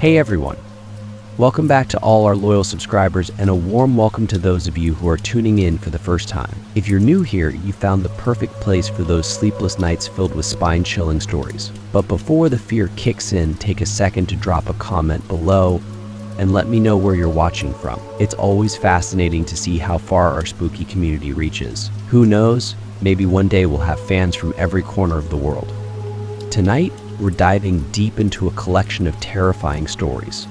Hey everyone, welcome back to all our loyal subscribers and a warm welcome to those of you who are tuning in for the first time. If you're new here, you found the perfect place for those sleepless nights filled with spine-chilling stories. But before the fear kicks in, take a second to drop a comment below and let me know where you're watching from. It's always fascinating to see how far our spooky community reaches. Who knows, maybe one day we'll have fans from every corner of the world. Tonight, we're diving deep into a collection of terrifying stories.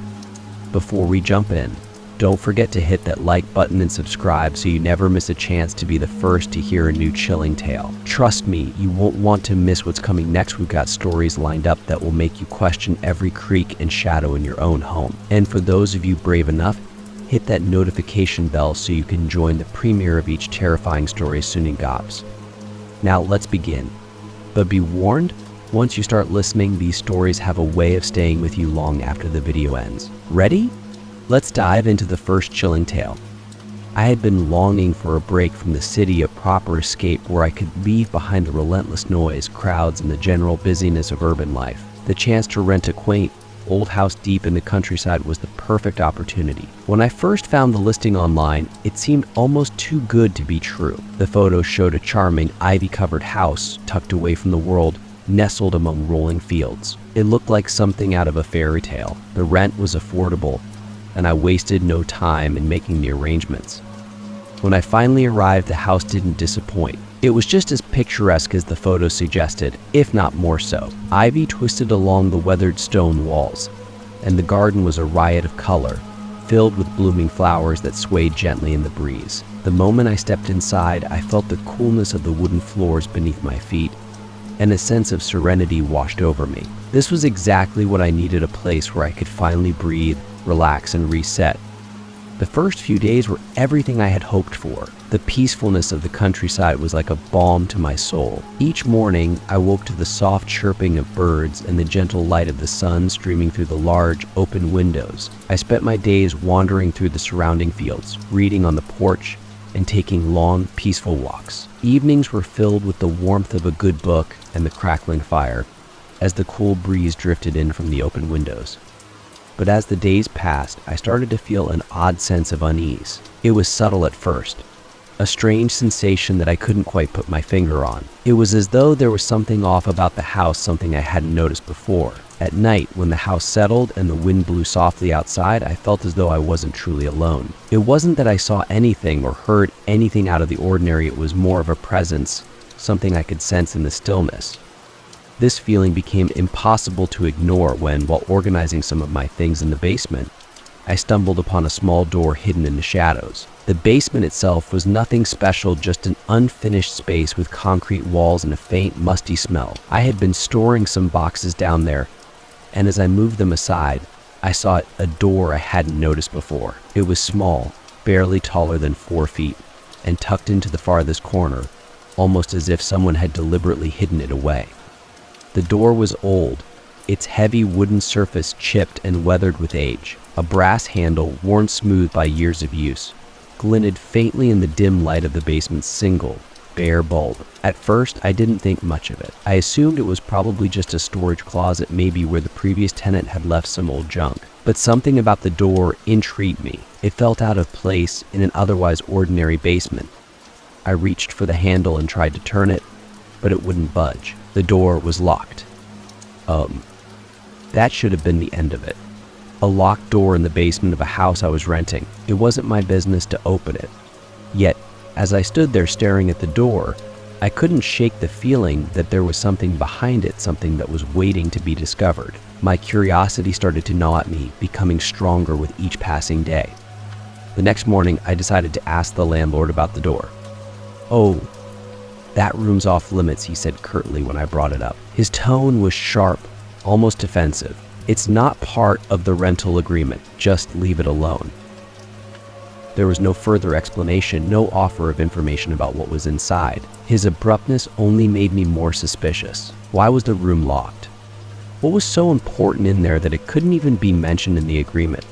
Before we jump in, don't forget to hit that like button and subscribe so you never miss a chance to be the first to hear a new chilling tale. Trust me, you won't want to miss what's coming next. We've got stories lined up that will make you question every creak and shadow in your own home. And for those of you brave enough, hit that notification bell so you can join the premiere of each terrifying story as soon as it drops. Now let's begin. But be warned, once you start listening, these stories have a way of staying with you long after the video ends. Ready? Let's dive into the first chilling tale. I had been longing for a break from the city, a proper escape where I could leave behind the relentless noise, crowds, and the general busyness of urban life. The chance to rent a quaint, old house deep in the countryside was the perfect opportunity. When I first found the listing online, it seemed almost too good to be true. The photos showed a charming, ivy-covered house tucked away from the world, nestled among rolling fields. It looked like something out of a fairy tale. The rent was affordable, and I wasted no time in making the arrangements. When I finally arrived, the house didn't disappoint. It was just as picturesque as the photos suggested, if not more so. Ivy twisted along the weathered stone walls, and the garden was a riot of color, filled with blooming flowers that swayed gently in the breeze. The moment I stepped inside, I felt the coolness of the wooden floors beneath my feet, and a sense of serenity washed over me. This was exactly what I needed, a place where I could finally breathe, relax, and reset. The first few days were everything I had hoped for. The peacefulness of the countryside was like a balm to my soul. Each morning, I woke to the soft chirping of birds and the gentle light of the sun streaming through the large, open windows. I spent my days wandering through the surrounding fields, reading on the porch, and taking long, peaceful walks. Evenings were filled with the warmth of a good book and the crackling fire, as the cool breeze drifted in from the open windows. But as the days passed, I started to feel an odd sense of unease. It was subtle at first, a strange sensation that I couldn't quite put my finger on. It was as though there was something off about the house, something I hadn't noticed before. At night, when the house settled and the wind blew softly outside, I felt as though I wasn't truly alone. It wasn't that I saw anything or heard anything out of the ordinary. It was more of a presence, something I could sense in the stillness. This feeling became impossible to ignore when, while organizing some of my things in the basement, I stumbled upon a small door hidden in the shadows. The basement itself was nothing special, just an unfinished space with concrete walls and a faint, musty smell. I had been storing some boxes down there, and as I moved them aside, I saw a door I hadn't noticed before. It was small, barely taller than 4 feet, and tucked into the farthest corner, almost as if someone had deliberately hidden it away. The door was old, its heavy wooden surface chipped and weathered with age. A brass handle, worn smooth by years of use, glinted faintly in the dim light of the basement's single, bare bulb. At first, I didn't think much of it. I assumed it was probably just a storage closet, maybe where the previous tenant had left some old junk. But something about the door intrigued me. It felt out of place in an otherwise ordinary basement. I reached for the handle and tried to turn it, but it wouldn't budge. The door was locked. That should have been the end of it. A locked door in the basement of a house I was renting. It wasn't my business to open it. Yet, as I stood there staring at the door, I couldn't shake the feeling that there was something behind it, something that was waiting to be discovered. My curiosity started to gnaw at me, becoming stronger with each passing day. The next morning, I decided to ask the landlord about the door. "Oh, that room's off limits," he said curtly when I brought it up. His tone was sharp, almost defensive. "It's not part of the rental agreement. Just leave it alone." There was no further explanation, no offer of information about what was inside. His abruptness only made me more suspicious. Why was the room locked? What was so important in there that it couldn't even be mentioned in the agreement?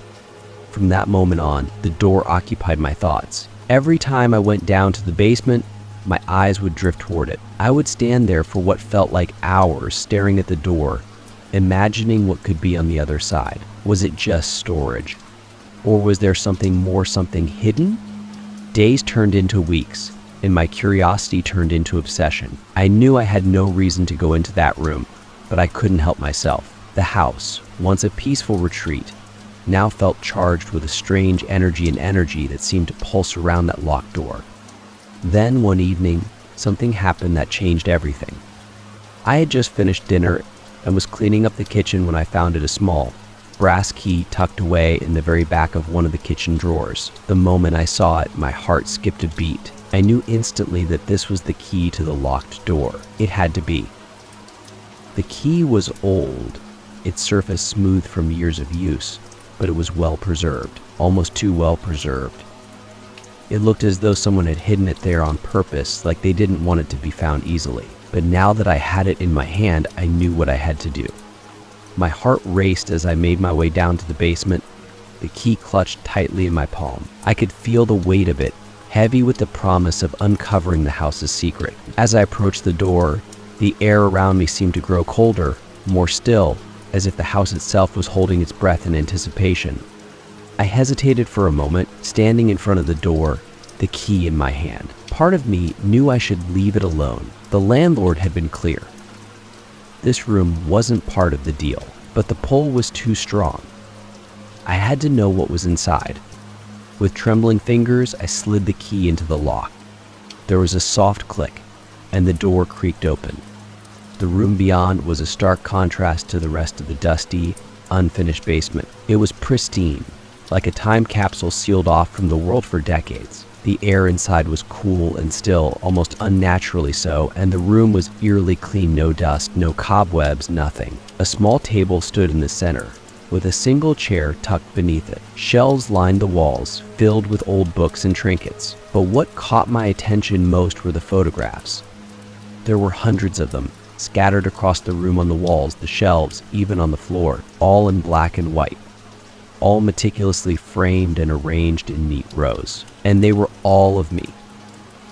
From that moment on, the door occupied my thoughts. Every time I went down to the basement, my eyes would drift toward it. I would stand there for what felt like hours, staring at the door, imagining what could be on the other side. Was it just storage? Or was there something hidden? Days turned into weeks, and my curiosity turned into obsession. I knew I had no reason to go into that room, but I couldn't help myself. The house, once a peaceful retreat, now felt charged with a strange energy that seemed to pulse around that locked door. Then one evening, something happened that changed everything. I had just finished dinner and was cleaning up the kitchen when I found a small brass key tucked away in the very back of one of the kitchen drawers. The moment I saw it, my heart skipped a beat. I knew instantly that this was the key to the locked door. It had to be. The key was old, its surface smooth from years of use, but it was well preserved, almost too well preserved. It looked as though someone had hidden it there on purpose, like they didn't want it to be found easily. But now that I had it in my hand, I knew what I had to do. My heart raced as I made my way down to the basement, the key clutched tightly in my palm. I could feel the weight of it, heavy with the promise of uncovering the house's secret. As I approached the door, the air around me seemed to grow colder, more still, as if the house itself was holding its breath in anticipation. I hesitated for a moment, standing in front of the door, the key in my hand. Part of me knew I should leave it alone. The landlord had been clear. This room wasn't part of the deal, but the pull was too strong. I had to know what was inside. With trembling fingers, I slid the key into the lock. There was a soft click, and the door creaked open. The room beyond was a stark contrast to the rest of the dusty, unfinished basement. It was pristine, like a time capsule sealed off from the world for decades. The air inside was cool and still, almost unnaturally so, and the room was eerily clean, no dust, no cobwebs, nothing. A small table stood in the center, with a single chair tucked beneath it. Shelves lined the walls, filled with old books and trinkets. But what caught my attention most were the photographs. There were hundreds of them, scattered across the room on the walls, the shelves, even on the floor, all in black and white, all meticulously framed and arranged in neat rows. And they were all of me.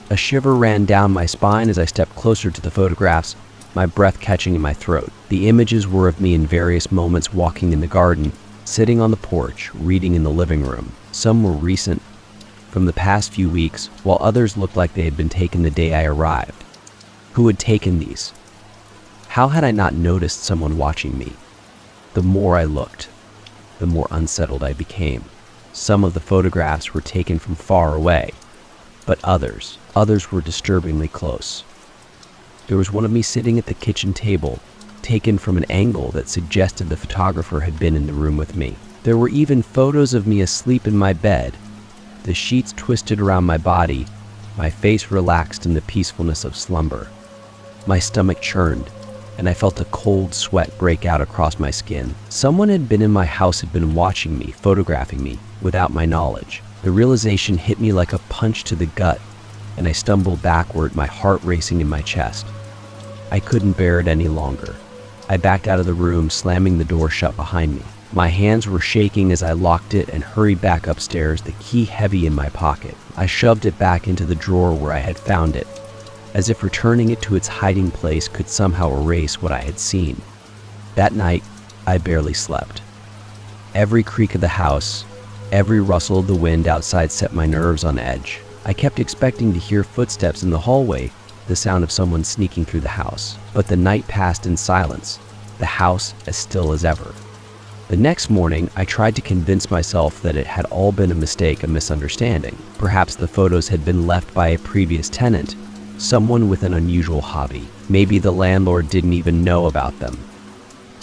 A shiver ran down my spine as I stepped closer to the photographs, my breath catching in my throat. The images were of me in various moments, walking in the garden, sitting on the porch, reading in the living room. Some were recent, from the past few weeks, while others looked like they had been taken the day I arrived. Who had taken these? How had I not noticed someone watching me? The more I looked, the more unsettled I became. Some of the photographs were taken from far away, but others were disturbingly close. There was one of me sitting at the kitchen table, taken from an angle that suggested the photographer had been in the room with me. There were even photos of me asleep in my bed, the sheets twisted around my body, my face relaxed in the peacefulness of slumber. My stomach churned, and I felt a cold sweat break out across my skin. Someone had been in my house, had been watching me, photographing me, without my knowledge. The realization hit me like a punch to the gut, and I stumbled backward, my heart racing in my chest. I couldn't bear it any longer. I backed out of the room, slamming the door shut behind me. My hands were shaking as I locked it and hurried back upstairs, the key heavy in my pocket. I shoved it back into the drawer where I had found it, as if returning it to its hiding place could somehow erase what I had seen. That night, I barely slept. Every creak of the house, every rustle of the wind outside set my nerves on edge. I kept expecting to hear footsteps in the hallway, the sound of someone sneaking through the house. But the night passed in silence, the house as still as ever. The next morning, I tried to convince myself that it had all been a mistake, a misunderstanding. Perhaps the photos had been left by a previous tenant, someone with an unusual hobby. Maybe the landlord didn't even know about them.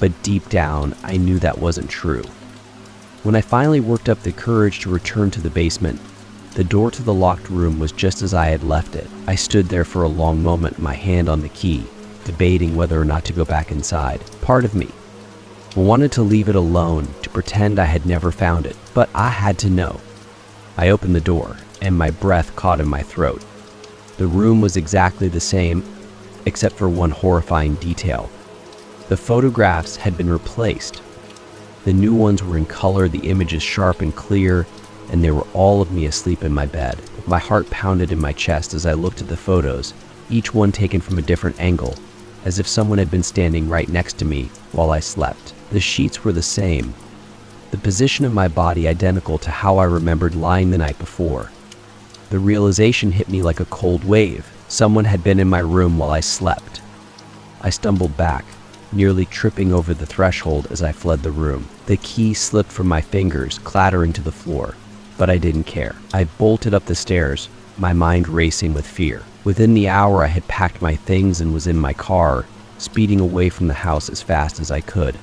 But deep down, I knew that wasn't true. When I finally worked up the courage to return to the basement, the door to the locked room was just as I had left it. I stood there for a long moment, my hand on the key, debating whether or not to go back inside. Part of me wanted to leave it alone, to pretend I had never found it, but I had to know. I opened the door, and my breath caught in my throat. The room was exactly the same, except for one horrifying detail. The photographs had been replaced. The new ones were in color, the images sharp and clear, and they were all of me asleep in my bed. My heart pounded in my chest as I looked at the photos, each one taken from a different angle, as if someone had been standing right next to me while I slept. The sheets were the same, the position of my body identical to how I remembered lying the night before. The realization hit me like a cold wave. Someone had been in my room while I slept. I stumbled back, nearly tripping over the threshold as I fled the room. The key slipped from my fingers, clattering to the floor, but I didn't care. I bolted up the stairs, my mind racing with fear. Within the hour, I had packed my things and was in my car, speeding away from the house as fast as I could.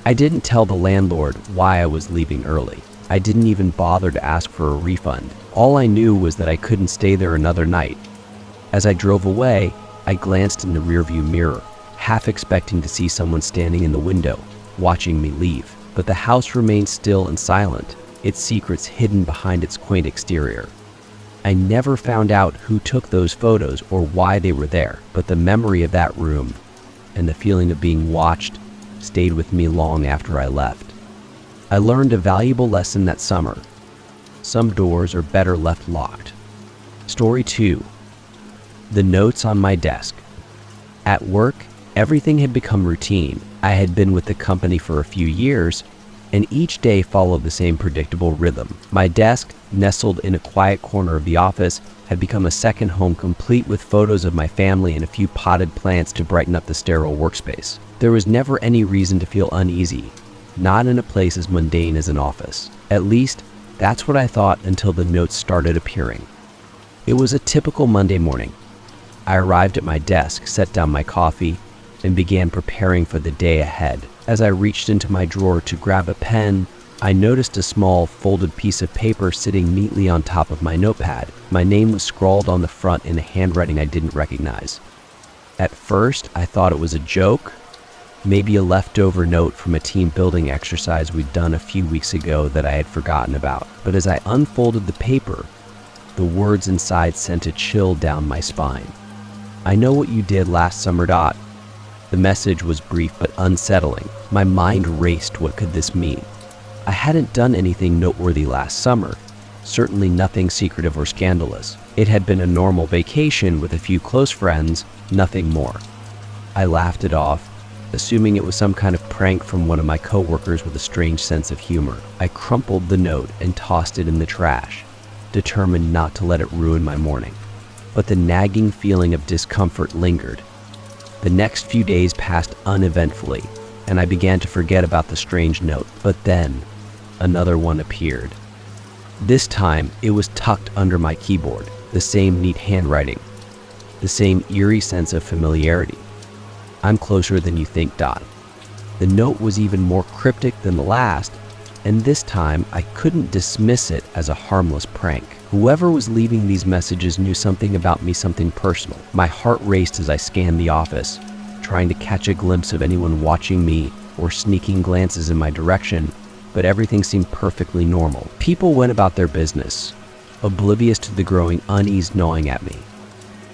I didn't tell the landlord why I was leaving early. I didn't even bother to ask for a refund. All I knew was that I couldn't stay there another night. As I drove away, I glanced in the rearview mirror, half expecting to see someone standing in the window, watching me leave. But the house remained still and silent, its secrets hidden behind its quaint exterior. I never found out who took those photos or why they were there, but the memory of that room and the feeling of being watched stayed with me long after I left. I learned a valuable lesson that summer. Some doors are better left locked. Story 2. The notes on my desk. At work, everything had become routine. I had been with the company for a few years, and each day followed the same predictable rhythm. My desk, nestled in a quiet corner of the office, had become a second home, complete with photos of my family and a few potted plants to brighten up the sterile workspace. There was never any reason to feel uneasy, not in a place as mundane as an office. At least, that's what I thought until the notes started appearing. It was a typical Monday morning. I arrived at my desk, set down my coffee, and began preparing for the day ahead. As I reached into my drawer to grab a pen, I noticed a small, folded piece of paper sitting neatly on top of my notepad. My name was scrawled on the front in a handwriting I didn't recognize. At first, I thought it was a joke, maybe a leftover note from a team building exercise we'd done a few weeks ago that I had forgotten about. But as I unfolded the paper, the words inside sent a chill down my spine. I know what you did last summer. The message was brief but unsettling. My mind raced. What could this mean? I hadn't done anything noteworthy last summer, certainly nothing secretive or scandalous. It had been a normal vacation with a few close friends, nothing more. I laughed it off, assuming it was some kind of prank from one of my coworkers with a strange sense of humor. I crumpled the note and tossed it in the trash, determined not to let it ruin my morning. But the nagging feeling of discomfort lingered. The next few days passed uneventfully, and I began to forget about the strange note. But then, another one appeared. This time, it was tucked under my keyboard, the same neat handwriting, the same eerie sense of familiarity. I'm closer than you think. The note was even more cryptic than the last, and this time I couldn't dismiss it as a harmless prank. Whoever was leaving these messages knew something about me, something personal. My heart raced as I scanned the office, trying to catch a glimpse of anyone watching me or sneaking glances in my direction, but everything seemed perfectly normal. People went about their business, oblivious to the growing unease gnawing at me.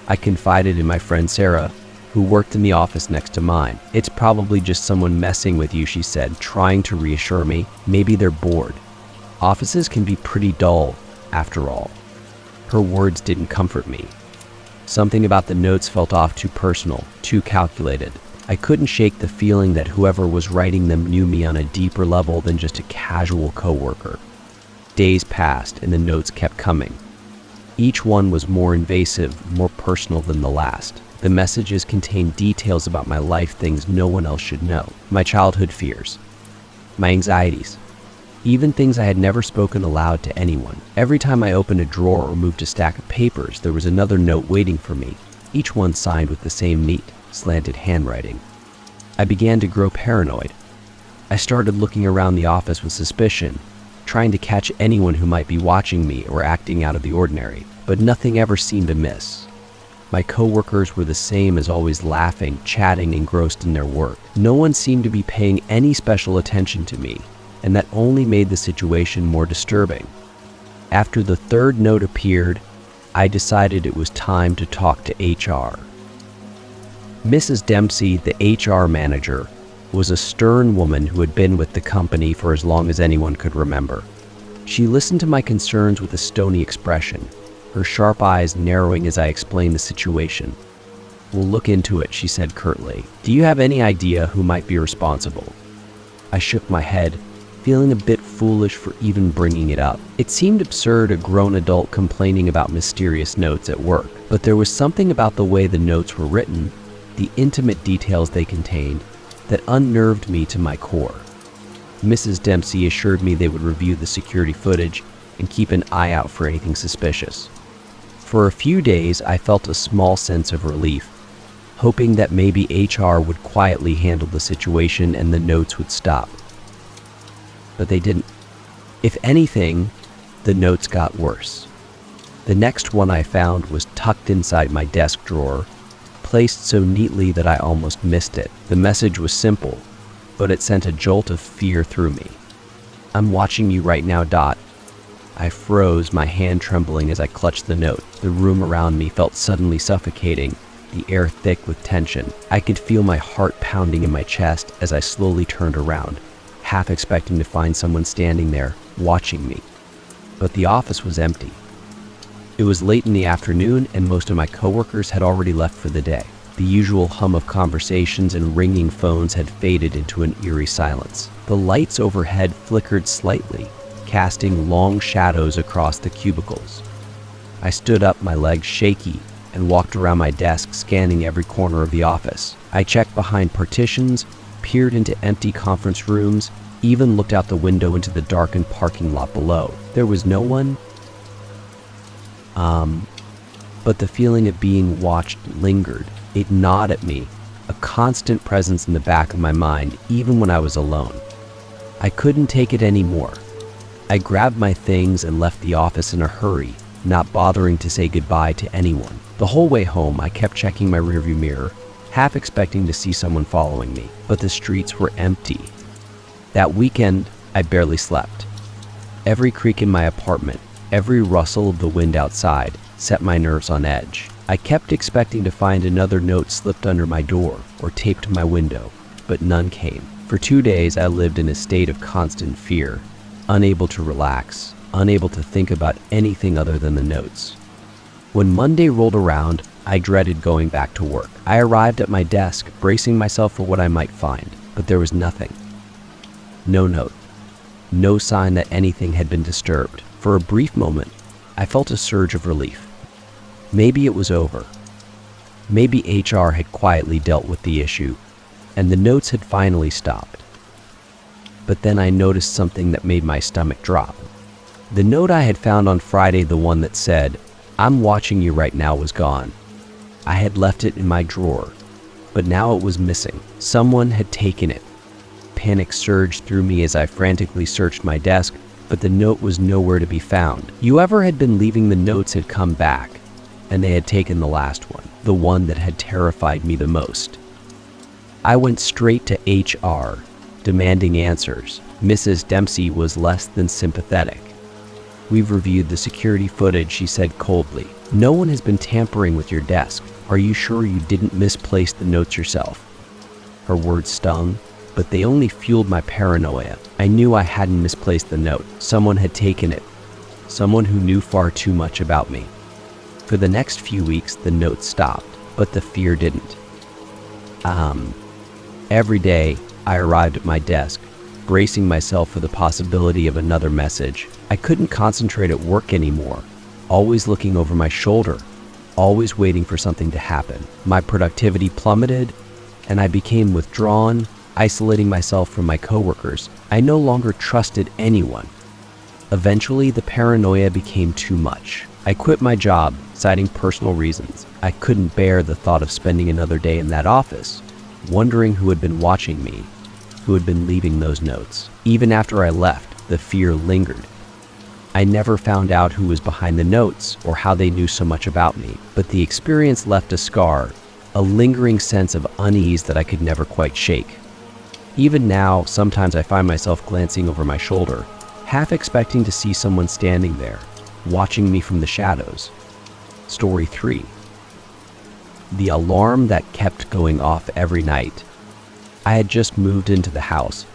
I confided in my friend Sarah, who worked in the office next to mine. It's probably just someone messing with you, she said, trying to reassure me. Maybe they're bored. Offices can be pretty dull, after all. Her words didn't comfort me. Something about the notes felt off, too personal, too calculated. I couldn't shake the feeling that whoever was writing them knew me on a deeper level than just a casual coworker. Days passed and the notes kept coming. Each one was more invasive, more personal than the last. The messages contained details about my life, things no one else should know. My childhood fears, my anxieties, even things I had never spoken aloud to anyone. Every time I opened a drawer or moved a stack of papers, there was another note waiting for me, each one signed with the same neat, slanted handwriting. I began to grow paranoid. I started looking around the office with suspicion, trying to catch anyone who might be watching me or acting out of the ordinary, but nothing ever seemed amiss. My coworkers were the same as always, laughing, chatting, engrossed in their work. No one seemed to be paying any special attention to me, and that only made the situation more disturbing. After the third note appeared, I decided it was time to talk to HR. Mrs. Dempsey, the HR manager, was a stern woman who had been with the company for as long as anyone could remember. She listened to my concerns with a stony expression, her sharp eyes narrowing as I explained the situation. "We'll look into it," she said curtly. "Do you have any idea who might be responsible?" I shook my head, feeling a bit foolish for even bringing it up. It seemed absurd, a grown adult complaining about mysterious notes at work, but there was something about the way the notes were written, the intimate details they contained, that unnerved me to my core. Mrs. Dempsey assured me they would review the security footage and keep an eye out for anything suspicious. For a few days, I felt a small sense of relief, hoping that maybe HR would quietly handle the situation and the notes would stop. But they didn't. If anything, the notes got worse. The next one I found was tucked inside my desk drawer, placed so neatly that I almost missed it. The message was simple, but it sent a jolt of fear through me. "I'm watching you right now, Dot." I froze, my hand trembling as I clutched the note. The room around me felt suddenly suffocating, the air thick with tension. I could feel my heart pounding in my chest as I slowly turned around, half expecting to find someone standing there, watching me. But the office was empty. It was late in the afternoon and most of my coworkers had already left for the day. The usual hum of conversations and ringing phones had faded into an eerie silence. The lights overhead flickered slightly, casting long shadows across the cubicles. I stood up, my legs shaky, and walked around my desk, scanning every corner of the office. I checked behind partitions, peered into empty conference rooms, even looked out the window into the darkened parking lot below. There was no one. But the feeling of being watched lingered. It gnawed at me, a constant presence in the back of my mind, even when I was alone. I couldn't take it anymore. I grabbed my things and left the office in a hurry, not bothering to say goodbye to anyone. The whole way home, I kept checking my rearview mirror, half expecting to see someone following me, but the streets were empty. That weekend, I barely slept. Every creak in my apartment, every rustle of the wind outside, set my nerves on edge. I kept expecting to find another note slipped under my door or taped to my window, but none came. For 2 days, I lived in a state of constant fear, unable to relax, unable to think about anything other than the notes. When Monday rolled around, I dreaded going back to work. I arrived at my desk, bracing myself for what I might find, but there was nothing. No note. No sign that anything had been disturbed. For a brief moment, I felt a surge of relief. Maybe it was over. Maybe HR had quietly dealt with the issue, and the notes had finally stopped. But then I noticed something that made my stomach drop. The note I had found on Friday, the one that said, "I'm watching you right now," was gone. I had left it in my drawer, but now it was missing. Someone had taken it. Panic surged through me as I frantically searched my desk, but the note was nowhere to be found. Whoever had been leaving the notes had come back, and they had taken the last one, the one that had terrified me the most. I went straight to HR, demanding answers. Mrs. Dempsey was less than sympathetic. "We've reviewed the security footage," she said coldly. "No one has been tampering with your desk. Are you sure you didn't misplace the notes yourself?" Her words stung, but they only fueled my paranoia. I knew I hadn't misplaced the note. Someone had taken it. Someone who knew far too much about me. For the next few weeks, the note stopped, but the fear didn't. Every day, I arrived at my desk, bracing myself for the possibility of another message. I couldn't concentrate at work anymore, always looking over my shoulder, always waiting for something to happen. My productivity plummeted, and I became withdrawn, isolating myself from my coworkers. I no longer trusted anyone. Eventually, the paranoia became too much. I quit my job, citing personal reasons. I couldn't bear the thought of spending another day in that office, wondering who had been watching me, who had been leaving those notes. Even after I left, the fear lingered. I never found out who was behind the notes or how they knew so much about me, but the experience left a scar, a lingering sense of unease that I could never quite shake. Even now, sometimes I find myself glancing over my shoulder, half expecting to see someone standing there, watching me from the shadows. Story 3. The alarm that kept going off every night. I had just moved into the house,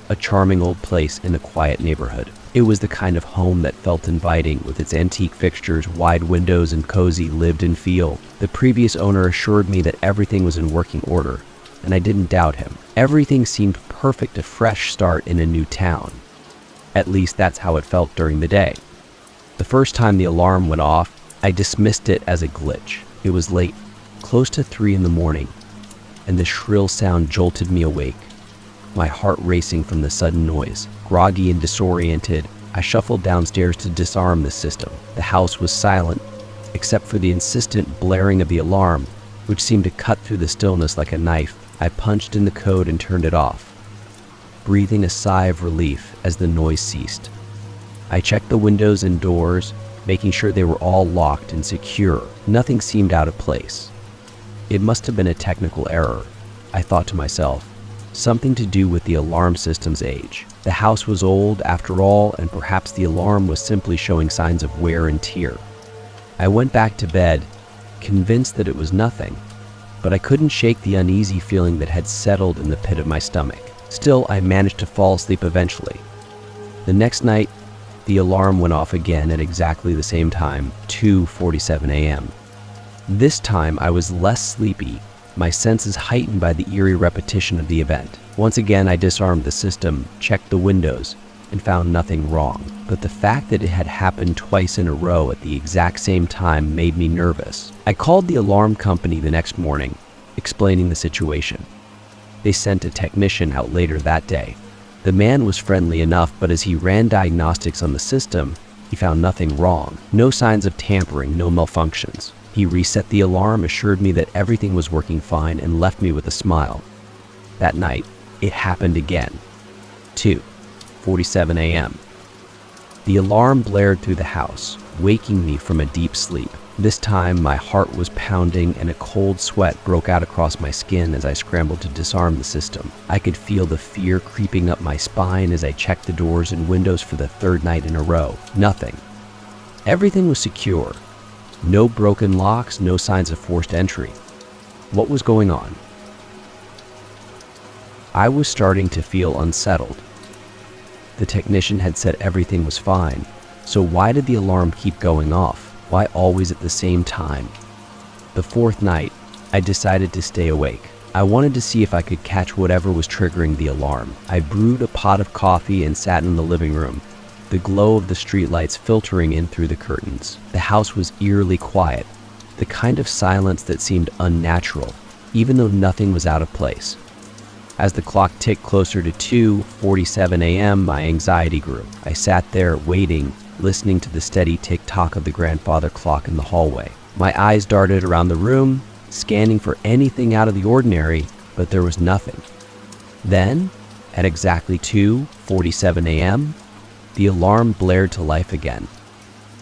a charming old place in a quiet neighborhood. It was the kind of home that felt inviting, with its antique fixtures, wide windows, and cozy lived-in feel. The previous owner assured me that everything was in working order, and I didn't doubt him. Everything seemed perfect, a fresh start in a new town. At least that's how it felt during the day. The first time the alarm went off, I dismissed it as a glitch. It was late, close to 3 in the morning, and the shrill sound jolted me awake, my heart racing from the sudden noise. Groggy and disoriented, I shuffled downstairs to disarm the system. The house was silent, except for the insistent blaring of the alarm, which seemed to cut through the stillness like a knife. I punched in the code and turned it off, breathing a sigh of relief as the noise ceased. I checked the windows and doors, making sure they were all locked and secure. Nothing seemed out of place. It must have been a technical error, I thought to myself, something to do with the alarm system's age. The house was old, after all, and perhaps the alarm was simply showing signs of wear and tear. I went back to bed, convinced that it was nothing, but I couldn't shake the uneasy feeling that had settled in the pit of my stomach. Still, I managed to fall asleep eventually. The next night, the alarm went off again at exactly the same time, 2:47 a.m. This time, I was less sleepy, my senses heightened by the eerie repetition of the event. Once again, I disarmed the system, checked the windows, and found nothing wrong. But the fact that it had happened twice in a row at the exact same time made me nervous. I called the alarm company the next morning, explaining the situation. They sent a technician out later that day. The man was friendly enough, but as he ran diagnostics on the system, he found nothing wrong. No signs of tampering, no malfunctions. He reset the alarm, assured me that everything was working fine, and left me with a smile. That night, it happened again. 2:47 a.m. The alarm blared through the house, waking me from a deep sleep. This time, my heart was pounding and a cold sweat broke out across my skin as I scrambled to disarm the system. I could feel the fear creeping up my spine as I checked the doors and windows for the third night in a row. Nothing. Everything was secure. No broken locks, no signs of forced entry. What was going on? I was starting to feel unsettled. The technician had said everything was fine, so why did the alarm keep going off? Why always at the same time? The fourth night, I decided to stay awake. I wanted to see if I could catch whatever was triggering the alarm. I brewed a pot of coffee and sat in the living room, the glow of the streetlights filtering in through the curtains. The house was eerily quiet, the kind of silence that seemed unnatural, even though nothing was out of place. As the clock ticked closer to 2:47 a.m., my anxiety grew. I sat there waiting, listening to the steady tick-tock of the grandfather clock in the hallway. My eyes darted around the room, scanning for anything out of the ordinary, but there was nothing. Then, at exactly 2:47 a.m., the alarm blared to life again.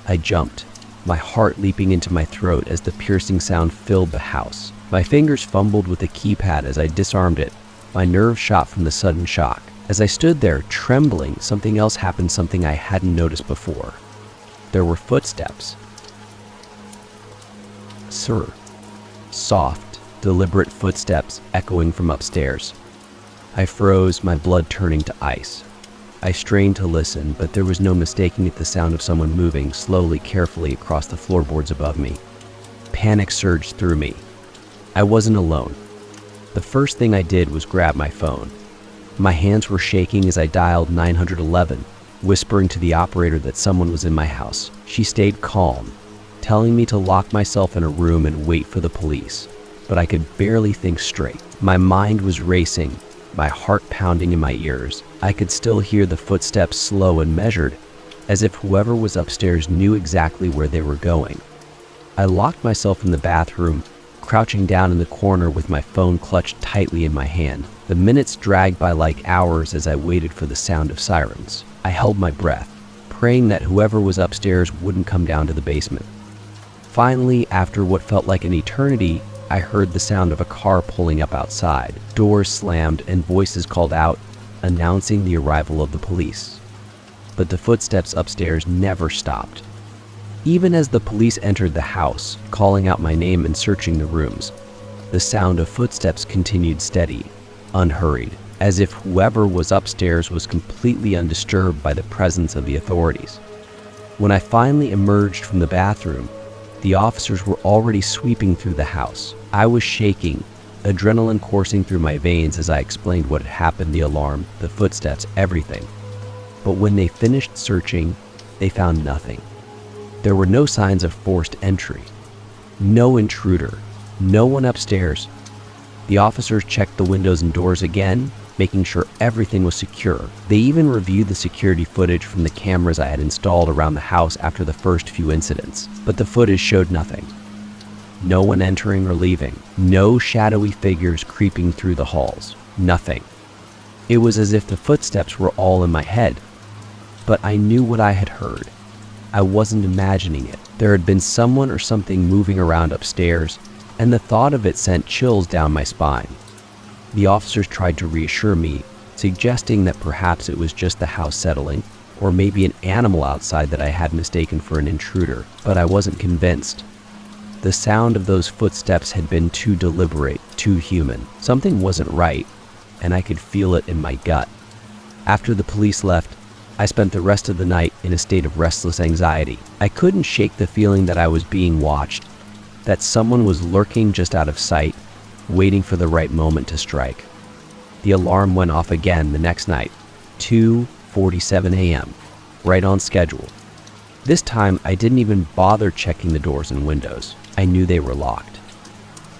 I jumped, my heart leaping into my throat as the piercing sound filled the house. My fingers fumbled with the keypad as I disarmed it, my nerves shot from the sudden shock. As I stood there, trembling, something else happened, something I hadn't noticed before. There were footsteps. Sir. Soft, deliberate footsteps echoing from upstairs. I froze, my blood turning to ice. I strained to listen, but there was no mistaking it, the sound of someone moving slowly, carefully across the floorboards above me. Panic surged through me. I wasn't alone. The first thing I did was grab my phone. My hands were shaking as I dialed 911, whispering to the operator that someone was in my house. She stayed calm, telling me to lock myself in a room and wait for the police, but I could barely think straight. My mind was racing, my heart pounding in my ears. I could still hear the footsteps, slow and measured, as if whoever was upstairs knew exactly where they were going. I locked myself in the bathroom, crouching down in the corner with my phone clutched tightly in my hand. The minutes dragged by like hours as I waited for the sound of sirens. I held my breath, praying that whoever was upstairs wouldn't come down to the basement. Finally, after what felt like an eternity, I heard the sound of a car pulling up outside. Doors slammed and voices called out, announcing the arrival of the police. But the footsteps upstairs never stopped. Even as the police entered the house, calling out my name and searching the rooms, the sound of footsteps continued steady, unhurried. as if whoever was upstairs was completely undisturbed by the presence of the authorities. When I finally emerged from the bathroom, the officers were already sweeping through the house. I was shaking, adrenaline coursing through my veins as I explained what had happened, the alarm, the footsteps, everything. But when they finished searching, they found nothing. There were no signs of forced entry, no intruder, no one upstairs. The officers checked the windows and doors again, making sure everything was secure. They even reviewed the security footage from the cameras I had installed around the house after the first few incidents, but the footage showed nothing. No one entering or leaving, no shadowy figures creeping through the halls, nothing. It was as if the footsteps were all in my head, but I knew what I had heard. I wasn't imagining it. There had been someone or something moving around upstairs, and the thought of it sent chills down my spine. The officers tried to reassure me, suggesting that perhaps it was just the house settling, or maybe an animal outside that I had mistaken for an intruder, but I wasn't convinced. The sound of those footsteps had been too deliberate, too human. Something wasn't right, and I could feel it in my gut. After the police left, I spent the rest of the night in a state of restless anxiety. I couldn't shake the feeling that I was being watched, that someone was lurking just out of sight, waiting for the right moment to strike. The alarm went off again the next night, 2:47 a.m., right on schedule. This time, I didn't even bother checking the doors and windows. I knew they were locked.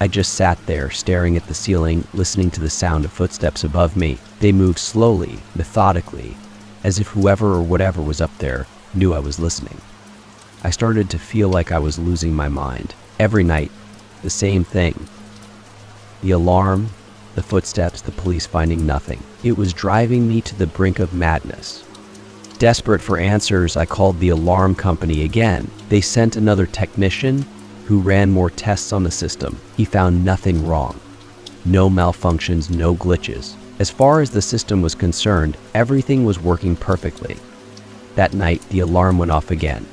I just sat there, staring at the ceiling, listening to the sound of footsteps above me. They moved slowly, methodically, as if whoever or whatever was up there knew I was listening. I started to feel like I was losing my mind. Every night, the same thing. The alarm, the footsteps, the police finding nothing. It was driving me to the brink of madness. Desperate for answers, I called the alarm company again. They sent another technician who ran more tests on the system. He found nothing wrong. No malfunctions, no glitches. As far as the system was concerned, everything was working perfectly. That night, the alarm went off again.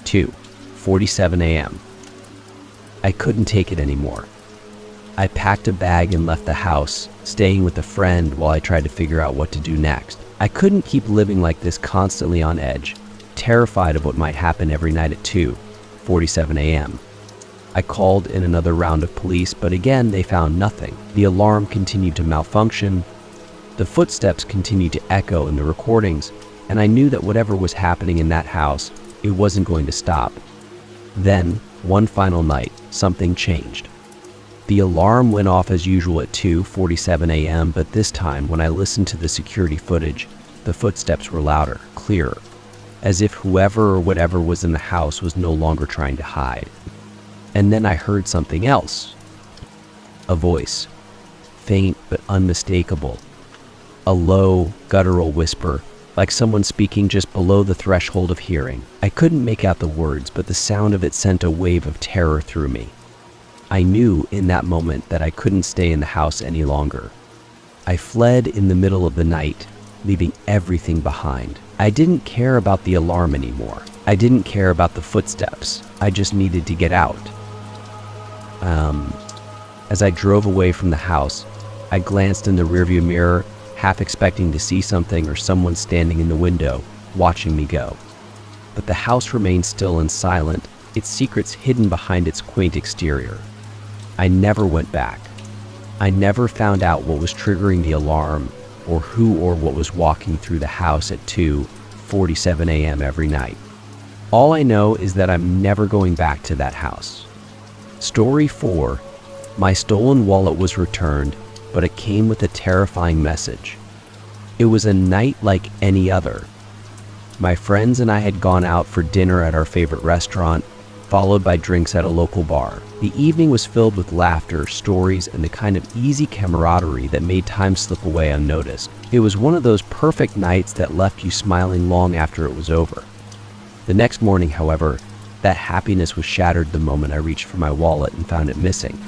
2:47 a.m. I couldn't take it anymore. I packed a bag and left the house, staying with a friend while I tried to figure out what to do next. I couldn't keep living like this, constantly on edge, terrified of what might happen every night at 2:47 a.m. I called in another round of police, but again they found nothing. The alarm continued to malfunction, the footsteps continued to echo in the recordings, and I knew that whatever was happening in that house, it wasn't going to stop. Then, one final night, something changed. The alarm went off as usual at 2:47 a.m., but this time, when I listened to the security footage, the footsteps were louder, clearer, as if whoever or whatever was in the house was no longer trying to hide. And then I heard something else. A voice, faint but unmistakable. A low, guttural whisper, like someone speaking just below the threshold of hearing. I couldn't make out the words, but the sound of it sent a wave of terror through me. I knew in that moment that I couldn't stay in the house any longer. I fled in the middle of the night, leaving everything behind. I didn't care about the alarm anymore. I didn't care about the footsteps. I just needed to get out. As I drove away from the house, I glanced in the rearview mirror, half expecting to see something or someone standing in the window, watching me go. But the house remained still and silent, its secrets hidden behind its quaint exterior. I never went back. I never found out what was triggering the alarm, or who or what was walking through the house at 2:47 a.m. every night. All I know is that I'm never going back to that house. Story 4. My stolen wallet was returned, but it came with a terrifying message. It was a night like any other. My friends and I had gone out for dinner at our favorite restaurant, followed by drinks at a local bar. The evening was filled with laughter, stories, and the kind of easy camaraderie that made time slip away unnoticed. It was one of those perfect nights that left you smiling long after it was over. The next morning, however, that happiness was shattered the moment I reached for my wallet and found it missing.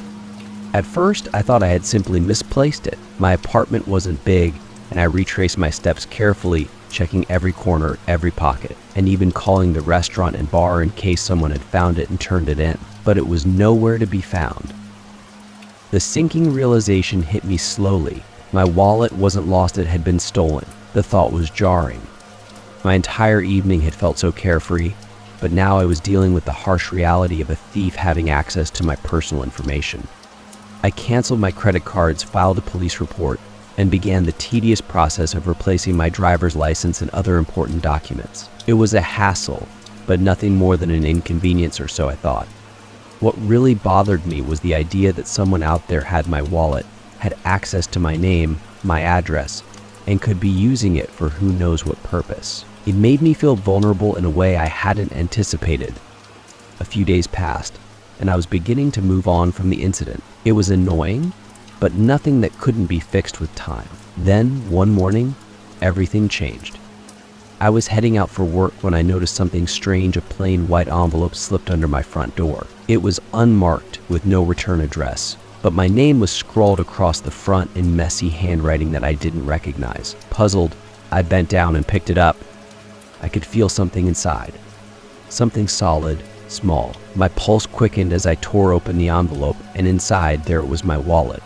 At first, I thought I had simply misplaced it. My apartment wasn't big, and I retraced my steps carefully, checking every corner, every pocket, and even calling the restaurant and bar in case someone had found it and turned it in. But it was nowhere to be found. The sinking realization hit me slowly, My wallet wasn't lost, it had been stolen. The thought was jarring. My entire evening had felt so carefree, but now I was dealing with the harsh reality of a thief having access to my personal information. I canceled my credit cards, filed a police report, and began the tedious process of replacing my driver's license and other important documents. It was a hassle, but nothing more than an inconvenience, or so I thought. What really bothered me was the idea that someone out there had my wallet, had access to my name, my address, and could be using it for who knows what purpose. It made me feel vulnerable in a way I hadn't anticipated. A few days passed, and I was beginning to move on from the incident. It was annoying, but nothing that couldn't be fixed with time. Then, one morning, everything changed. I was heading out for work when I noticed something strange. A plain white envelope slipped under my front door. It was unmarked with no return address, but my name was scrawled across the front in messy handwriting that I didn't recognize. Puzzled, I bent down and picked it up. I could feel something inside. Something solid, small. My pulse quickened as I tore open the envelope, and inside there it was my wallet.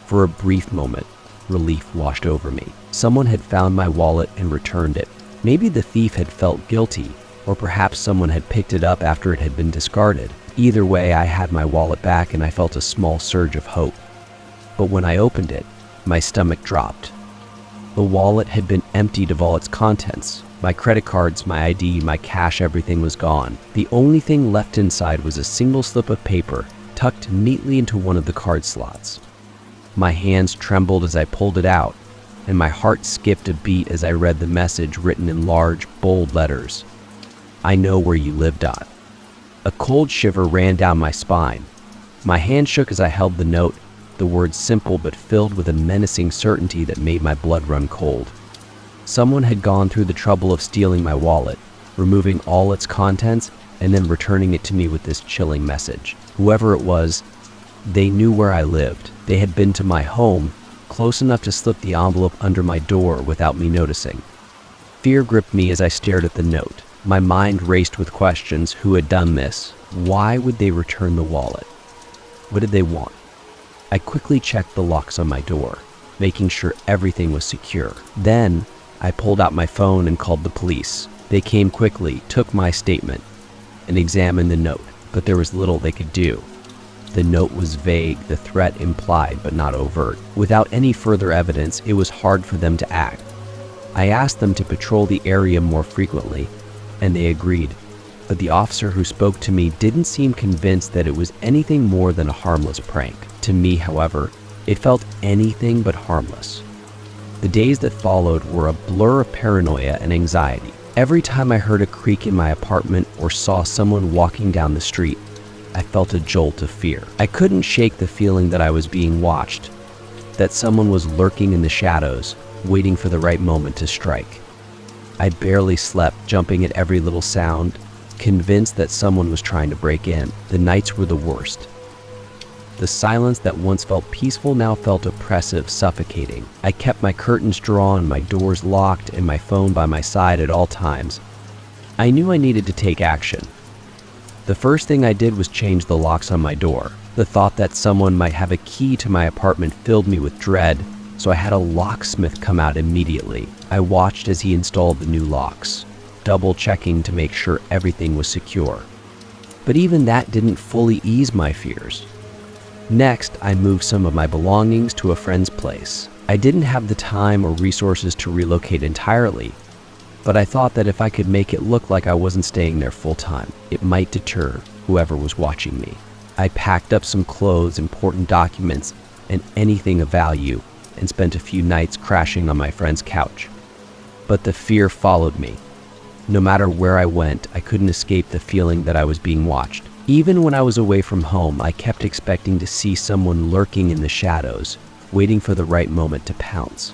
For a brief moment, relief washed over me. Someone had found my wallet and returned it. Maybe the thief had felt guilty, or perhaps someone had picked it up after it had been discarded. Either way, I had my wallet back and I felt a small surge of hope. But when I opened it, my stomach dropped. The wallet had been emptied of all its contents. My credit cards, my ID, my cash, everything was gone. The only thing left inside was a single slip of paper tucked neatly into one of the card slots. My hands trembled as I pulled it out, and my heart skipped a beat as I read the message written in large, bold letters. "I know where you live, Dot." A cold shiver ran down my spine. My hand shook as I held the note, the words simple but filled with a menacing certainty that made my blood run cold. Someone had gone through the trouble of stealing my wallet, removing all its contents, and then returning it to me with this chilling message. Whoever it was, they knew where I lived. They had been to my home, close enough to slip the envelope under my door without me noticing. Fear gripped me as I stared at the note. My mind raced with questions. Who had done this? Why would they return the wallet? What did they want? I quickly checked the locks on my door, making sure everything was secure. Then, I pulled out my phone and called the police. They came quickly, took my statement, and examined the note, but there was little they could do. The note was vague, the threat implied but not overt. Without any further evidence, it was hard for them to act. I asked them to patrol the area more frequently, and they agreed, but the officer who spoke to me didn't seem convinced that it was anything more than a harmless prank. To me, however, it felt anything but harmless. The days that followed were a blur of paranoia and anxiety. Every time I heard a creak in my apartment or saw someone walking down the street, I felt a jolt of fear. I couldn't shake the feeling that I was being watched, that someone was lurking in the shadows, waiting for the right moment to strike. I barely slept, jumping at every little sound, convinced that someone was trying to break in. The nights were the worst. The silence that once felt peaceful now felt oppressive, suffocating. I kept my curtains drawn, my doors locked, and my phone by my side at all times. I knew I needed to take action. The first thing I did was change the locks on my door. The thought that someone might have a key to my apartment filled me with dread, so I had a locksmith come out immediately. I watched as he installed the new locks, double-checking to make sure everything was secure. But even that didn't fully ease my fears. Next, I moved some of my belongings to a friend's place. I didn't have the time or resources to relocate entirely, but I thought that if I could make it look like I wasn't staying there full-time, it might deter whoever was watching me. I packed up some clothes, important documents, and anything of value, and spent a few nights crashing on my friend's couch. But the fear followed me. No matter where I went, I couldn't escape the feeling that I was being watched. Even when I was away from home, I kept expecting to see someone lurking in the shadows, waiting for the right moment to pounce.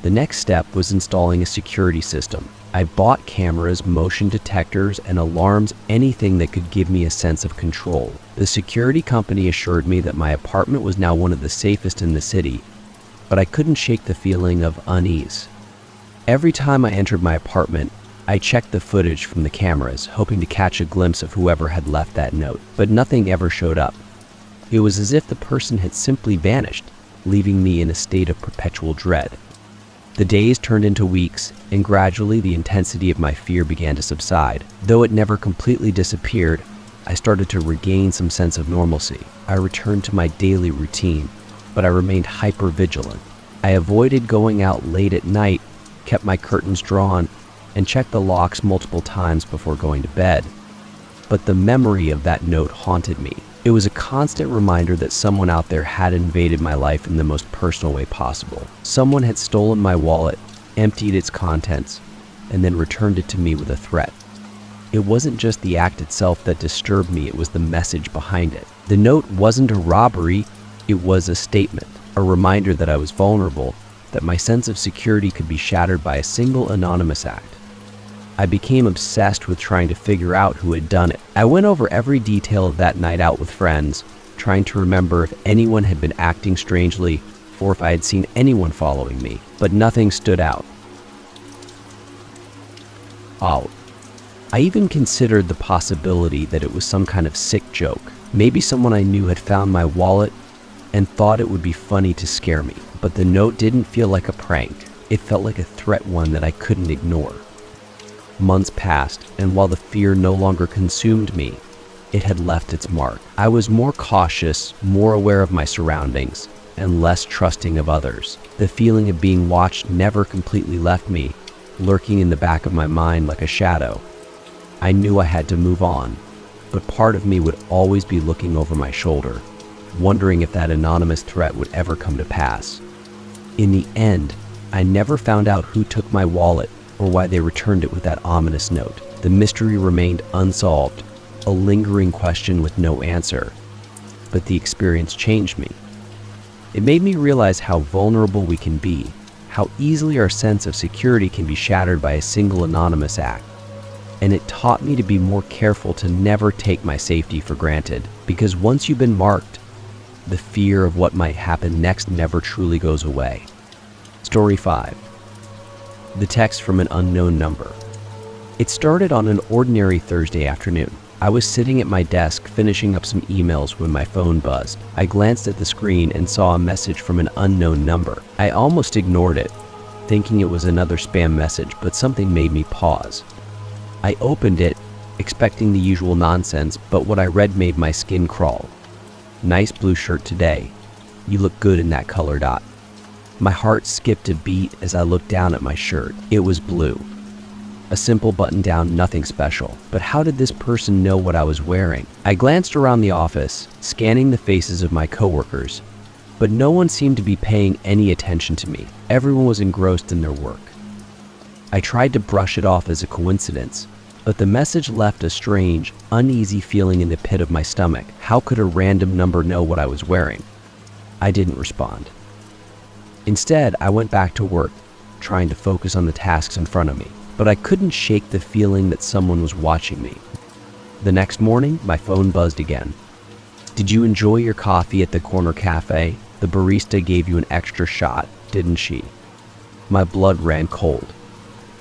The next step was installing a security system. I bought cameras, motion detectors, and alarms, anything that could give me a sense of control. The security company assured me that my apartment was now one of the safest in the city, but I couldn't shake the feeling of unease. Every time I entered my apartment, I checked the footage from the cameras, hoping to catch a glimpse of whoever had left that note, but nothing ever showed up. It was as if the person had simply vanished. leaving me in a state of perpetual dread. The days turned into weeks, and gradually the intensity of my fear began to subside. Though it never completely disappeared, I started to regain some sense of normalcy. I returned to my daily routine, but I remained hyper-vigilant. I avoided going out late at night, kept my curtains drawn, and checked the locks multiple times before going to bed. But the memory of that note haunted me. It was a constant reminder that someone out there had invaded my life in the most personal way possible. Someone had stolen my wallet, emptied its contents, and then returned it to me with a threat. It wasn't just the act itself that disturbed me, it was the message behind it. The note wasn't a robbery, it was a statement, a reminder that I was vulnerable, that my sense of security could be shattered by a single anonymous act. I became obsessed with trying to figure out who had done it. I went over every detail of that night out with friends, trying to remember if anyone had been acting strangely or if I had seen anyone following me, but nothing stood out. I even considered the possibility that it was some kind of sick joke. Maybe someone I knew had found my wallet and thought it would be funny to scare me. But the note didn't feel like a prank. It felt like a threat, one that I couldn't ignore. Months passed, and while the fear no longer consumed me, it had left its mark. I was more cautious, more aware of my surroundings, and less trusting of others. The feeling of being watched never completely left me, lurking in the back of my mind like a shadow. I knew I had to move on, but part of me would always be looking over my shoulder, wondering if that anonymous threat would ever come to pass. In the end, I never found out who took my wallet or why they returned it with that ominous note. The mystery remained unsolved, a lingering question with no answer. But the experience changed me. It made me realize how vulnerable we can be, how easily our sense of security can be shattered by a single anonymous act. And it taught me to be more careful to never take my safety for granted, because once you've been marked, the fear of what might happen next never truly goes away. Story 5. The text from an unknown number. It started on an ordinary Thursday afternoon. I was sitting at my desk finishing up some emails when my phone buzzed. I glanced at the screen and saw a message from an unknown number. I almost ignored it, thinking it was another spam message, but something made me pause. I opened it, expecting the usual nonsense, but what I read made my skin crawl. Nice blue shirt today. You look good in that color dot. My heart skipped a beat as I looked down at my shirt. It was blue. A simple button-down, nothing special. But how did this person know what I was wearing? I glanced around the office, scanning the faces of my coworkers, but no one seemed to be paying any attention to me. Everyone was engrossed in their work. I tried to brush it off as a coincidence, but the message left a strange, uneasy feeling in the pit of my stomach. How could a random number know what I was wearing? I didn't respond. Instead, I went back to work, trying to focus on the tasks in front of me, but I couldn't shake the feeling that someone was watching me. The next morning, my phone buzzed again. Did you enjoy your coffee at the corner cafe? The barista gave you an extra shot, didn't she? My blood ran cold.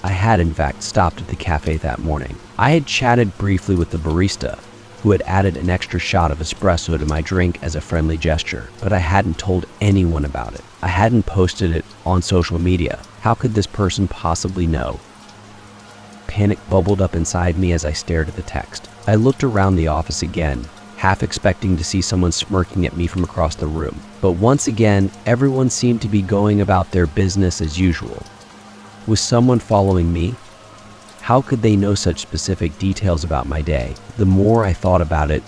I had, in fact, stopped at the cafe that morning. I had chatted briefly with the barista, who had added an extra shot of espresso to my drink as a friendly gesture, but I hadn't told anyone about it. I hadn't posted it on social media. How could this person possibly know? Panic bubbled up inside me as I stared at the text. I looked around the office again, half expecting to see someone smirking at me from across the room. But once again, everyone seemed to be going about their business as usual. Was someone following me? How could they know such specific details about my day? The more I thought about it,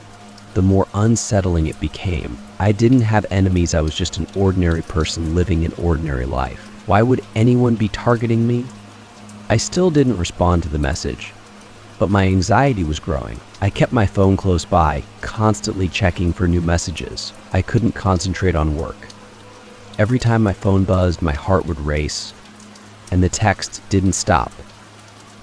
the more unsettling it became. I didn't have enemies, I was just an ordinary person living an ordinary life. Why would anyone be targeting me? I still didn't respond to the message, but my anxiety was growing. I kept my phone close by, constantly checking for new messages. I couldn't concentrate on work. Every time my phone buzzed, my heart would race, and the text didn't stop.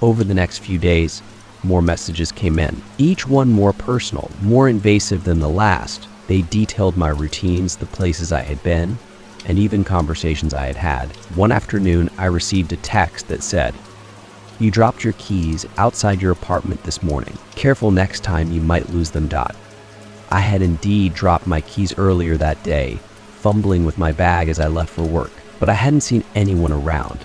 Over the next few days, more messages came in, each one more personal, more invasive than the last. They detailed my routines, the places I had been, and even conversations I had had. One afternoon, I received a text that said, "You dropped your keys outside your apartment this morning. Careful next time, you might lose them. I had indeed dropped my keys earlier that day, fumbling with my bag as I left for work, but I hadn't seen anyone around.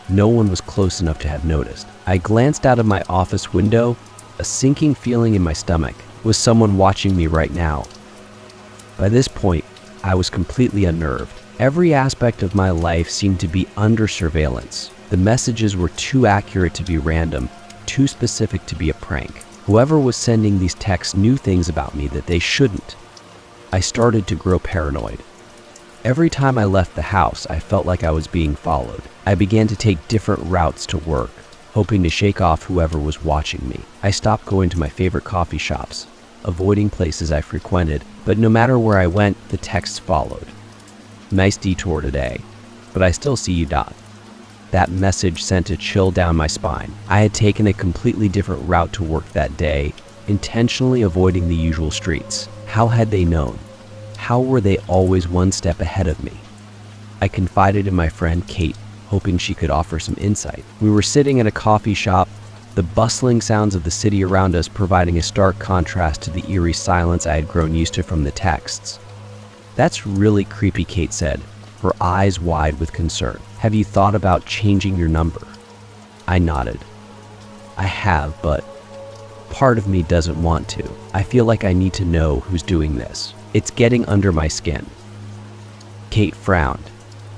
No one was close enough to have noticed. I glanced out of my office window, a sinking feeling in my stomach. Was someone watching me right now? By this point, I was completely unnerved. Every aspect of my life seemed to be under surveillance. The messages were too accurate to be random, too specific to be a prank. Whoever was sending these texts knew things about me that they shouldn't. I started to grow paranoid. Every time I left the house, I felt like I was being followed. I began to take different routes to work, hoping to shake off whoever was watching me. I stopped going to my favorite coffee shops, avoiding places I frequented, but no matter where I went, the texts followed. Nice detour today, but I still see you, Dot. That message sent a chill down my spine. I had taken a completely different route to work that day, intentionally avoiding the usual streets. How had they known? How were they always one step ahead of me? I confided in my friend Kate, hoping she could offer some insight. We were sitting at a coffee shop, the bustling sounds of the city around us providing a stark contrast to the eerie silence I had grown used to from the texts. "That's really creepy," Kate said, her eyes wide with concern. "Have you thought about changing your number?" I nodded. "I have, but part of me doesn't want to. I feel like I need to know who's doing this. It's getting under my skin." Kate frowned.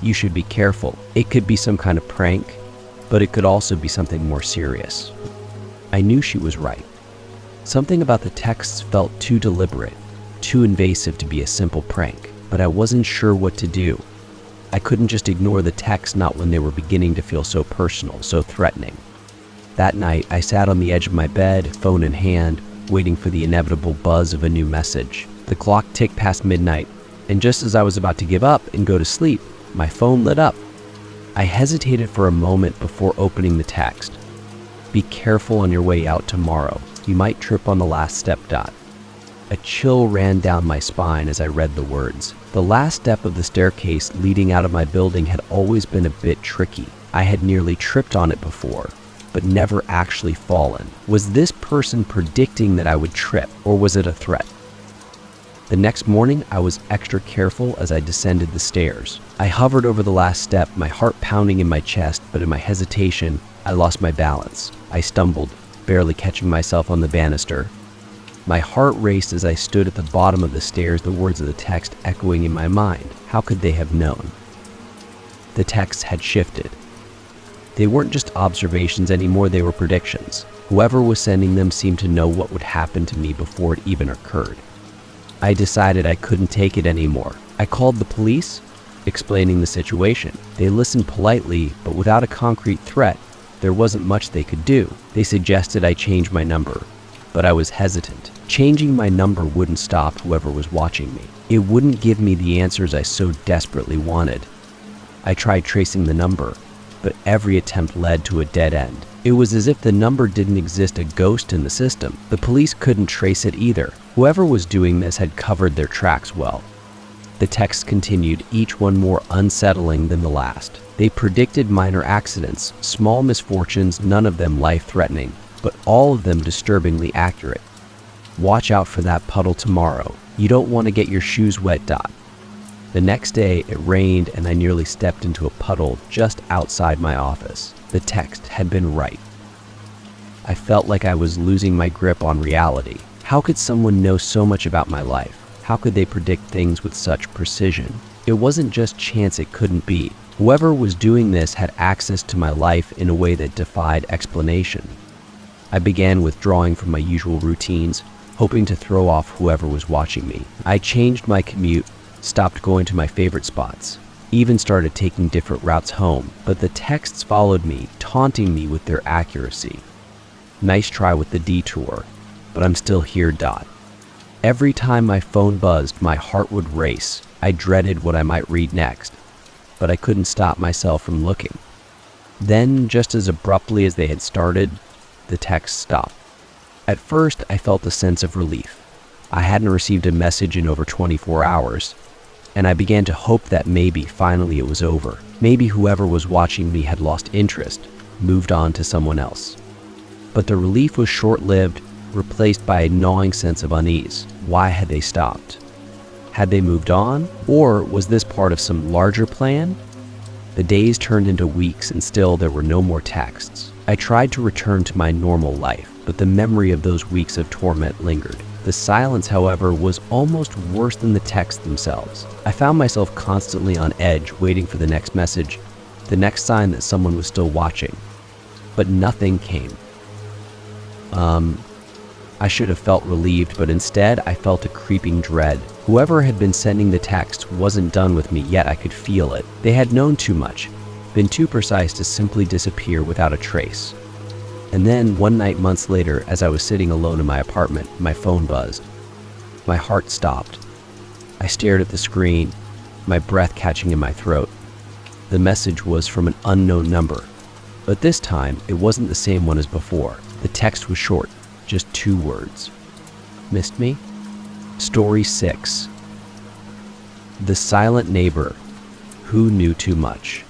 "You should be careful. It could be some kind of prank, but it could also be something more serious." I knew she was right. Something about the texts felt too deliberate, too invasive to be a simple prank, but I wasn't sure what to do. I couldn't just ignore the texts, not when they were beginning to feel so personal, so threatening. That night, I sat on the edge of my bed, phone in hand, waiting for the inevitable buzz of a new message. The clock ticked past midnight, and just as I was about to give up and go to sleep, my phone lit up. I hesitated for a moment before opening the text. "Be careful on your way out tomorrow. You might trip on the last step, Dot." A chill ran down my spine as I read the words. The last step of the staircase leading out of my building had always been a bit tricky. I had nearly tripped on it before, but never actually fallen. Was this person predicting that I would trip, or was it a threat? The next morning, I was extra careful as I descended the stairs. I hovered over the last step, my heart pounding in my chest, but in my hesitation, I lost my balance. I stumbled, barely catching myself on the banister. My heart raced as I stood at the bottom of the stairs, the words of the text echoing in my mind. How could they have known? The texts had shifted. They weren't just observations anymore, they were predictions. Whoever was sending them seemed to know what would happen to me before it even occurred. I decided I couldn't take it anymore. I called the police, explaining the situation. They listened politely, but without a concrete threat, there wasn't much they could do. They suggested I change my number, but I was hesitant. Changing my number wouldn't stop whoever was watching me. It wouldn't give me the answers I so desperately wanted. I tried tracing the number, but every attempt led to a dead end. It was as if the number didn't exist, a ghost in the system. The police couldn't trace it either. Whoever was doing this had covered their tracks well. The texts continued, each one more unsettling than the last. They predicted minor accidents, small misfortunes, none of them life-threatening, but all of them disturbingly accurate. "Watch out for that puddle tomorrow. You don't want to get your shoes wet, Dot." The next day, it rained and I nearly stepped into a puddle just outside my office. The text had been right. I felt like I was losing my grip on reality. How could someone know so much about my life? How could they predict things with such precision? It wasn't just chance, it couldn't be. Whoever was doing this had access to my life in a way that defied explanation. I began withdrawing from my usual routines, hoping to throw off whoever was watching me. I changed my commute, stopped going to my favorite spots, even started taking different routes home, but the texts followed me, taunting me with their accuracy. "Nice try with the detour, but I'm still here, Dot." Every time my phone buzzed, my heart would race. I dreaded what I might read next, but I couldn't stop myself from looking. Then, just as abruptly as they had started, the text stopped. At first, I felt a sense of relief. I hadn't received a message in over 24 hours, and I began to hope that maybe finally it was over. Maybe whoever was watching me had lost interest, moved on to someone else. But the relief was short-lived, replaced by a gnawing sense of unease. Why had they stopped? Had they moved on? Or was this part of some larger plan? The days turned into weeks and still there were no more texts. I tried to return to my normal life, but the memory of those weeks of torment lingered. The silence, however, was almost worse than the texts themselves. I found myself constantly on edge, waiting for the next message, the next sign that someone was still watching. But nothing came. I should have felt relieved, but instead I felt a creeping dread. Whoever had been sending the text wasn't done with me, yet I could feel it. They had known too much, been too precise to simply disappear without a trace. And then, one night months later, as I was sitting alone in my apartment, my phone buzzed. My heart stopped. I stared at the screen, my breath catching in my throat. The message was from an unknown number, but this time it wasn't the same one as before. The text was short, just 2 words. Missed me? Story 6. The Silent Neighbor Who Knew Too Much.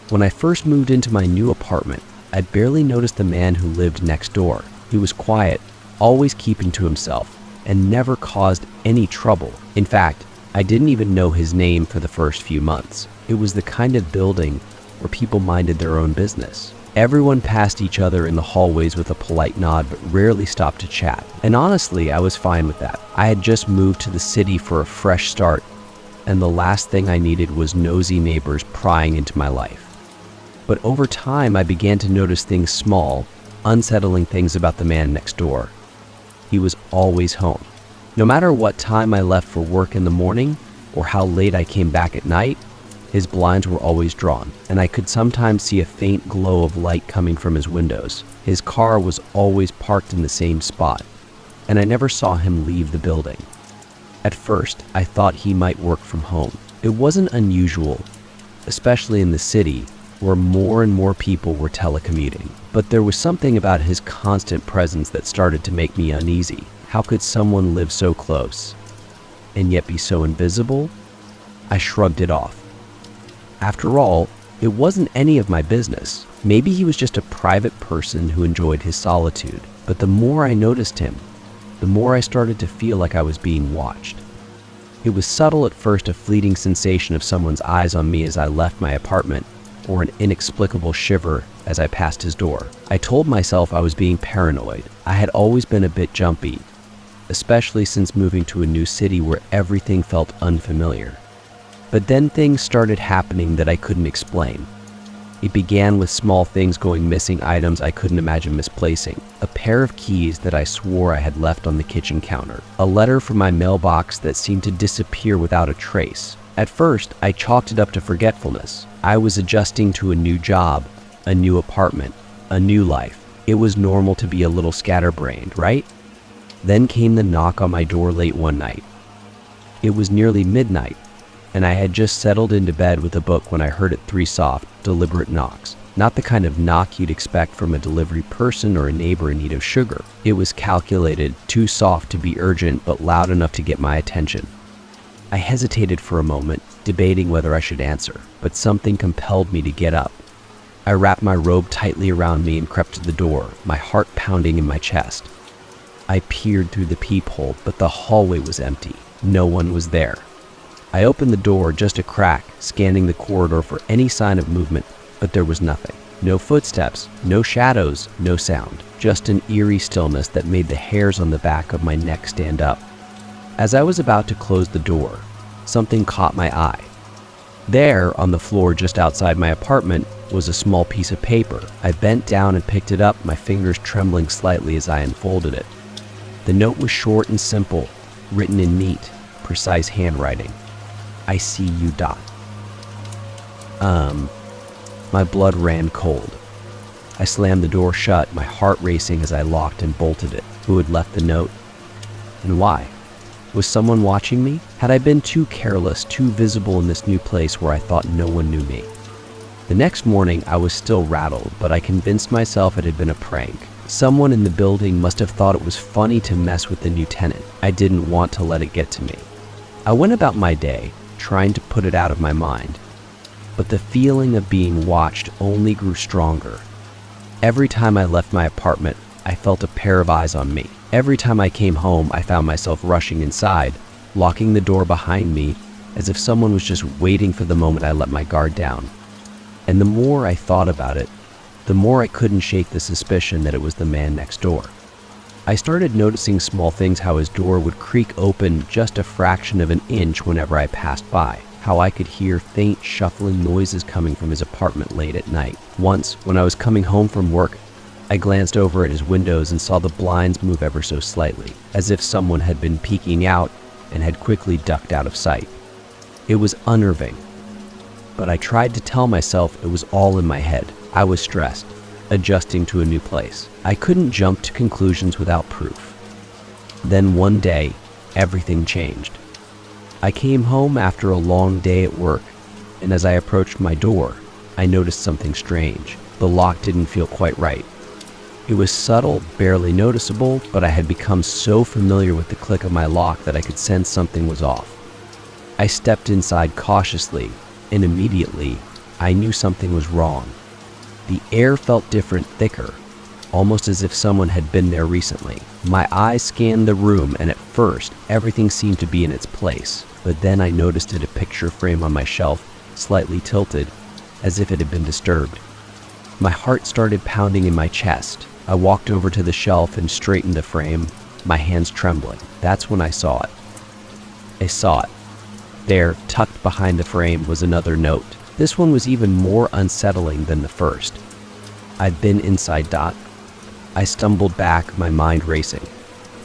When I first moved into my new apartment, I barely noticed the man who lived next door. He was quiet, always keeping to himself, and never caused any trouble. In fact, I didn't even know his name for the first few months. It was the kind of building where people minded their own business. Everyone passed each other in the hallways with a polite nod, but rarely stopped to chat. And honestly, I was fine with that. I had just moved to the city for a fresh start, and the last thing I needed was nosy neighbors prying into my life. But over time, I began to notice things small, unsettling things about the man next door. He was always home. No matter what time I left for work in the morning, or how late I came back at night, his blinds were always drawn, and I could sometimes see a faint glow of light coming from his windows. His car was always parked in the same spot, and I never saw him leave the building. At first, I thought he might work from home. It wasn't unusual, especially in the city, where more and more people were telecommuting. But there was something about his constant presence that started to make me uneasy. How could someone live so close, and yet be so invisible? I shrugged it off. After all, it wasn't any of my business. Maybe he was just a private person who enjoyed his solitude. But the more I noticed him, the more I started to feel like I was being watched. It was subtle at first, a fleeting sensation of someone's eyes on me as I left my apartment, or an inexplicable shiver as I passed his door. I told myself I was being paranoid. I had always been a bit jumpy, especially since moving to a new city where everything felt unfamiliar. But then things started happening that I couldn't explain. It began with small things going missing, items I couldn't imagine misplacing, a pair of keys that I swore I had left on the kitchen counter, a letter from my mailbox that seemed to disappear without a trace. At first, I chalked it up to forgetfulness. I was adjusting to a new job, a new apartment, a new life. It was normal to be a little scatterbrained, right? Then came the knock on my door late one night. It was nearly midnight, and I had just settled into bed with a book when I heard it, 3 soft, deliberate knocks. Not the kind of knock you'd expect from a delivery person or a neighbor in need of sugar. It was calculated, too soft to be urgent, but loud enough to get my attention. I hesitated for a moment, debating whether I should answer, but something compelled me to get up. I wrapped my robe tightly around me and crept to the door, my heart pounding in my chest. I peered through the peephole, but the hallway was empty. No one was there. I opened the door just a crack, scanning the corridor for any sign of movement, but there was nothing. No footsteps, no shadows, no sound. Just an eerie stillness that made the hairs on the back of my neck stand up. As I was about to close the door, something caught my eye. There, on the floor just outside my apartment, was a small piece of paper. I bent down and picked it up, my fingers trembling slightly as I unfolded it. The note was short and simple, written in neat, precise handwriting. I see you, Dot. My blood ran cold. I slammed the door shut, my heart racing as I locked and bolted it. Who had left the note? And why? Was someone watching me? Had I been too careless, too visible in this new place where I thought no one knew me? The next morning, I was still rattled, but I convinced myself it had been a prank. Someone in the building must have thought it was funny to mess with the new tenant. I didn't want to let it get to me. I went about my day, trying to put it out of my mind. But the feeling of being watched only grew stronger. Every time I left my apartment, I felt a pair of eyes on me. Every time I came home, I found myself rushing inside, locking the door behind me as if someone was just waiting for the moment I let my guard down. And the more I thought about it, the more I couldn't shake the suspicion that it was the man next door. I started noticing small things, how his door would creak open just a fraction of an inch whenever I passed by, how I could hear faint shuffling noises coming from his apartment late at night. Once, when I was coming home from work, I glanced over at his windows and saw the blinds move ever so slightly, as if someone had been peeking out and had quickly ducked out of sight. It was unnerving, but I tried to tell myself it was all in my head. I was stressed, adjusting to a new place. I couldn't jump to conclusions without proof. Then one day, everything changed. I came home after a long day at work, and as I approached my door, I noticed something strange. The lock didn't feel quite right. It was subtle, barely noticeable, but I had become so familiar with the click of my lock that I could sense something was off. I stepped inside cautiously, and immediately, I knew something was wrong. The air felt different, thicker, almost as if someone had been there recently. My eyes scanned the room, and at first, everything seemed to be in its place, but then I noticed a picture frame on my shelf, slightly tilted, as if it had been disturbed. My heart started pounding in my chest. I walked over to the shelf and straightened the frame, my hands trembling. That's when I saw it. I saw it. There, tucked behind the frame, was another note. This one was even more unsettling than the first. I'd been inside. I stumbled back, my mind racing.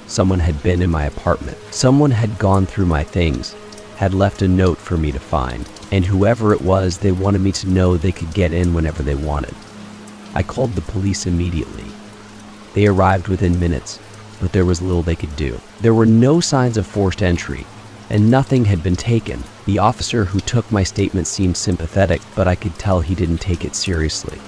Someone had been in my apartment. Someone had gone through my things, had left a note for me to find, and whoever it was, they wanted me to know they could get in whenever they wanted. I called the police immediately. They arrived within minutes, but there was little they could do. There were no signs of forced entry, and nothing had been taken. The officer who took my statement seemed sympathetic, but I could tell he didn't take it seriously.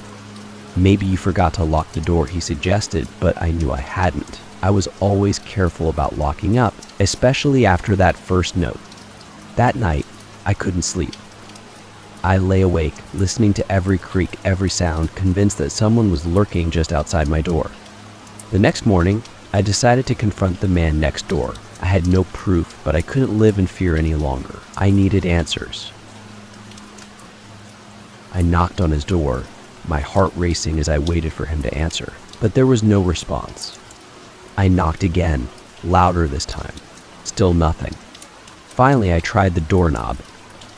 Maybe you forgot to lock the door, he suggested, but I knew I hadn't. I was always careful about locking up, especially after that first note. That night, I couldn't sleep. I lay awake, listening to every creak, every sound, convinced that someone was lurking just outside my door. The next morning, I decided to confront the man next door. I had no proof, but I couldn't live in fear any longer. I needed answers. I knocked on his door, my heart racing as I waited for him to answer, but there was no response. I knocked again, louder this time. Still nothing. Finally, I tried the doorknob.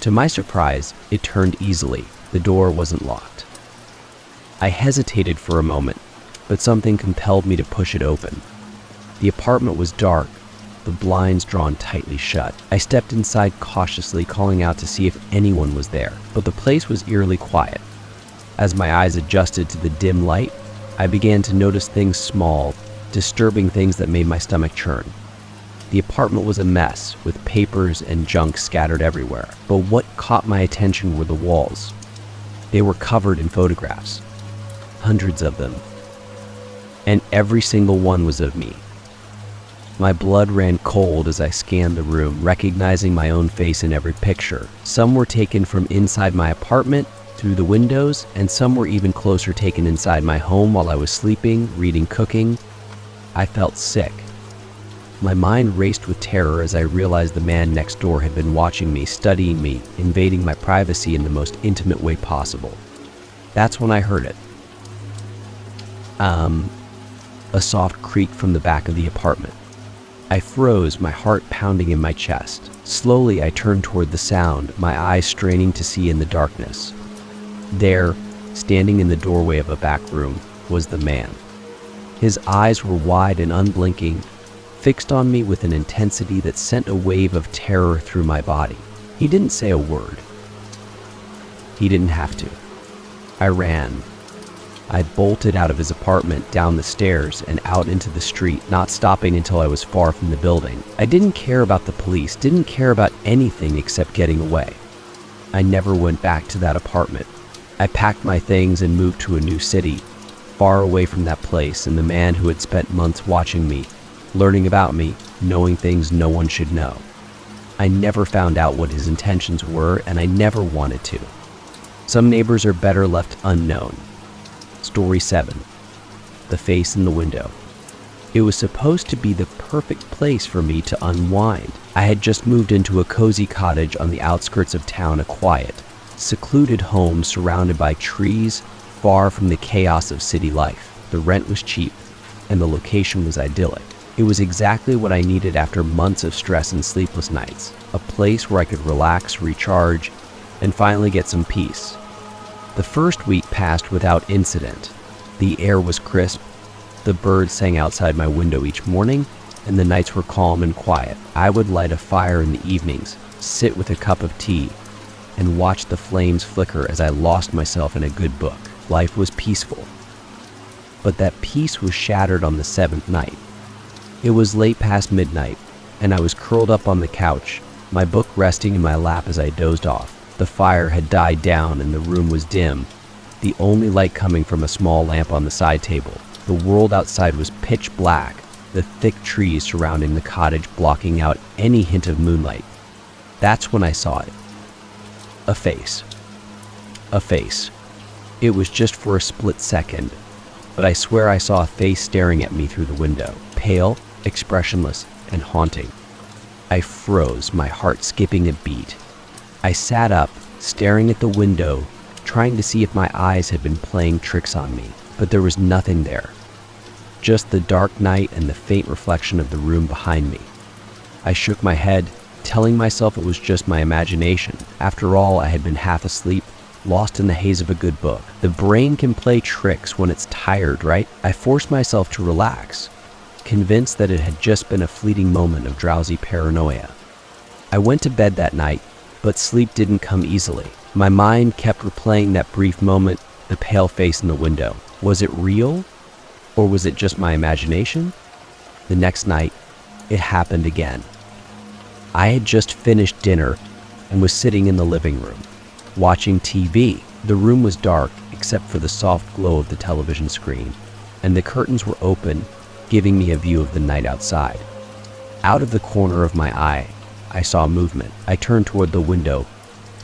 To my surprise, it turned easily. The door wasn't locked. I hesitated for a moment, but something compelled me to push it open. The apartment was dark, the blinds drawn tightly shut. I stepped inside cautiously, calling out to see if anyone was there, but the place was eerily quiet. As my eyes adjusted to the dim light, I began to notice things small, disturbing things that made my stomach churn. The apartment was a mess, with papers and junk scattered everywhere, but what caught my attention were the walls. They were covered in photographs, hundreds of them, and every single one was of me. My blood ran cold as I scanned the room, recognizing my own face in every picture. Some were taken from inside my apartment, through the windows, and some were even closer, taken inside my home while I was sleeping, reading, cooking. I felt sick. My mind raced with terror as I realized the man next door had been watching me, studying me, invading my privacy in the most intimate way possible. That's when I heard it. A soft creak from the back of the apartment. I froze, my heart pounding in my chest. Slowly, I turned toward the sound, my eyes straining to see in the darkness. There, standing in the doorway of a back room, was the man. His eyes were wide and unblinking, fixed on me with an intensity that sent a wave of terror through my body. He didn't say a word. He didn't have to. I ran. I bolted out of his apartment, down the stairs, and out into the street, not stopping until I was far from the building. I didn't care about the police, didn't care about anything except getting away. I never went back to that apartment. I packed my things and moved to a new city, far away from that place and the man who had spent months watching me, learning about me, knowing things no one should know. I never found out what his intentions were, and I never wanted to. Some neighbors are better left unknown. Story 7. The Face in the Window. It was supposed to be the perfect place for me to unwind. I had just moved into a cozy cottage on the outskirts of town, a quiet, secluded home surrounded by trees, far from the chaos of city life. The rent was cheap, and the location was idyllic. It was exactly what I needed after months of stress and sleepless nights, a place where I could relax, recharge, and finally get some peace. The first week passed without incident. The air was crisp, the birds sang outside my window each morning, and the nights were calm and quiet. I would light a fire in the evenings, sit with a cup of tea, and watch the flames flicker as I lost myself in a good book. Life was peaceful. But that peace was shattered on the seventh night. It was late past midnight, and I was curled up on the couch, my book resting in my lap as I dozed off. The fire had died down and the room was dim, the only light coming from a small lamp on the side table. The world outside was pitch black, the thick trees surrounding the cottage blocking out any hint of moonlight. That's when I saw it. A face. A face. It was just for a split second, but I swear I saw a face staring at me through the window, pale, expressionless, and haunting. I froze, my heart skipping a beat. I sat up, staring at the window, trying to see if my eyes had been playing tricks on me, but there was nothing there. Just the dark night and the faint reflection of the room behind me. I shook my head, telling myself it was just my imagination. After all, I had been half asleep, lost in the haze of a good book. The brain can play tricks when it's tired, right? I forced myself to relax, convinced that it had just been a fleeting moment of drowsy paranoia. I went to bed that night, but sleep didn't come easily. My mind kept replaying that brief moment, the pale face in the window. Was it real? Or was it just my imagination? The next night, it happened again. I had just finished dinner and was sitting in the living room, watching TV. The room was dark except for the soft glow of the television screen, and the curtains were open, giving me a view of the night outside. Out of the corner of my eye, I saw movement. I turned toward the window,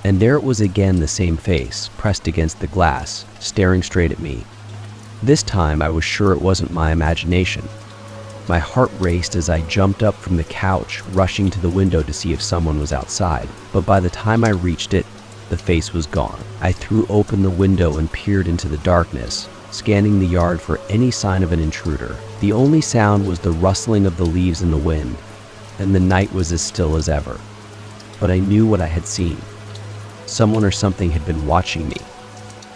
and there it was again, the same face, pressed against the glass, staring straight at me. This time I was sure it wasn't my imagination. My heart raced as I jumped up from the couch, rushing to the window to see if someone was outside. But by the time I reached it, the face was gone. I threw open the window and peered into the darkness, scanning the yard for any sign of an intruder. The only sound was the rustling of the leaves in the wind, and the night was as still as ever. But I knew what I had seen. Someone or something had been watching me.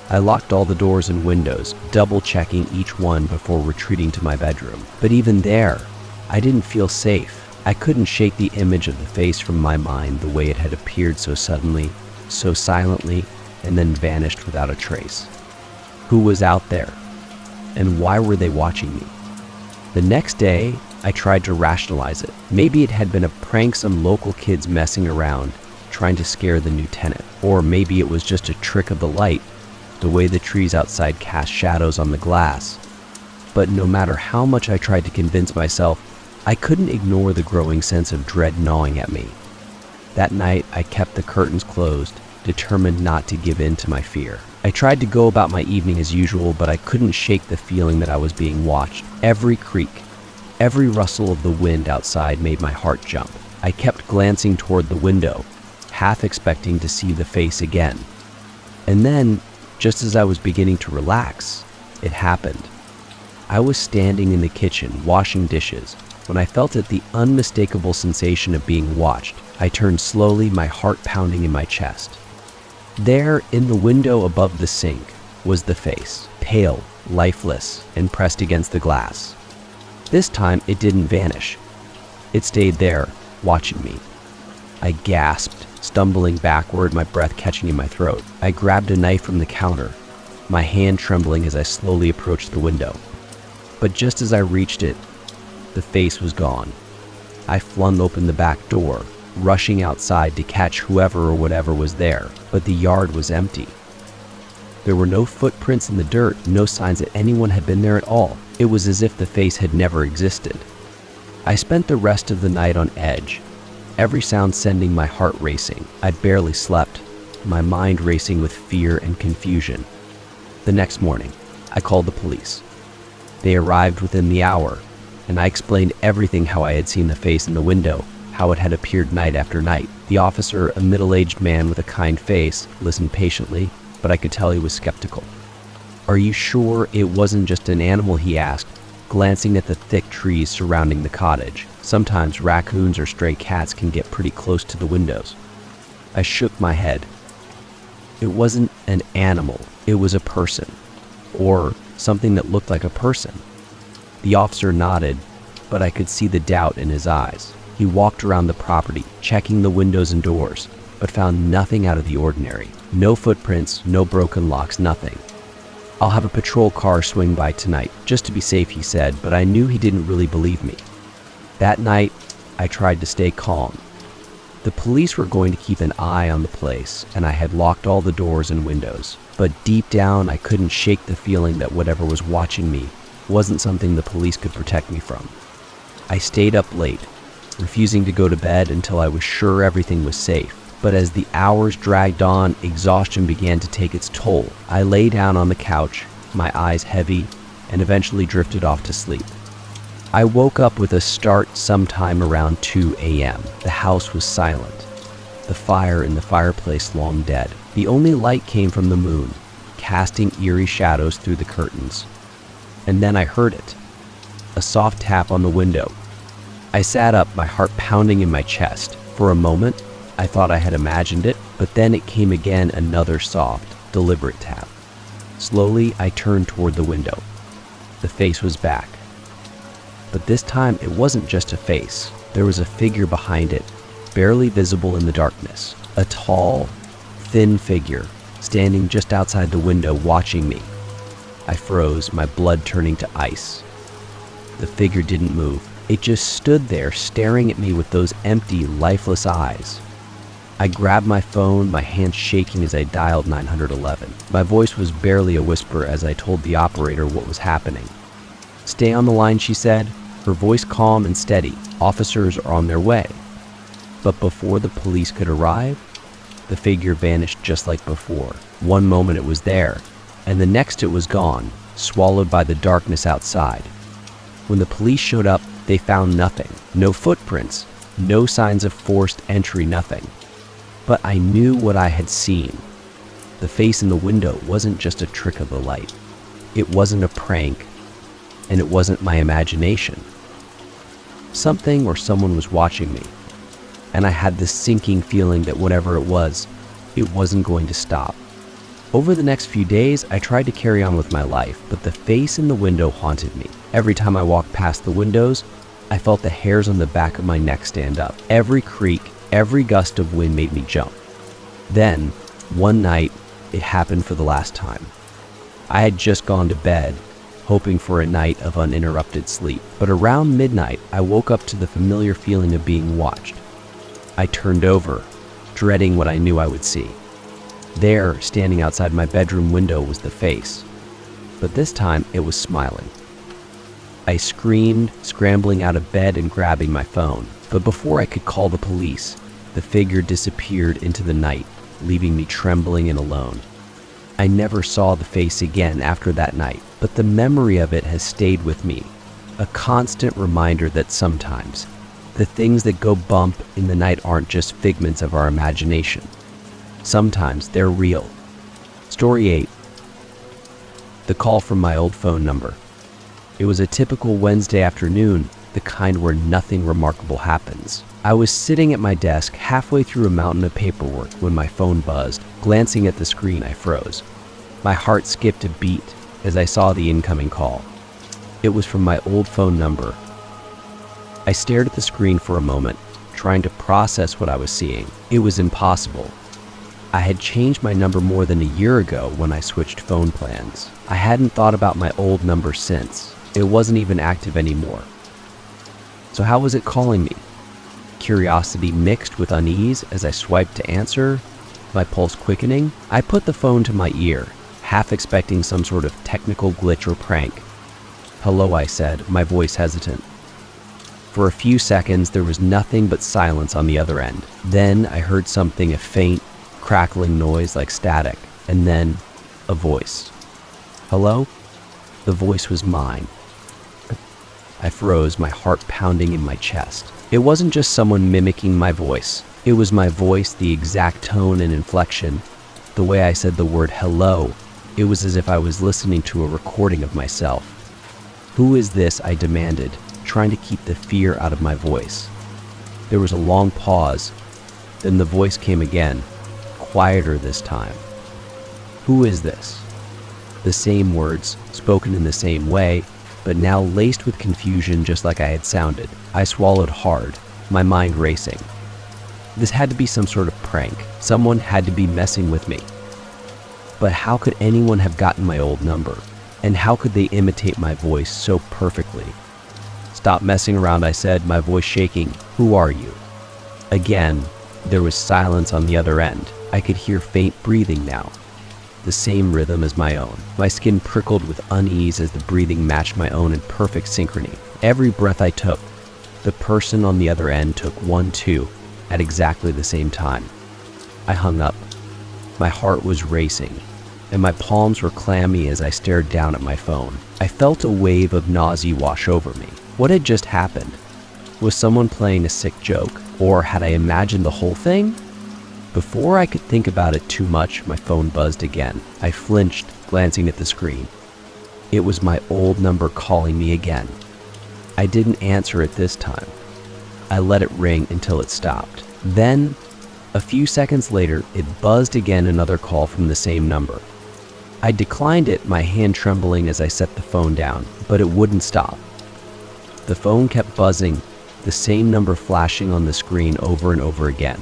I locked all the doors and windows, double-checking each one before retreating to my bedroom. But even there, I didn't feel safe. I couldn't shake the image of the face from my mind, the way it had appeared so suddenly, so silently, and then vanished without a trace. Who was out there? And why were they watching me? The next day, I tried to rationalize it. Maybe it had been a prank, some local kids messing around, trying to scare the new tenant. Or maybe it was just a trick of the light, the way the trees outside cast shadows on the glass. But no matter how much I tried to convince myself, I couldn't ignore the growing sense of dread gnawing at me. That night, I kept the curtains closed, determined not to give in to my fear. I tried to go about my evening as usual, but I couldn't shake the feeling that I was being watched. Every creak, every rustle of the wind outside made my heart jump. I kept glancing toward the window, half expecting to see the face again. And then, just as I was beginning to relax, it happened. I was standing in the kitchen, washing dishes, when I felt the unmistakable sensation of being watched. I turned slowly, my heart pounding in my chest. There, in the window above the sink, was the face, pale, lifeless, and pressed against the glass. This time, it didn't vanish. It stayed there, watching me. I gasped, stumbling backward, my breath catching in my throat. I grabbed a knife from the counter, my hand trembling as I slowly approached the window. But just as I reached it, the face was gone. I flung open the back door, rushing outside to catch whoever or whatever was there, but the yard was empty. There were no footprints in the dirt, no signs that anyone had been there at all. It was as if the face had never existed. I spent the rest of the night on edge, every sound sending my heart racing. I barely slept, my mind racing with fear and confusion. The next morning, I called the police. They arrived within the hour, and I explained everything: how I had seen the face in the window, how it had appeared night after night. The officer, a middle-aged man with a kind face, listened patiently, but I could tell he was skeptical. "Are you sure it wasn't just an animal?" he asked, glancing at the thick trees surrounding the cottage. "Sometimes raccoons or stray cats can get pretty close to the windows." I shook my head. It wasn't an animal, it was a person, or something that looked like a person. The officer nodded, but I could see the doubt in his eyes. He walked around the property, checking the windows and doors, but found nothing out of the ordinary. No footprints, no broken locks, nothing. "I'll have a patrol car swing by tonight, just to be safe," he said, but I knew he didn't really believe me. That night, I tried to stay calm. The police were going to keep an eye on the place, and I had locked all the doors and windows. But deep down, I couldn't shake the feeling that whatever was watching me wasn't something the police could protect me from. I stayed up late, refusing to go to bed until I was sure everything was safe. But as the hours dragged on, exhaustion began to take its toll. I lay down on the couch, my eyes heavy, and eventually drifted off to sleep. I woke up with a start sometime around 2 a.m. The house was silent, the fire in the fireplace long dead. The only light came from the moon, casting eerie shadows through the curtains. And then I heard it, a soft tap on the window. I sat up, my heart pounding in my chest. For a moment, I thought I had imagined it, but then it came again, another soft, deliberate tap. Slowly, I turned toward the window. The face was back. But this time, it wasn't just a face. There was a figure behind it, barely visible in the darkness. A tall, thin figure, standing just outside the window, watching me. I froze, my blood turning to ice. The figure didn't move. It just stood there, staring at me with those empty, lifeless eyes. I grabbed my phone, my hands shaking as I dialed 911. My voice was barely a whisper as I told the operator what was happening. "Stay on the line," she said, her voice calm and steady. "Officers are on their way." But before the police could arrive, the figure vanished just like before. One moment it was there, and the next it was gone, swallowed by the darkness outside. When the police showed up, they found nothing. No footprints, no signs of forced entry, nothing. But I knew what I had seen. The face in the window wasn't just a trick of the light. It wasn't a prank, and it wasn't my imagination. Something or someone was watching me, and I had this sinking feeling that whatever it was, it wasn't going to stop. Over the next few days, I tried to carry on with my life, but the face in the window haunted me. Every time I walked past the windows, I felt the hairs on the back of my neck stand up. Every creak, every gust of wind made me jump. Then, one night, it happened for the last time. I had just gone to bed, hoping for a night of uninterrupted sleep. But around midnight, I woke up to the familiar feeling of being watched. I turned over, dreading what I knew I would see. There, standing outside my bedroom window, was the face. But this time, it was smiling. I screamed, scrambling out of bed and grabbing my phone. But before I could call the police, the figure disappeared into the night, leaving me trembling and alone. I never saw the face again after that night, but the memory of it has stayed with me, a constant reminder that sometimes the things that go bump in the night aren't just figments of our imagination. Sometimes they're real. Story 8. The call from my old phone number. It was a typical Wednesday afternoon, the kind where nothing remarkable happens. I was sitting at my desk halfway through a mountain of paperwork when my phone buzzed. Glancing at the screen, I froze. My heart skipped a beat as I saw the incoming call. It was from my old phone number. I stared at the screen for a moment, trying to process what I was seeing. It was impossible. I had changed my number more than a year ago when I switched phone plans. I hadn't thought about my old number since. It wasn't even active anymore. So how was it calling me? Curiosity mixed with unease as I swiped to answer, my pulse quickening. I put the phone to my ear, half expecting some sort of technical glitch or prank. "Hello," I said, my voice hesitant. For a few seconds, there was nothing but silence on the other end. Then I heard something, a faint, crackling noise like static, and then a voice. "Hello?" The voice was mine. I froze, my heart pounding in my chest. It wasn't just someone mimicking my voice. It was my voice, the exact tone and inflection, the way I said the word hello. It was as if I was listening to a recording of myself. "Who is this?" I demanded, trying to keep the fear out of my voice. There was a long pause. Then the voice came again, quieter this time. "Who is this?" The same words, spoken in the same way, but now laced with confusion just like I had sounded. I swallowed hard, my mind racing. This had to be some sort of prank. Someone had to be messing with me. But how could anyone have gotten my old number? And how could they imitate my voice so perfectly? "Stop messing around," I said, my voice shaking. "Who are you?" Again, there was silence on the other end. I could hear faint breathing now, the same rhythm as my own. My skin prickled with unease as the breathing matched my own in perfect synchrony. Every breath I took, the person on the other end took one too, at exactly the same time. I hung up. My heart was racing, and my palms were clammy as I stared down at my phone. I felt a wave of nausea wash over me. What had just happened? Was someone playing a sick joke, or had I imagined the whole thing? Before I could think about it too much, my phone buzzed again. I flinched, glancing at the screen. It was my old number calling me again. I didn't answer it this time. I let it ring until it stopped. Then, a few seconds later, it buzzed again, another call from the same number. I declined it, my hand trembling as I set the phone down, but it wouldn't stop. The phone kept buzzing, the same number flashing on the screen over and over again.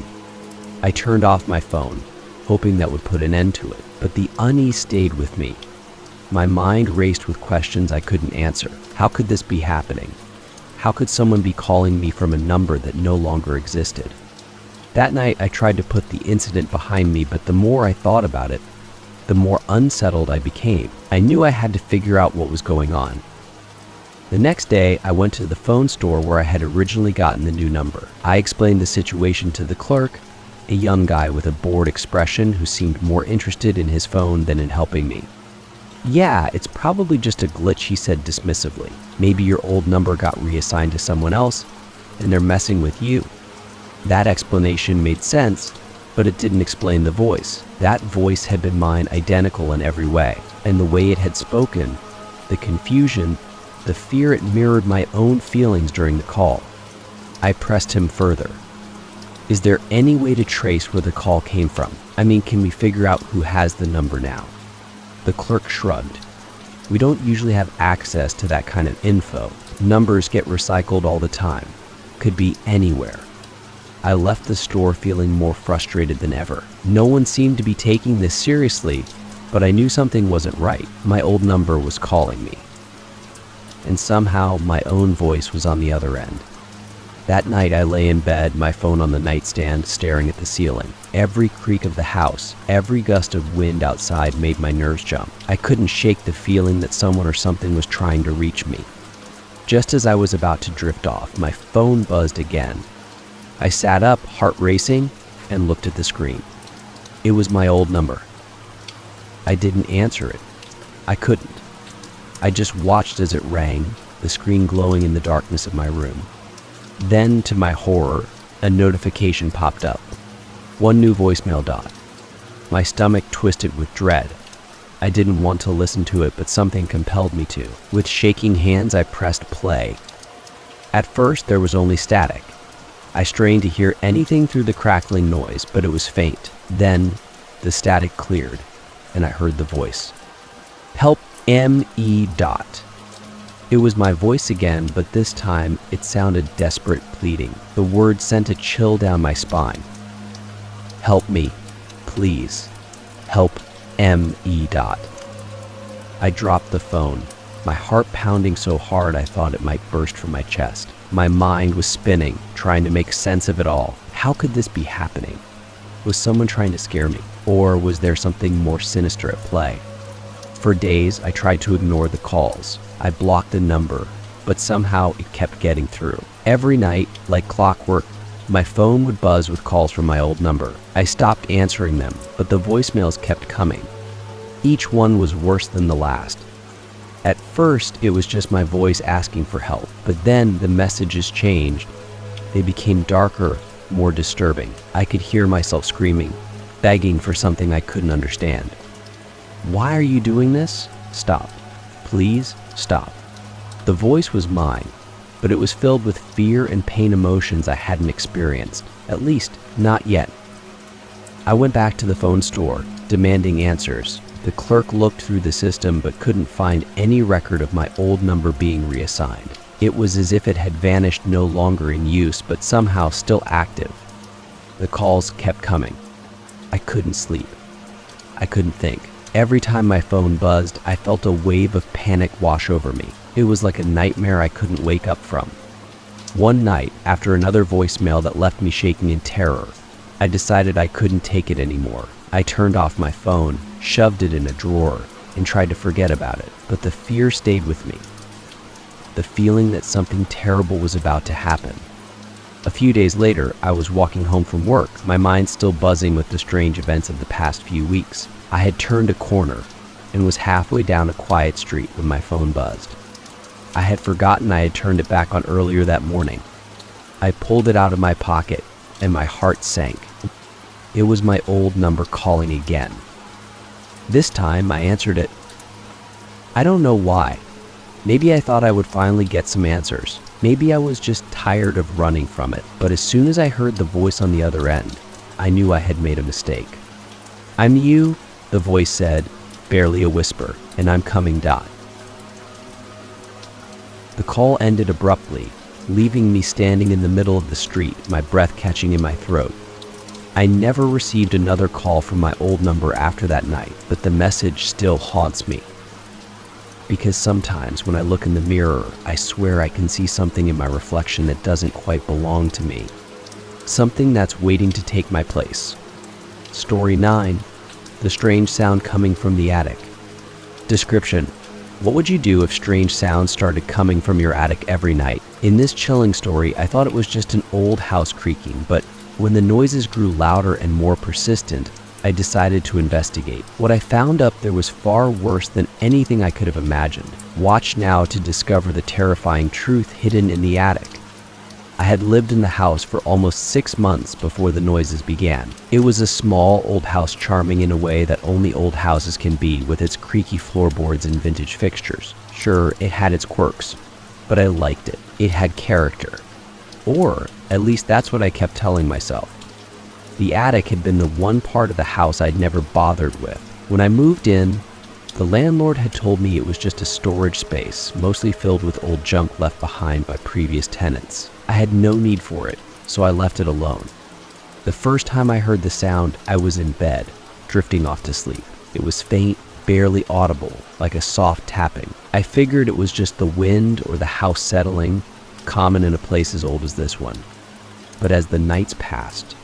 I turned off my phone, hoping that would put an end to it, but the unease stayed with me. My mind raced with questions I couldn't answer. How could this be happening? How could someone be calling me from a number that no longer existed? That night, I tried to put the incident behind me, but the more I thought about it, the more unsettled I became. I knew I had to figure out what was going on. The next day, I went to the phone store where I had originally gotten the new number. I explained the situation to the clerk, a young guy with a bored expression who seemed more interested in his phone than in helping me. "Yeah, it's probably just a glitch," he said dismissively. "Maybe your old number got reassigned to someone else, and they're messing with you." That explanation made sense, but it didn't explain the voice. That voice had been mine, identical in every way, and the way it had spoken, the confusion, the fear, it mirrored my own feelings during the call. I pressed him further. "Is there any way to trace where the call came from? I mean, can we figure out who has the number now?" The clerk shrugged. "We don't usually have access to that kind of info. Numbers get recycled all the time. Could be anywhere." I left the store feeling more frustrated than ever. No one seemed to be taking this seriously, but I knew something wasn't right. My old number was calling me. And somehow my own voice was on the other end. That night I lay in bed, my phone on the nightstand, staring at the ceiling. Every creak of the house, every gust of wind outside made my nerves jump. I couldn't shake the feeling that someone or something was trying to reach me. Just as I was about to drift off, my phone buzzed again. I sat up, heart racing, and looked at the screen. It was my old number. I didn't answer it. I couldn't. I just watched as it rang, the screen glowing in the darkness of my room. Then, to my horror, a notification popped up. One new voicemail dot. My stomach twisted with dread. I didn't want to listen to it, but something compelled me to. With shaking hands, I pressed play. At first, there was only static. I strained to hear anything through the crackling noise, but it was faint. Then, the static cleared, and I heard the voice. "Help M.E. dot." It was my voice again, but this time it sounded desperate, pleading. The words sent a chill down my spine. "Help me, please. Help M.E. dot." I dropped the phone, my heart pounding so hard I thought it might burst from my chest. My mind was spinning, trying to make sense of it all. How could this be happening? Was someone trying to scare me? Or was there something more sinister at play? For days, I tried to ignore the calls. I blocked the number, but somehow it kept getting through. Every night, like clockwork, my phone would buzz with calls from my old number. I stopped answering them, but the voicemails kept coming. Each one was worse than the last. At first, it was just my voice asking for help, but then the messages changed. They became darker, more disturbing. I could hear myself screaming, begging for something I couldn't understand. "Why are you doing this? Stop. Please, stop." The voice was mine, but it was filled with fear and pain emotions I hadn't experienced, at least not yet. I went back to the phone store, demanding answers. The clerk looked through the system but couldn't find any record of my old number being reassigned. It was as if it had vanished, no longer in use, but somehow still active. The calls kept coming. I couldn't sleep. I couldn't think. Every time my phone buzzed, I felt a wave of panic wash over me. It was like a nightmare I couldn't wake up from. One night, after another voicemail that left me shaking in terror, I decided I couldn't take it anymore. I turned off my phone, shoved it in a drawer, and tried to forget about it. But the fear stayed with me. The feeling that something terrible was about to happen. A few days later, I was walking home from work, my mind still buzzing with the strange events of the past few weeks. I had turned a corner and was halfway down a quiet street when my phone buzzed. I had forgotten I had turned it back on earlier that morning. I pulled it out of my pocket and my heart sank. It was my old number calling again. This time I answered it. I don't know why. Maybe I thought I would finally get some answers. Maybe I was just tired of running from it. But as soon as I heard the voice on the other end, I knew I had made a mistake. "I'm you," the voice said, barely a whisper, "and I'm coming, Dot." The call ended abruptly, leaving me standing in the middle of the street, my breath catching in my throat. I never received another call from my old number after that night, but the message still haunts me. Because sometimes when I look in the mirror, I swear I can see something in my reflection that doesn't quite belong to me. Something that's waiting to take my place. Story 9. The strange sound coming from the attic. Description: what would you do if strange sounds started coming from your attic every night? In this chilling story, I thought it was just an old house creaking, but when the noises grew louder and more persistent, I decided to investigate. What I found up there was far worse than anything I could have imagined. Watch now to discover the terrifying truth hidden in the attic. I had lived in the house for almost 6 months before the noises began. It was a small old house, charming in a way that only old houses can be, with its creaky floorboards and vintage fixtures. Sure, it had its quirks, but I liked it. It had character. Or at least that's what I kept telling myself. The attic had been the one part of the house I'd never bothered with. When I moved in, the landlord had told me it was just a storage space, mostly filled with old junk left behind by previous tenants. I had no need for it, so I left it alone. The first time I heard the sound, I was in bed, drifting off to sleep. It was faint, barely audible, like a soft tapping. I figured it was just the wind or the house settling, common in a place as old as this one. But as the nights passed,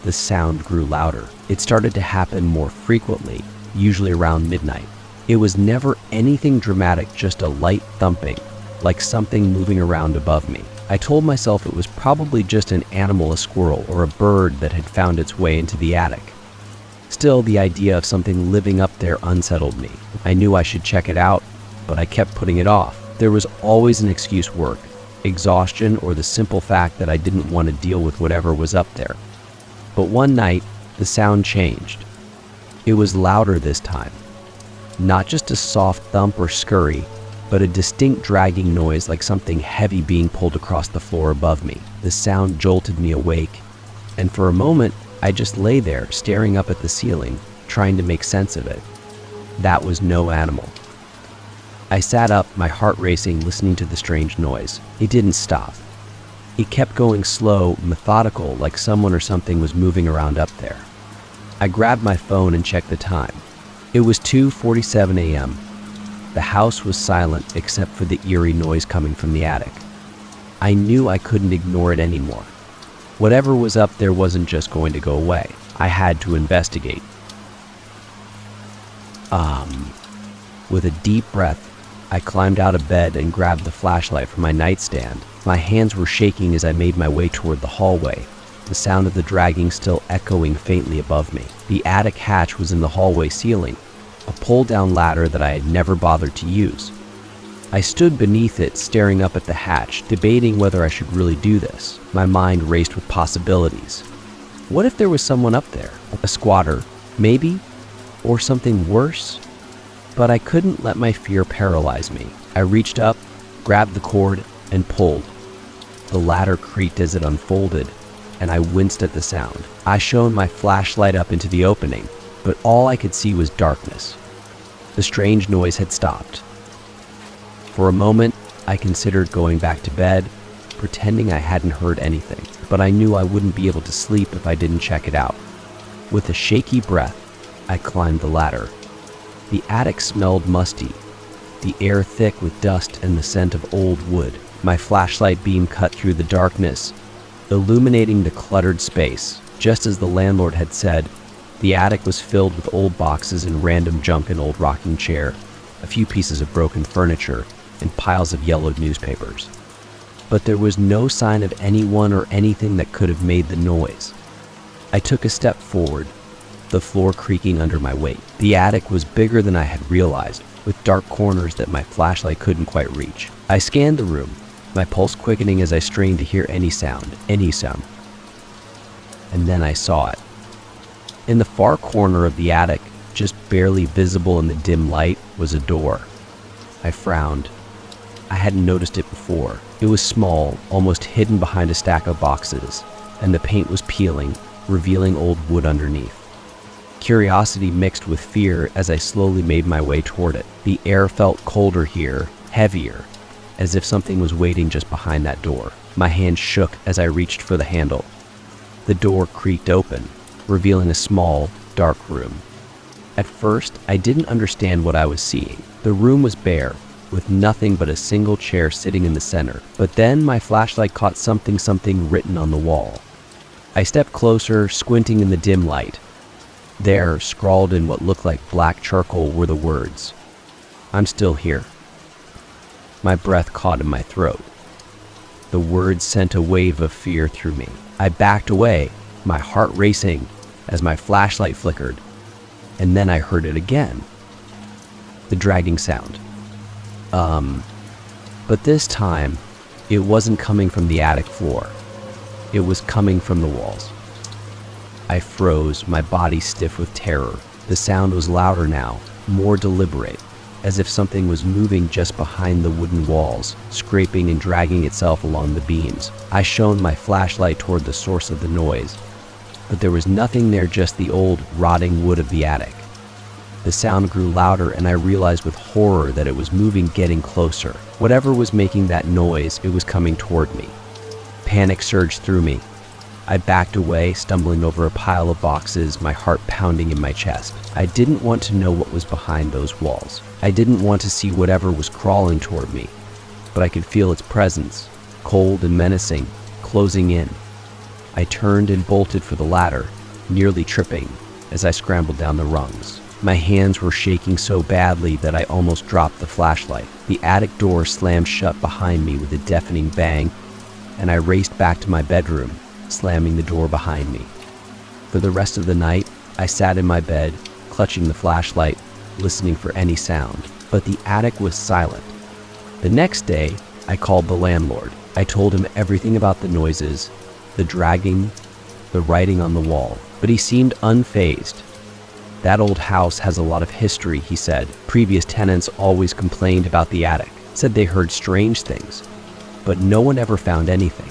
the sound grew louder. It started to happen more frequently, usually around midnight. It was never anything dramatic, just a light thumping, like something moving around above me. I told myself it was probably just an animal, a squirrel, or a bird that had found its way into the attic. Still, the idea of something living up there unsettled me. I knew I should check it out, but I kept putting it off. There was always an excuse: work, exhaustion, or the simple fact that I didn't want to deal with whatever was up there. But one night, the sound changed. It was louder this time. Not just a soft thump or scurry, but a distinct dragging noise, like something heavy being pulled across the floor above me. The sound jolted me awake, and for a moment, I just lay there, staring up at the ceiling, trying to make sense of it. That was no animal. I sat up, my heart racing, listening to the strange noise. It didn't stop. It kept going slow, methodical, like someone or something was moving around up there. I grabbed my phone and checked the time. It was 2:47 a.m. The house was silent except for the eerie noise coming from the attic. I knew I couldn't ignore it anymore. Whatever was up there wasn't just going to go away. I had to investigate. With a deep breath, I climbed out of bed and grabbed the flashlight from my nightstand. My hands were shaking as I made my way toward the hallway, the sound of the dragging still echoing faintly above me. The attic hatch was in the hallway ceiling, a pull-down ladder that I had never bothered to use. I stood beneath it, staring up at the hatch, debating whether I should really do this. My mind raced with possibilities. What if there was someone up there? A squatter, maybe? Or something worse? But I couldn't let my fear paralyze me. I reached up, grabbed the cord, and pulled. The ladder creaked as it unfolded, and I winced at the sound. I shone my flashlight up into the opening, but all I could see was darkness. The strange noise had stopped. For a moment, I considered going back to bed, pretending I hadn't heard anything, but I knew I wouldn't be able to sleep if I didn't check it out. With a shaky breath, I climbed the ladder. The attic smelled musty, the air thick with dust and the scent of old wood. My flashlight beam cut through the darkness, illuminating the cluttered space. Just as the landlord had said, the attic was filled with old boxes and random junk, an old rocking chair, a few pieces of broken furniture, and piles of yellowed newspapers. But there was no sign of anyone or anything that could have made the noise. I took a step forward, the floor creaking under my weight. The attic was bigger than I had realized, with dark corners that my flashlight couldn't quite reach. I scanned the room, my pulse quickening as I strained to hear any sound. And then I saw it. In the far corner of the attic, just barely visible in the dim light, was a door. I frowned. I hadn't noticed it before. It was small, almost hidden behind a stack of boxes, and the paint was peeling, revealing old wood underneath. Curiosity mixed with fear as I slowly made my way toward it. The air felt colder here, heavier, as if something was waiting just behind that door. My hand shook as I reached for the handle. The door creaked open, revealing a small, dark room. At first, I didn't understand what I was seeing. The room was bare, with nothing but a single chair sitting in the center. But then my flashlight caught something written on the wall. I stepped closer, squinting in the dim light. There, scrawled in what looked like black charcoal, were the words, "I'm still here." My breath caught in my throat. The words sent a wave of fear through me. I backed away, my heart racing, as my flashlight flickered. And then I heard it again. The dragging sound. But this time, it wasn't coming from the attic floor. It was coming from the walls. I froze, my body stiff with terror. The sound was louder now, more deliberate, as if something was moving just behind the wooden walls, scraping and dragging itself along the beams. I shone my flashlight toward the source of the noise, but there was nothing there, just the old, rotting wood of the attic. The sound grew louder, and I realized with horror that it was moving, getting closer. Whatever was making that noise, it was coming toward me. Panic surged through me. I backed away, stumbling over a pile of boxes, my heart pounding in my chest. I didn't want to know what was behind those walls. I didn't want to see whatever was crawling toward me, but I could feel its presence, cold and menacing, closing in. I turned and bolted for the ladder, nearly tripping as I scrambled down the rungs. My hands were shaking so badly that I almost dropped the flashlight. The attic door slammed shut behind me with a deafening bang, and I raced back to my bedroom, slamming the door behind me. For the rest of the night, I sat in my bed, clutching the flashlight, listening for any sound, but the attic was silent. The next day, I called the landlord. I told him everything about the noises, the dragging, the writing on the wall, but he seemed unfazed. "That old house has a lot of history," he said. "Previous tenants always complained about the attic, said they heard strange things, but no one ever found anything."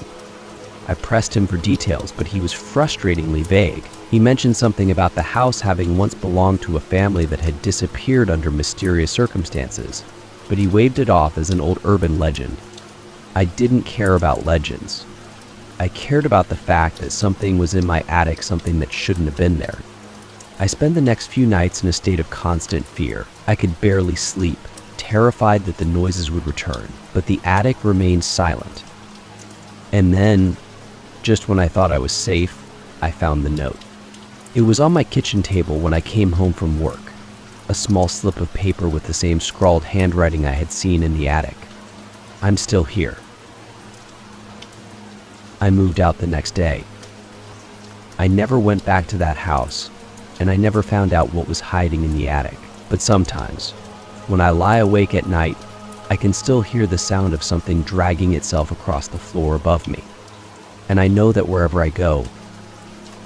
I pressed him for details, but he was frustratingly vague. He mentioned something about the house having once belonged to a family that had disappeared under mysterious circumstances, but he waved it off as an old urban legend. I didn't care about legends. I cared about the fact that something was in my attic, something that shouldn't have been there. I spent the next few nights in a state of constant fear. I could barely sleep, terrified that the noises would return, but the attic remained silent. And then, just when I thought I was safe, I found the note. It was on my kitchen table when I came home from work, a small slip of paper with the same scrawled handwriting I had seen in the attic. "I'm still here." I moved out the next day. I never went back to that house, and I never found out what was hiding in the attic. But sometimes, when I lie awake at night, I can still hear the sound of something dragging itself across the floor above me. And I know that wherever I go,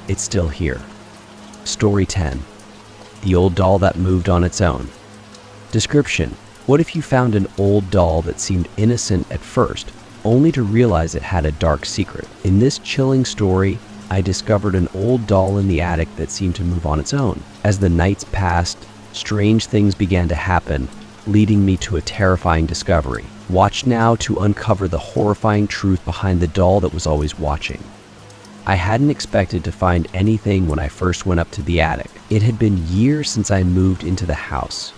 it's still here. Story 10. The old doll that moved on its own. Description: what if you found an old doll that seemed innocent at first, only to realize it had a dark secret? In this chilling story, I discovered an old doll in the attic that seemed to move on its own. As the nights passed, strange things began to happen, leading me to a terrifying discovery. Watch now to uncover the horrifying truth behind the doll that was always watching. I hadn't expected to find anything when I first went up to the attic. It had been years since I moved into the house,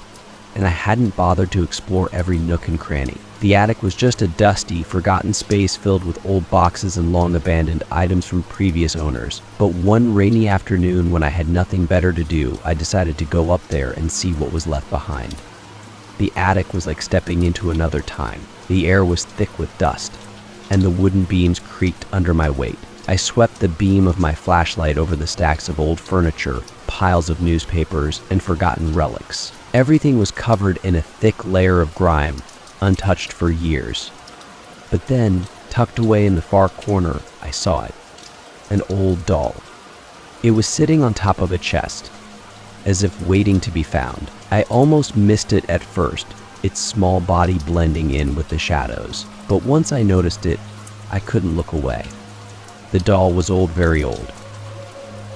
and I hadn't bothered to explore every nook and cranny. The attic was just a dusty, forgotten space filled with old boxes and long-abandoned items from previous owners. But one rainy afternoon, when I had nothing better to do, I decided to go up there and see what was left behind. The attic was like stepping into another time. The air was thick with dust, and the wooden beams creaked under my weight. I swept the beam of my flashlight over the stacks of old furniture, piles of newspapers, and forgotten relics. Everything was covered in a thick layer of grime, untouched for years. But then, tucked away in the far corner, I saw it. An old doll. It was sitting on top of a chest, as if waiting to be found. I almost missed it at first, its small body blending in with the shadows. But once I noticed it, I couldn't look away. The doll was old, very old.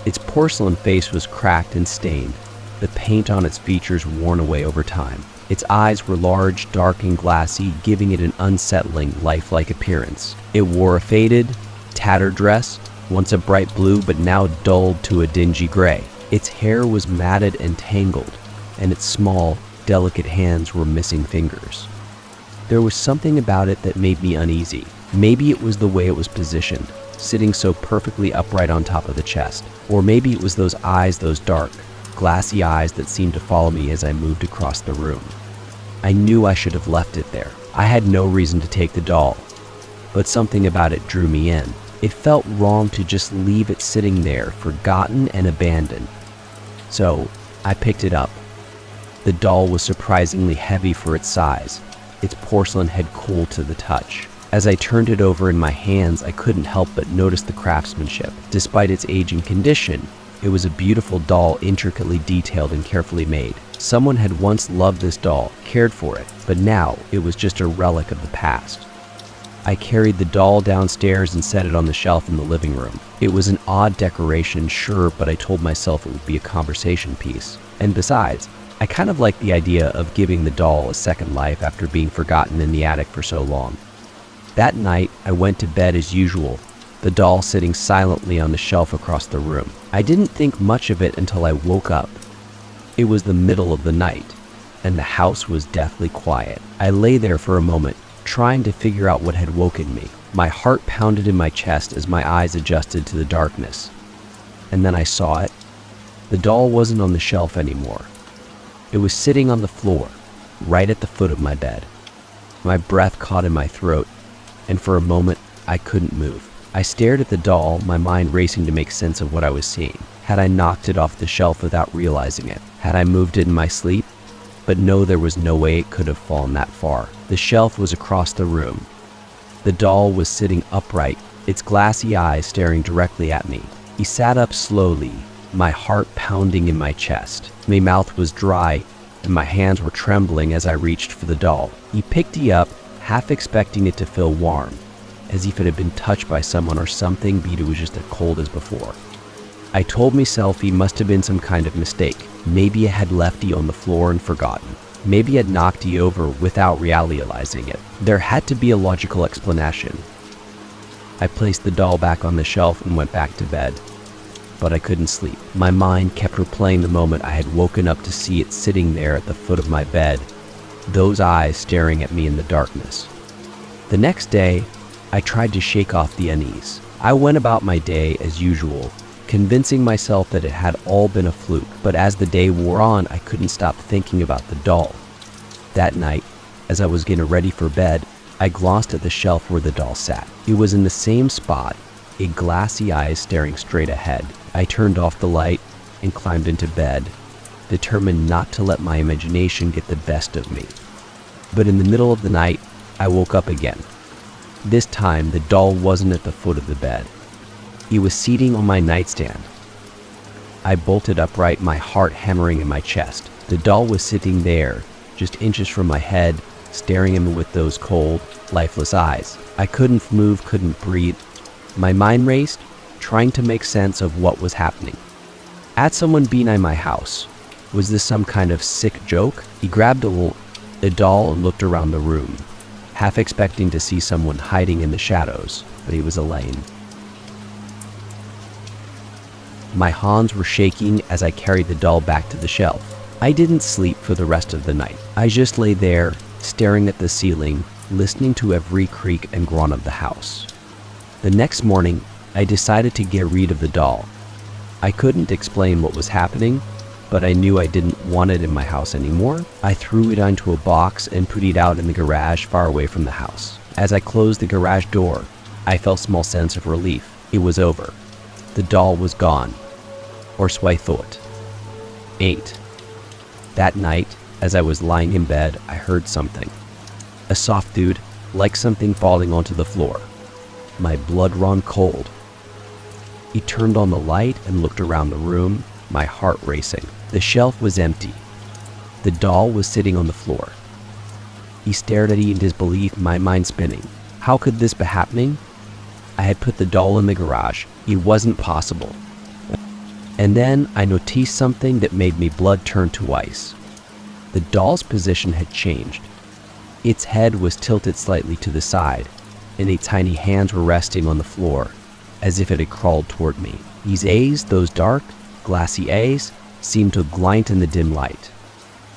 Its porcelain face was cracked and stained, the paint on its features worn away over time. Its eyes were large, dark, and glassy, giving it an unsettling, lifelike appearance. It wore a faded, tattered dress, once a bright blue but now dulled to a dingy gray. Its hair was matted and tangled, and its small, delicate hands were missing fingers. There was something about it that made me uneasy. Maybe it was the way it was positioned, sitting so perfectly upright on top of the chest. Or maybe it was those eyes, those dark, glassy eyes that seemed to follow me as I moved across the room. I knew I should have left it there. I had no reason to take the doll, but something about it drew me in. It felt wrong to just leave it sitting there, forgotten and abandoned. So I picked it up. The doll was surprisingly heavy for its size, its porcelain head cool to the touch. As I turned it over in my hands, I couldn't help but notice the craftsmanship. Despite its age and condition, it was a beautiful doll, intricately detailed and carefully made. Someone had once loved this doll, cared for it, but now it was just a relic of the past. I carried the doll downstairs and set it on the shelf in the living room. It was an odd decoration, sure, but I told myself it would be a conversation piece. And besides, I kind of liked the idea of giving the doll a second life after being forgotten in the attic for so long. That night, I went to bed as usual, the doll sitting silently on the shelf across the room. I didn't think much of it until I woke up. It was the middle of the night, and the house was deathly quiet. I lay there for a moment, trying to figure out what had woken me. My heart pounded in my chest as my eyes adjusted to the darkness. And then I saw it. The doll wasn't on the shelf anymore. It was sitting on the floor, right at the foot of my bed. My breath caught in my throat, and for a moment, I couldn't move. I stared at the doll, my mind racing to make sense of what I was seeing. Had I knocked it off the shelf without realizing it? Had I moved it in my sleep? But no, there was no way it could have fallen that far. The shelf was across the room. The doll was sitting upright, its glassy eyes staring directly at me. He sat up slowly, my heart pounding in my chest. My mouth was dry, and my hands were trembling as I reached for the doll. He picked it up, half expecting it to feel warm, as if it had been touched by someone or something, but it was just as cold as before. I told myself he must have been some kind of mistake. Maybe I had left it on the floor and forgotten. Maybe I'd knocked it over without realizing it. There had to be a logical explanation. I placed the doll back on the shelf and went back to bed. But I couldn't sleep. My mind kept replaying the moment I had woken up to see it sitting there at the foot of my bed, those eyes staring at me in the darkness. The next day, I tried to shake off the unease. I went about my day as usual, convincing myself that it had all been a fluke, but as the day wore on, I couldn't stop thinking about the doll. That night, as I was getting ready for bed, I glanced at the shelf where the doll sat. It was in the same spot, a glassy eyes staring straight ahead. I turned off the light and climbed into bed, determined not to let my imagination get the best of me. But in the middle of the night, I woke up again. This time, the doll wasn't at the foot of the bed. He was seating on my nightstand. I bolted upright, my heart hammering in my chest. The doll was sitting there, just inches from my head, staring at me with those cold, lifeless eyes. I couldn't move, couldn't breathe. My mind raced, trying to make sense of what was happening. Had someone been in my house? Was this some kind of sick joke? He grabbed a doll and looked around the room, half expecting to see someone hiding in the shadows, but he was alone. My hands were shaking as I carried the doll back to the shelf. I didn't sleep for the rest of the night. I just lay there, staring at the ceiling, listening to every creak and groan of the house. The next morning, I decided to get rid of the doll. I couldn't explain what was happening, but I knew I didn't want it in my house anymore. I threw it onto a box and put it out in the garage far away from the house. As I closed the garage door, I felt a small sense of relief. It was over. The doll was gone. Or so I thought. 8. That night, as I was lying in bed, I heard something. A soft thud, like something falling onto the floor. My blood ran cold. He turned on the light and looked around the room, my heart racing. The shelf was empty. The doll was sitting on the floor. He stared at it in disbelief, my mind spinning. How could this be happening? I had put the doll in the garage. It wasn't possible. And then I noticed something that made me blood turn to ice. The doll's position had changed. Its head was tilted slightly to the side, and its tiny hands were resting on the floor, as if it had crawled toward me. These eyes, those dark, glassy eyes, seemed to glint in the dim light.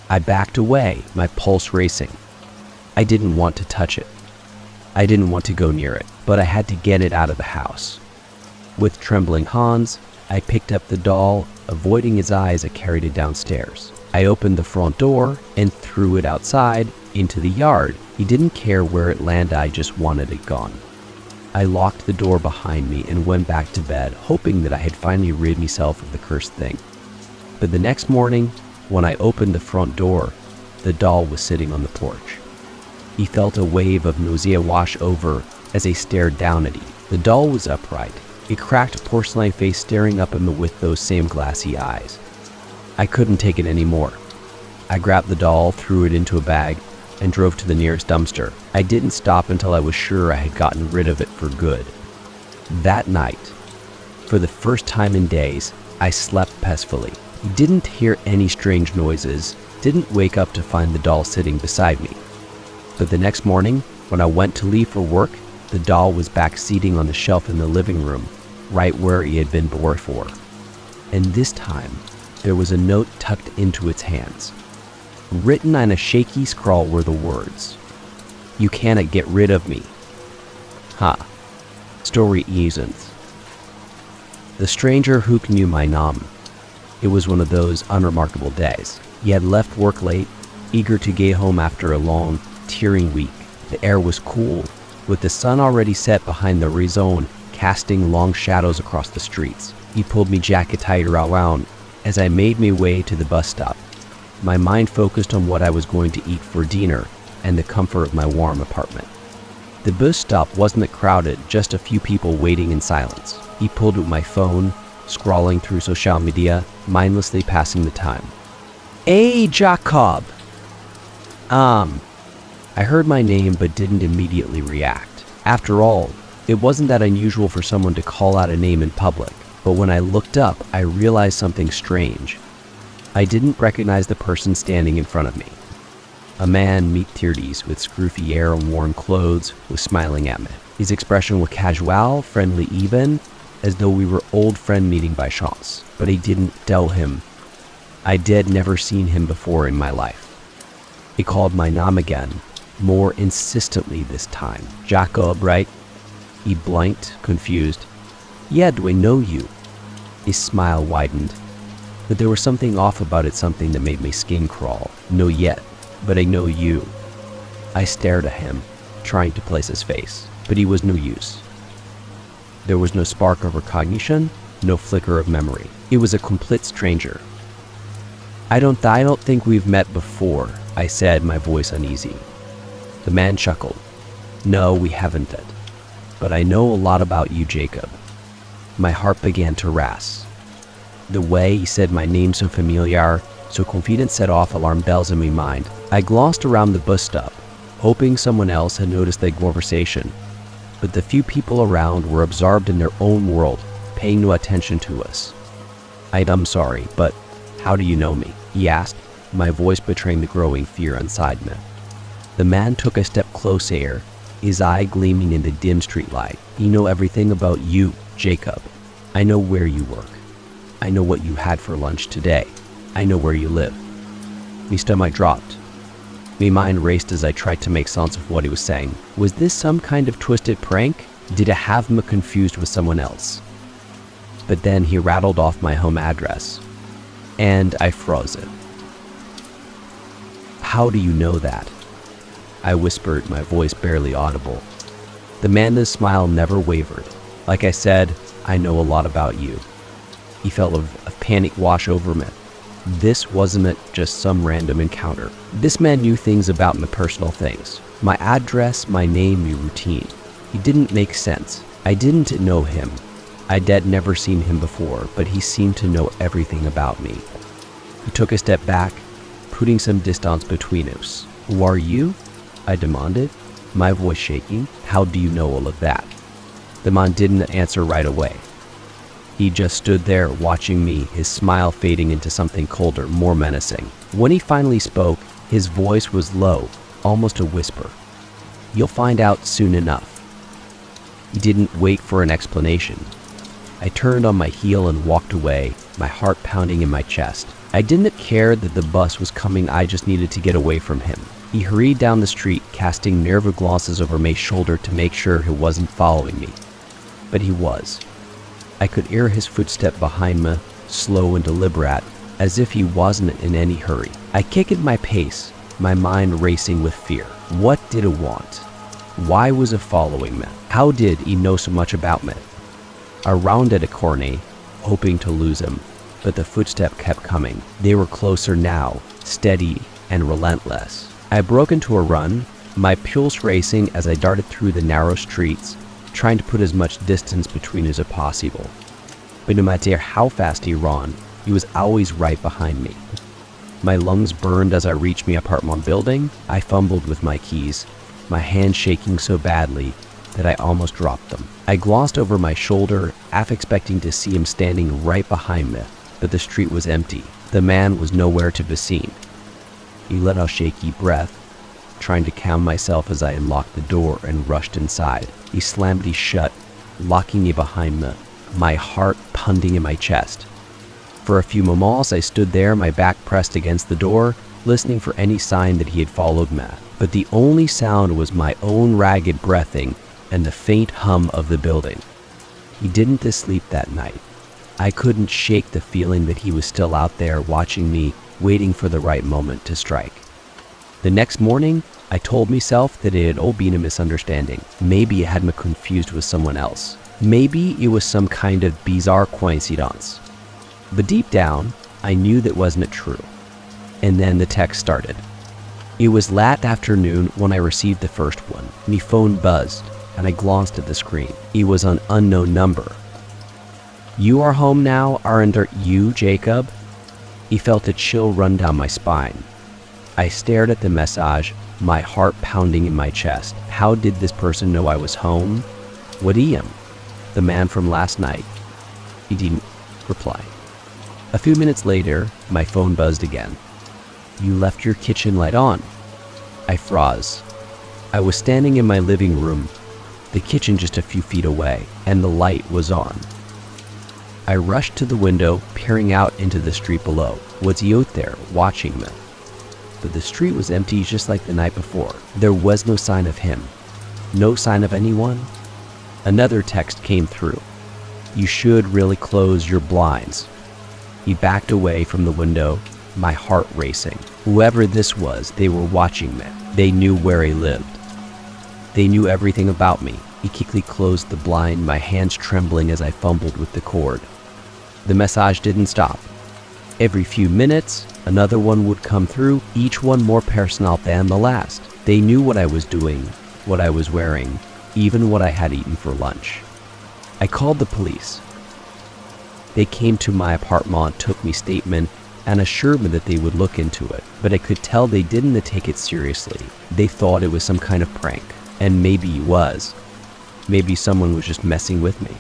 I backed away, my pulse racing. I didn't want to touch it. I didn't want to go near it, but I had to get it out of the house. With trembling hands, I picked up the doll, avoiding his eyes. I carried it downstairs. I opened the front door and threw it outside into the yard. He didn't care where it landed, I just wanted it gone. I locked the door behind me and went back to bed, hoping that I had finally rid myself of the cursed thing. But the next morning, when I opened the front door, the doll was sitting on the porch. He felt a wave of nausea wash over as I stared down at him. The doll was upright, a cracked porcelain face staring up at me with those same glassy eyes. I couldn't take it anymore. I grabbed the doll, threw it into a bag, and drove to the nearest dumpster. I didn't stop until I was sure I had gotten rid of it for good. That night, for the first time in days, I slept peacefully. Didn't hear any strange noises, didn't wake up to find the doll sitting beside me. But the next morning, when I went to leave for work, the doll was back seating on the shelf in the living room, right where he had been before. And this time, there was a note tucked into its hands. Written on a shaky scrawl were the words, "You cannot get rid of me." Story isn't. The stranger who knew my name. It was one of those unremarkable days. He had left work late, eager to get home after a long, tearing week. The air was cool, with the sun already set behind the horizon, casting long shadows across the streets. He pulled me jacket tighter around as I made my way to the bus stop. My mind focused on what I was going to eat for dinner and the comfort of my warm apartment. The bus stop wasn't crowded, just a few people waiting in silence. He pulled out my phone, scrolling through social media, mindlessly passing the time. "Hey, Jacob!" I heard my name but didn't immediately react. After all, it wasn't that unusual for someone to call out a name in public, but when I looked up, I realized something strange. I didn't recognize the person standing in front of me. A man mid-30s with scruffy hair and worn clothes was smiling at me. His expression was casual, friendly even, as though we were old friend meeting by chance. But I didn't tell him. I did never seen him before in my life. He called my name again, more insistently this time. "Jacob, right?" He blinked, confused. "Yeah, do I know you?" His smile widened. But there was something off about it, something that made my skin crawl. "No yet, but I know you." I stared at him, trying to place his face, but he was no use. There was no spark of recognition, no flicker of memory. It was a complete stranger. I don't think we've met before," I said, my voice uneasy. The man chuckled. No, we haven't it. But I know a lot about you, Jacob. My heart began to ras. The way he said my name so familiar, so confident, set off alarm bells in my mind. I glossed around the bus stop, hoping someone else had noticed the conversation. But the few people around were absorbed in their own world, paying no attention to us. I'm sorry, but how do you know me? He asked, my voice betraying the growing fear inside me. The man took a step closer, his eye gleaming in the dim streetlight. I know everything about you, Jacob. I know where you work. I know what you had for lunch today. I know where you live. My stomach dropped. My mind raced as I tried to make sense of what he was saying. Was this some kind of twisted prank? Did I have me confused with someone else? But then he rattled off my home address, and I froze it. How do you know that? I whispered, my voice barely audible. The man's smile never wavered. Like I said, I know a lot about you. He felt a panic wash over me. This wasn't just some random encounter. This man knew things about my personal things. My address, my name, my routine. He didn't make sense. I didn't know him. I'd never seen him before, but he seemed to know everything about me. He took a step back, putting some distance between us. Who are you? I demanded, my voice shaking. How do you know all of that? The man didn't answer right away. He just stood there watching me, his smile fading into something colder, more menacing. When he finally spoke, his voice was low, almost a whisper. You'll find out soon enough. He didn't wait for an explanation. I turned on my heel and walked away, my heart pounding in my chest. I didn't care that the bus was coming, I just needed to get away from him. He hurried down the street, casting nervous glances over my shoulder to make sure he wasn't following me. But he was. I could hear his footstep behind me, slow and deliberate, as if he wasn't in any hurry. I kicked my pace, my mind racing with fear. What did he want? Why was he following me? How did he know so much about me? I rounded a corner, hoping to lose him, but the footsteps kept coming. They were closer now, steady and relentless. I broke into a run, my pulse racing as I darted through the narrow streets, trying to put as much distance between us as possible. But no matter how fast he ran, he was always right behind me. My lungs burned as I reached my apartment building. I fumbled with my keys, my hands shaking so badly that I almost dropped them. I glossed over my shoulder, half expecting to see him standing right behind me, but the street was empty. The man was nowhere to be seen. He let out a shaky breath, trying to calm myself as I unlocked the door and rushed inside. He slammed it shut, locking me behind me, my heart pounding in my chest. For a few moments, I stood there, my back pressed against the door, listening for any sign that he had followed me. But the only sound was my own ragged breathing and the faint hum of the building. He didn't sleep that night. I couldn't shake the feeling that he was still out there watching me, waiting for the right moment to strike. The next morning, I told myself that it had all been a misunderstanding. Maybe I had me confused with someone else. Maybe it was some kind of bizarre coincidence. But deep down, I knew that wasn't true. And then the text started. It was late afternoon when I received the first one. My phone buzzed, and I glanced at the screen. It was an unknown number. You are home now, aren't you, Jacob? He felt a chill run down my spine. I stared at the message, my heart pounding in my chest. How did this person know I was home? What I am? The man from last night. He didn't reply. A few minutes later, my phone buzzed again. You left your kitchen light on. I froze. I was standing in my living room, the kitchen just a few feet away, and the light was on. I rushed to the window, peering out into the street below. Was he out there, watching me? But the street was empty just like the night before. There was no sign of him. No sign of anyone. Another text came through. You should really close your blinds. He backed away from the window, my heart racing. Whoever this was, they were watching me. They knew where he lived. They knew everything about me. He quickly closed the blind, my hands trembling as I fumbled with the cord. The message didn't stop. Every few minutes, another one would come through, each one more personal than the last. They knew what I was doing, what I was wearing, even what I had eaten for lunch. I called the police. They came to my apartment, took me statement, and assured me that they would look into it, but I could tell they didn't take it seriously. They thought it was some kind of prank, and maybe it was. Maybe someone was just messing with me.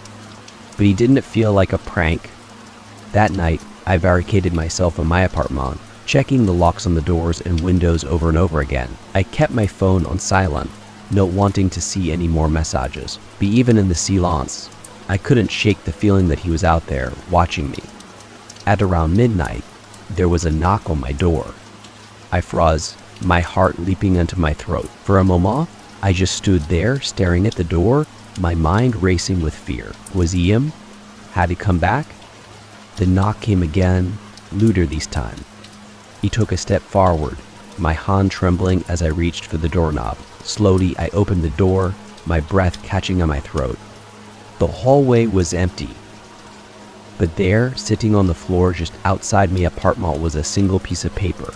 But he didn't feel like a prank. That night, I barricaded myself in my apartment, checking the locks on the doors and windows over and over again. I kept my phone on silent, not wanting to see any more messages. But even in the silence, I couldn't shake the feeling that he was out there, watching me. At around midnight, there was a knock on my door. I froze, my heart leaping into my throat. For a moment, I just stood there, staring at the door, my mind racing with fear. Was he him? Had he come back? The knock came again, louder this time. He took a step forward, my hand trembling as I reached for the doorknob. Slowly, I opened the door, my breath catching on my throat. The hallway was empty. But there, sitting on the floor just outside my apartment, was a single piece of paper.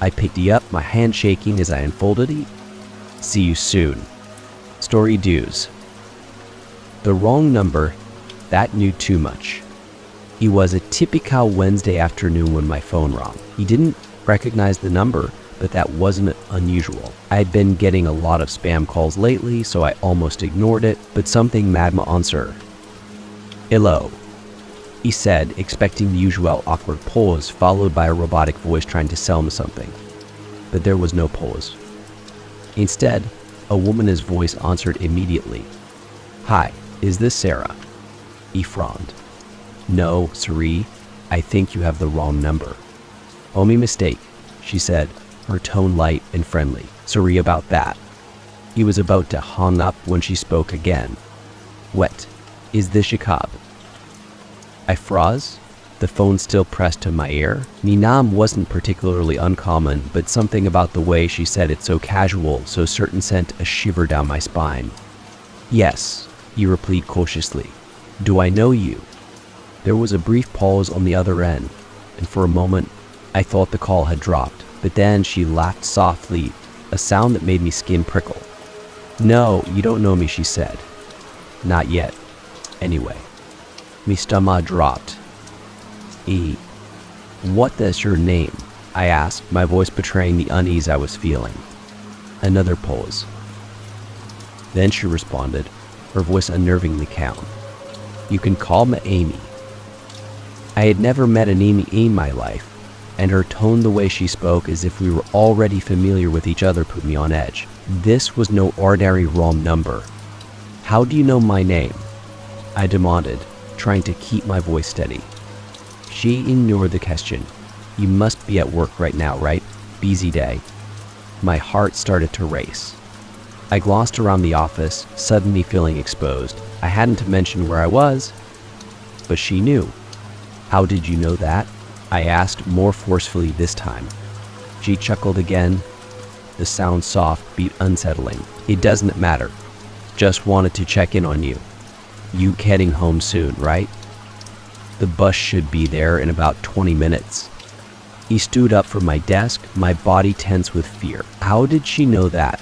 I picked it up, my hand shaking as I unfolded it. See you soon. Story dues. The wrong number, that knew too much. It was a typical Wednesday afternoon when my phone rang. He didn't recognize the number, but that wasn't unusual. I had been getting a lot of spam calls lately, so I almost ignored it, but something made me answer. Hello, he said, expecting the usual awkward pause, followed by a robotic voice trying to sell me something. But there was no pause. Instead, a woman's voice answered immediately. Hi, is this Sarah? He frowned. No, Siri, I think you have the wrong number. Oh, me mistake, she said, her tone light and friendly. Sorry about that. He was about to hang up when she spoke again. What? Is this Jacob? I froze, the phone still pressed to my ear. Ninam wasn't particularly uncommon, but something about the way she said it so casual, so certain sent a shiver down my spine. Yes, he replied cautiously. Do I know you? There was a brief pause on the other end, and for a moment, I thought the call had dropped. But then she laughed softly, a sound that made me skin prickle. No, you don't know me, she said. Not yet. Anyway. Me stomach dropped. What is your name? I asked, my voice betraying the unease I was feeling. Another pause. Then she responded, her voice unnervingly calm. You can call me Amy. I had never met an Amy in my life, and her tone, the way she spoke as if we were already familiar with each other, put me on edge. This was no ordinary wrong number. How do you know my name? I demanded, trying to keep my voice steady. She ignored the question. You must be at work right now, right? Busy day. My heart started to race. I glossed around the office, suddenly feeling exposed. I hadn't mentioned where I was, but she knew. How did you know that? I asked, more forcefully this time. She chuckled again, the sound soft, beat unsettling. It doesn't matter. Just wanted to check in on you. You heading home soon, right? The bus should be there in about 20 minutes. He stood up from my desk, my body tense with fear. How did she know that?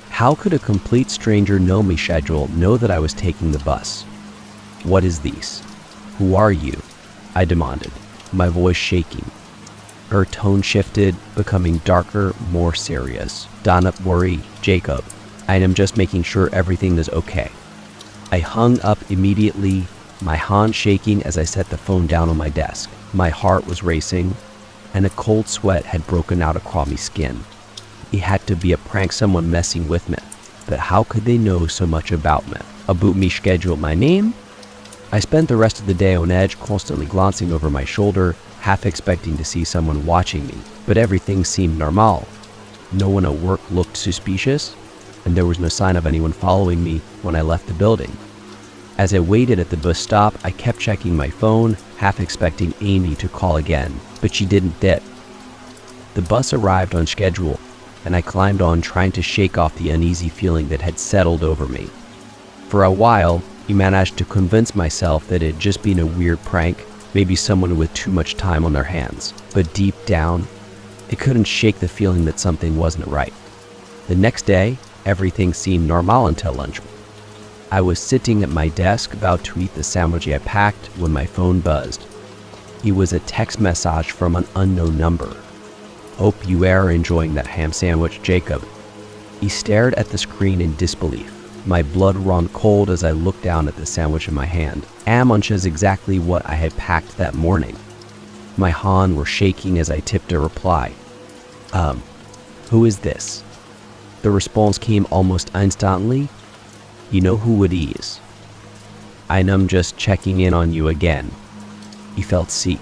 How could a complete stranger know my schedule, know that I was taking the bus? What is this? Who are you? I demanded, my voice shaking. Her tone shifted, becoming darker, more serious. Don't worry, Jacob. I am just making sure everything is okay. I hung up immediately, my hand shaking as I set the phone down on my desk. My heart was racing, and a cold sweat had broken out across my skin. It had to be a prank, someone messing with me. But how could they know so much about me? About me schedule, my name? I spent the rest of the day on edge, constantly glancing over my shoulder, half expecting to see someone watching me. But everything seemed normal. No one at work looked suspicious, and there was no sign of anyone following me when I left the building. As I waited at the bus stop, I kept checking my phone, half expecting Amy to call again, but she didn't dip. The bus arrived on schedule, and I climbed on, trying to shake off the uneasy feeling that had settled over me. For a while, I managed to convince myself that it had just been a weird prank, maybe someone with too much time on their hands. But deep down, I couldn't shake the feeling that something wasn't right. The next day, everything seemed normal until lunch. I was sitting at my desk about to eat the sandwich I packed when my phone buzzed. It was a text message from an unknown number. "Hope you are enjoying that ham sandwich, Jacob." He stared at the screen in disbelief. My blood ran cold as I looked down at the sandwich in my hand. Munch is exactly what I had packed that morning. My hands were shaking as I tipped a reply. Who is this?" The response came almost instantly. "You know who it is. I'm just checking in on you again." He felt sick.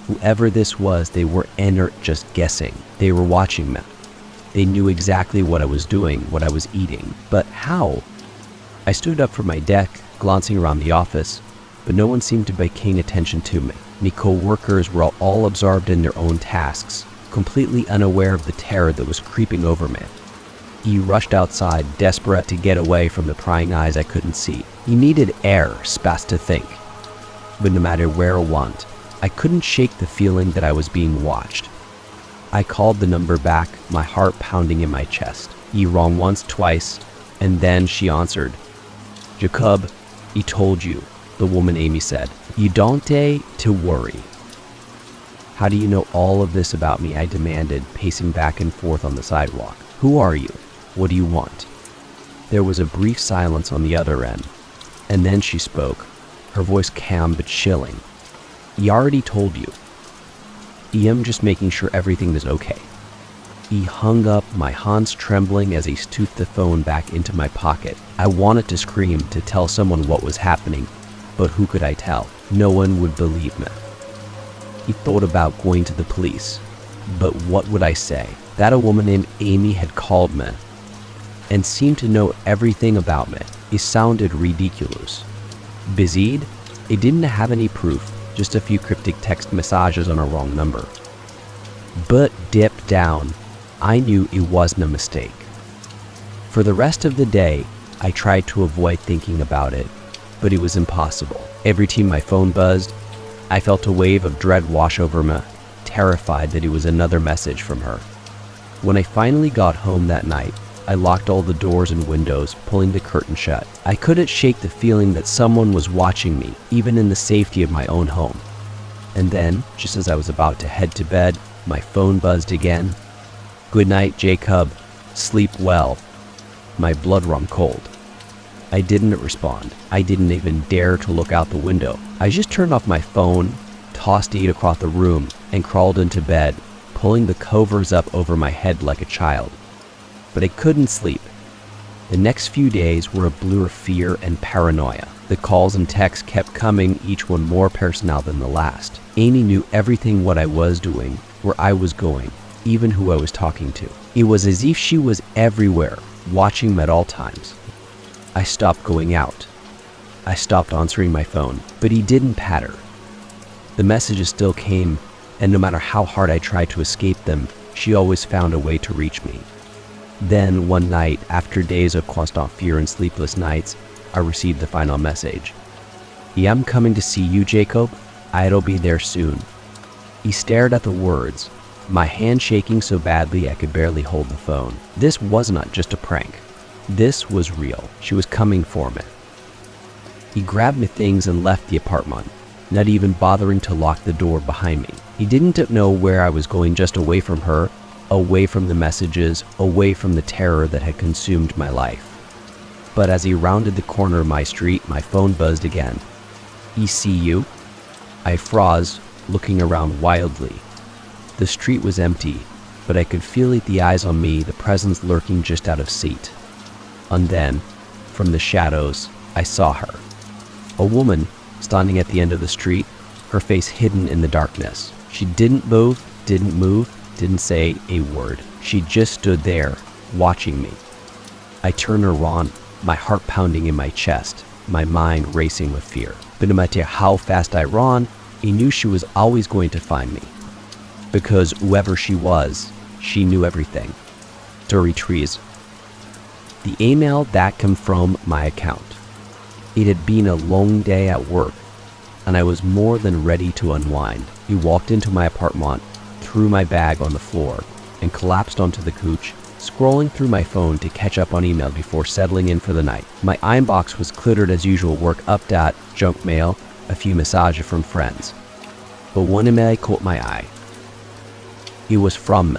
Whoever this was, they weren't just guessing. They were watching me. They knew exactly what I was doing, what I was eating. But how? I stood up from my desk, glancing around the office, but no one seemed to be paying attention to me. My co-workers were all absorbed in their own tasks, completely unaware of the terror that was creeping over me. He rushed outside, desperate to get away from the prying eyes I couldn't see. He needed air, space to think. But no matter where I went, I couldn't shake the feeling that I was being watched. I called the number back, my heart pounding in my chest. He rang once, twice, and then she answered. "Jacob, he told you," the woman Amy said. "You don't to worry." "How do you know all of this about me?" I demanded, pacing back and forth on the sidewalk. "Who are you? What do you want?" There was a brief silence on the other end, and then she spoke, her voice calm but chilling. "He already told you. I'm just making sure everything is okay." He hung up, my hands trembling as he scooped the phone back into my pocket. I wanted to scream, to tell someone what was happening, but who could I tell? No one would believe me. He thought about going to the police, but what would I say? That a woman named Amy had called me and seemed to know everything about me. It sounded ridiculous. Busied? It didn't have any proof, just a few cryptic text messages on a wrong number. But deep down, I knew it wasn't a mistake. For the rest of the day, I tried to avoid thinking about it, but it was impossible. Every time my phone buzzed, I felt a wave of dread wash over me, terrified that it was another message from her. When I finally got home that night, I locked all the doors and windows, pulling the curtain shut. I couldn't shake the feeling that someone was watching me, even in the safety of my own home. And then, just as I was about to head to bed, my phone buzzed again. "Good night, Jacob. Sleep well." My blood ran cold. I didn't respond. I didn't even dare to look out the window. I just turned off my phone, tossed it across the room, and crawled into bed, pulling the covers up over my head like a child. But I couldn't sleep. The next few days were a blur of fear and paranoia. The calls and texts kept coming, each one more personal than the last. Amy knew everything what I was doing, where I was going, even who I was talking to. It was as if she was everywhere, watching me at all times. I stopped going out. I stopped answering my phone, but he didn't patter. The messages still came, and no matter how hard I tried to escape them, she always found a way to reach me. Then, one night, after days of constant fear and sleepless nights, I received the final message. "I'm coming to see you, Jacob. I'll be there soon." He stared at the words, my hand shaking so badly I could barely hold the phone. This was not just a prank. This was real. She was coming for me. He grabbed my things and left the apartment, not even bothering to lock the door behind me. He didn't know where I was going, just away from her, away from the messages, away from the terror that had consumed my life. But as he rounded the corner of my street, my phone buzzed again. "He see you?" I froze, looking around wildly. The street was empty, but I could feel it, the eyes on me, the presence lurking just out of sight. And then, from the shadows, I saw her. A woman, standing at the end of the street, her face hidden in the darkness. She didn't move, didn't say a word. She just stood there, watching me. I turned around, my heart pounding in my chest, my mind racing with fear. But no matter how fast I ran, I knew she was always going to find me. Because whoever she was, she knew everything. Dirty trees. The email that came from my account. It had been a long day at work, and I was more than ready to unwind. He walked into my apartment, threw my bag on the floor, and collapsed onto the couch, scrolling through my phone to catch up on email before settling in for the night. My inbox was cluttered as usual, work update, junk mail, a few messages from friends. But one email caught my eye. It was from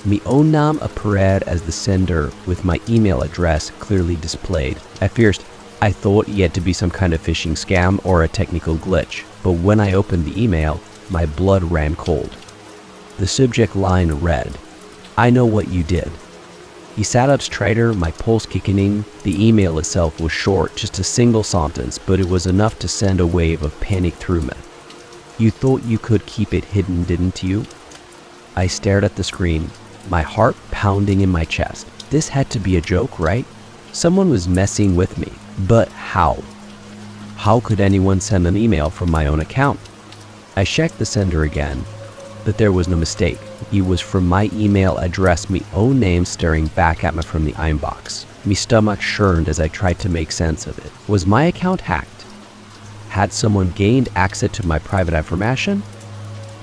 me own name appeared as the sender with my email address clearly displayed. At first, I thought it had to be some kind of phishing scam or a technical glitch, but when I opened the email, my blood ran cold. The subject line read, "I know what you did." He sat up straighter, my pulse kicking. The email itself was short, just a single sentence, but it was enough to send a wave of panic through me. "You thought you could keep it hidden, didn't you?" I stared at the screen, my heart pounding in my chest. This had to be a joke, right? Someone was messing with me, but how? How could anyone send an email from my own account? I checked the sender again, but there was no mistake. It was from my email address, me own name staring back at me from the inbox. Me stomach churned as I tried to make sense of it. Was my account hacked? Had someone gained access to my private information?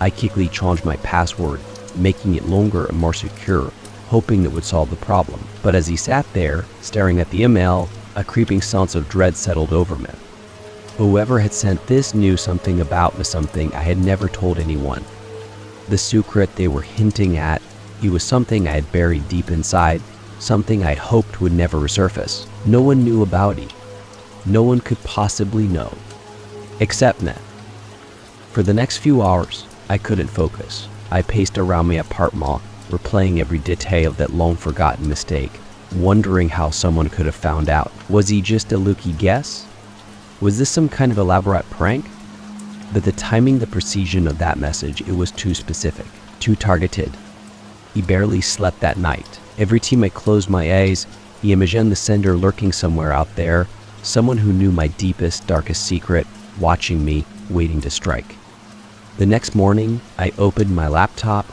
I quickly changed my password, making it longer and more secure, hoping that would solve the problem. But as he sat there, staring at the email, a creeping sense of dread settled over me. Whoever had sent this knew something about me, something I had never told anyone. The secret they were hinting at, it was something I had buried deep inside, something I hoped would never resurface. No one knew about it. No one could possibly know. Except me. For the next few hours, I couldn't focus. I paced around my apartment, replaying every detail of that long-forgotten mistake, wondering how someone could have found out. Was he just a lucky guess? Was this some kind of elaborate prank? But the timing, the precision of that message, it was too specific, too targeted. He barely slept that night. Every time I closed my eyes, he imagined the sender lurking somewhere out there, someone who knew my deepest, darkest secret, watching me, waiting to strike. The next morning, I opened my laptop,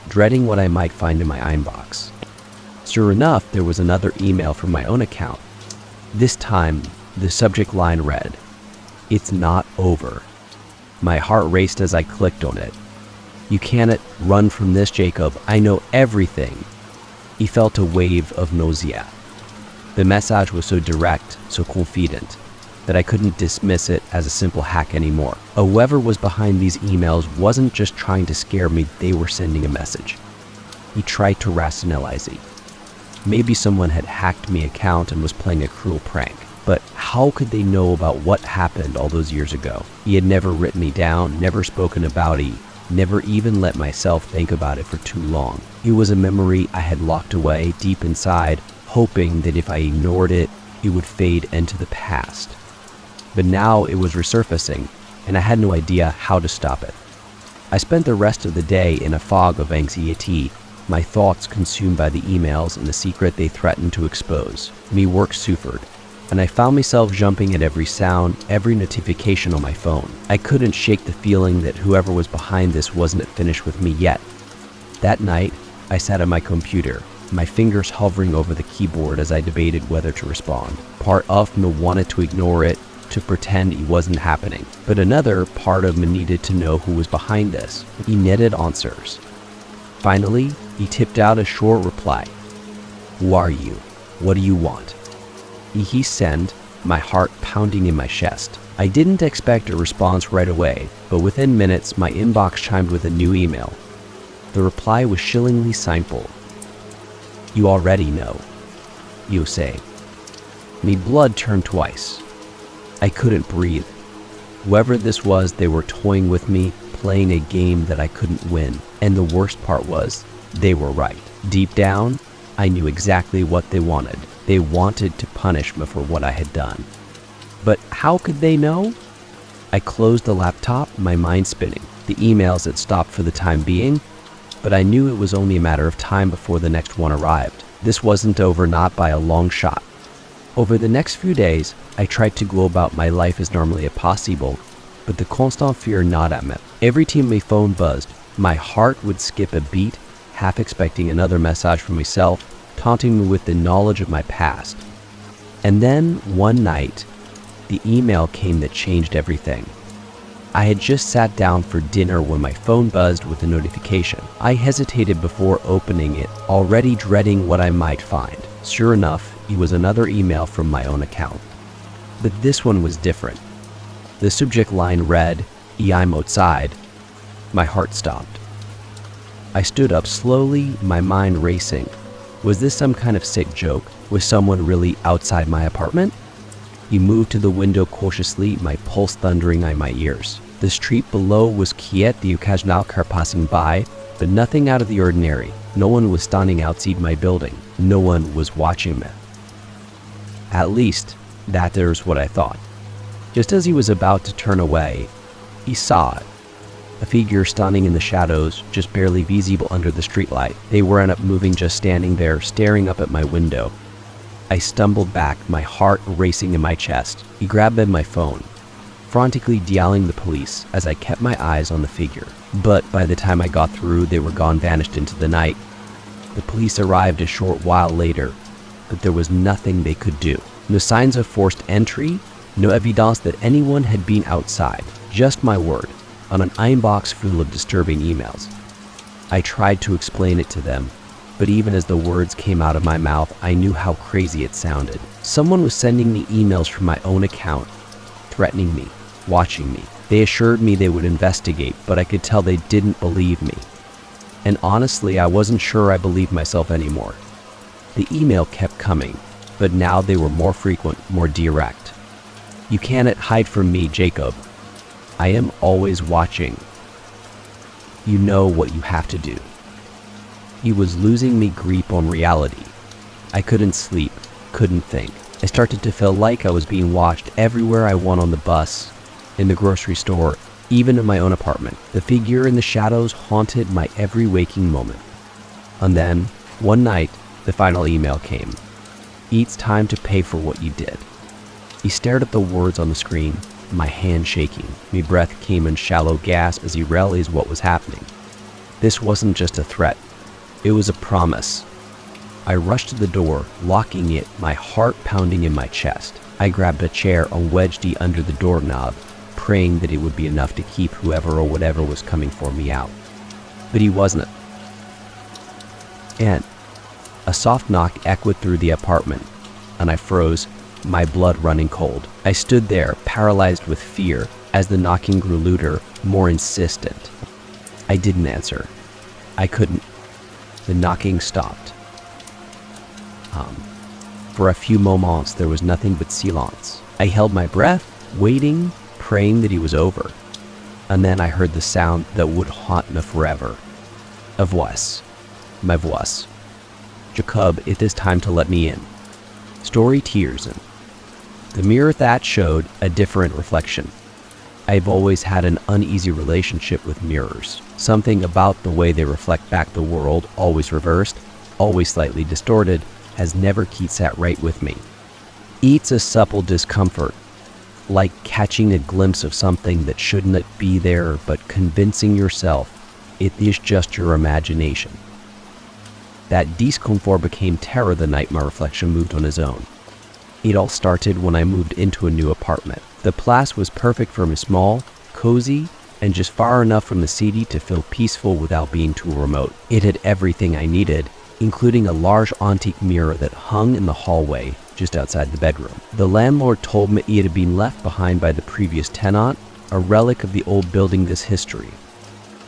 dreading what I might find in my inbox. Sure enough, there was another email from my own account. This time, the subject line read, "It's not over." My heart raced as I clicked on it. "You cannot run from this, Jacob. I know everything." He felt a wave of nausea. The message was so direct, so confident, that I couldn't dismiss it as a simple hack anymore. Whoever was behind these emails wasn't just trying to scare me, they were sending a message. He tried to rationalize it. Maybe someone had hacked my account and was playing a cruel prank. But how could they know about what happened all those years ago? He had never written me down, never spoken about it, never even let myself think about it for too long. It was a memory I had locked away deep inside, hoping that if I ignored it, it would fade into the past. But now it was resurfacing, and I had no idea how to stop it. I spent the rest of the day in a fog of anxiety, my thoughts consumed by the emails and the secret they threatened to expose. Me work suffered, and I found myself jumping at every sound, every notification on my phone. I couldn't shake the feeling that whoever was behind this wasn't finished with me yet. That night, I sat at my computer, my fingers hovering over the keyboard as I debated whether to respond. Part of me wanted to ignore it, to pretend it wasn't happening, but another part of me needed to know who was behind this. He needed answers. Finally, he tipped out a short reply. "Who are you? What do you want?" He sent, my heart pounding in my chest. I didn't expect a response right away, but within minutes my inbox chimed with a new email. The reply was chillingly simple. "You already know," you say. Me blood turned twice. I couldn't breathe. Whoever this was, they were toying with me, playing a game that I couldn't win. And the worst part was, they were right. Deep down, I knew exactly what they wanted. They wanted to punish me for what I had done. But how could they know? I closed the laptop, my mind spinning. The emails had stopped for the time being, but I knew it was only a matter of time before the next one arrived. This wasn't over, not by a long shot. Over the next few days, I tried to go about my life as normally as possible, but the constant fear gnawed at me. Every time my phone buzzed, my heart would skip a beat, half expecting another message from myself, taunting me with the knowledge of my past. And then, one night, the email came that changed everything. I had just sat down for dinner when my phone buzzed with a notification. I hesitated before opening it, already dreading what I might find. Sure enough, it was another email from my own account. But this one was different. The subject line read, "I'm outside." My heart stopped. I stood up slowly, my mind racing. Was this some kind of sick joke? Was someone really outside my apartment? He moved to the window cautiously, my pulse thundering in my ears. The street below was quiet, the occasional car passing by, but nothing out of the ordinary. No one was standing outside my building. No one was watching me. At least, that is what I thought. Just as he was about to turn away, he saw it. A figure standing in the shadows, just barely visible under the streetlight. They weren't up moving, just standing there, staring up at my window. I stumbled back, my heart racing in my chest. He grabbed at my phone, frantically dialing the police as I kept my eyes on the figure. But by the time I got through, they were gone, vanished into the night. The police arrived a short while later, but there was nothing they could do. No signs of forced entry, no evidence that anyone had been outside. Just my word, on an inbox full of disturbing emails. I tried to explain it to them, but even as the words came out of my mouth, I knew how crazy it sounded. Someone was sending me emails from my own account, threatening me, watching me. They assured me they would investigate, but I could tell they didn't believe me. And honestly, I wasn't sure I believed myself anymore. The email kept coming, but now they were more frequent, more direct. "You cannot hide from me, Jacob. I am always watching. You know what you have to do." He was losing me grip on reality. I couldn't sleep, couldn't think. I started to feel like I was being watched everywhere I went, on the bus, in the grocery store, even in my own apartment. The figure in the shadows haunted my every waking moment. And then, one night, the final email came. "It's time to pay for what you did." He stared at the words on the screen, my hand shaking. My breath came in shallow gasps as he realized what was happening. This wasn't just a threat. It was a promise. I rushed to the door, locking it, my heart pounding in my chest. I grabbed a chair and wedged it under the doorknob, praying that it would be enough to keep whoever or whatever was coming for me out. But he wasn't. And a soft knock echoed through the apartment, and I froze, my blood running cold. I stood there, paralyzed with fear, as the knocking grew louder, more insistent. I didn't answer. I couldn't. The knocking stopped. For a few moments, there was nothing but silence. I held my breath, waiting, praying that he was over. And then I heard the sound that would haunt me forever. A voice. My voice. "Jacob, it is time to let me in." Story tears in. The mirror that showed a different reflection. I've always had an uneasy relationship with mirrors. Something about the way they reflect back the world, always reversed, always slightly distorted, has never quite sat right with me. It's a supple discomfort, like catching a glimpse of something that shouldn't be there, but convincing yourself it is just your imagination. That discomfort became terror the night my reflection moved on his own. It all started when I moved into a new apartment. The place was perfect for me, small, cozy, and just far enough from the city to feel peaceful without being too remote. It had everything I needed, including a large antique mirror that hung in the hallway just outside the bedroom. The landlord told me it had been left behind by the previous tenant, a relic of the old building's history.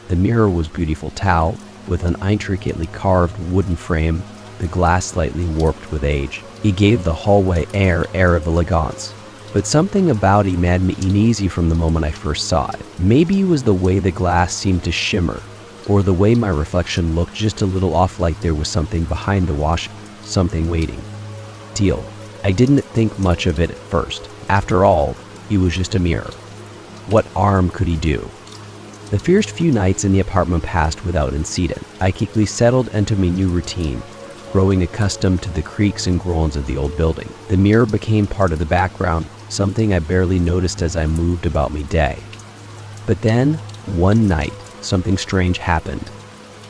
The mirror was beautiful tau, with an intricately carved wooden frame, the glass slightly warped with age. It gave the hallway air of elegance. But something about it made me uneasy from the moment I first saw it. Maybe it was the way the glass seemed to shimmer, or the way my reflection looked just a little off, like there was something behind the wash, something waiting. Deal. I didn't think much of it at first. After all, it was just a mirror. What harm could he do? The first few nights in the apartment passed without incident. I quickly settled into my new routine, growing accustomed to the creaks and groans of the old building. The mirror became part of the background, something I barely noticed as I moved about my day. But then, one night, something strange happened.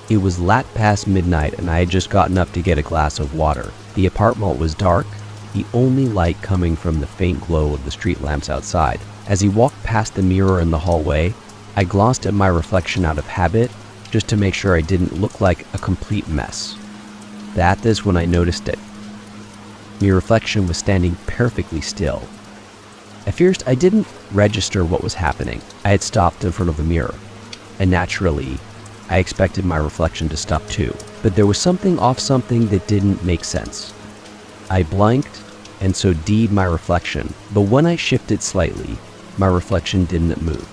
It was late past midnight and I had just gotten up to get a glass of water. The apartment was dark, the only light coming from the faint glow of the street lamps outside. As he walked past the mirror in the hallway, I glanced at my reflection out of habit, just to make sure I didn't look like a complete mess. That is when I noticed it. My reflection was standing perfectly still. At first, I didn't register what was happening. I had stopped in front of the mirror, and naturally, I expected my reflection to stop too. But there was something off, something that didn't make sense. I blinked, and so did my reflection. But when I shifted slightly, my reflection didn't move.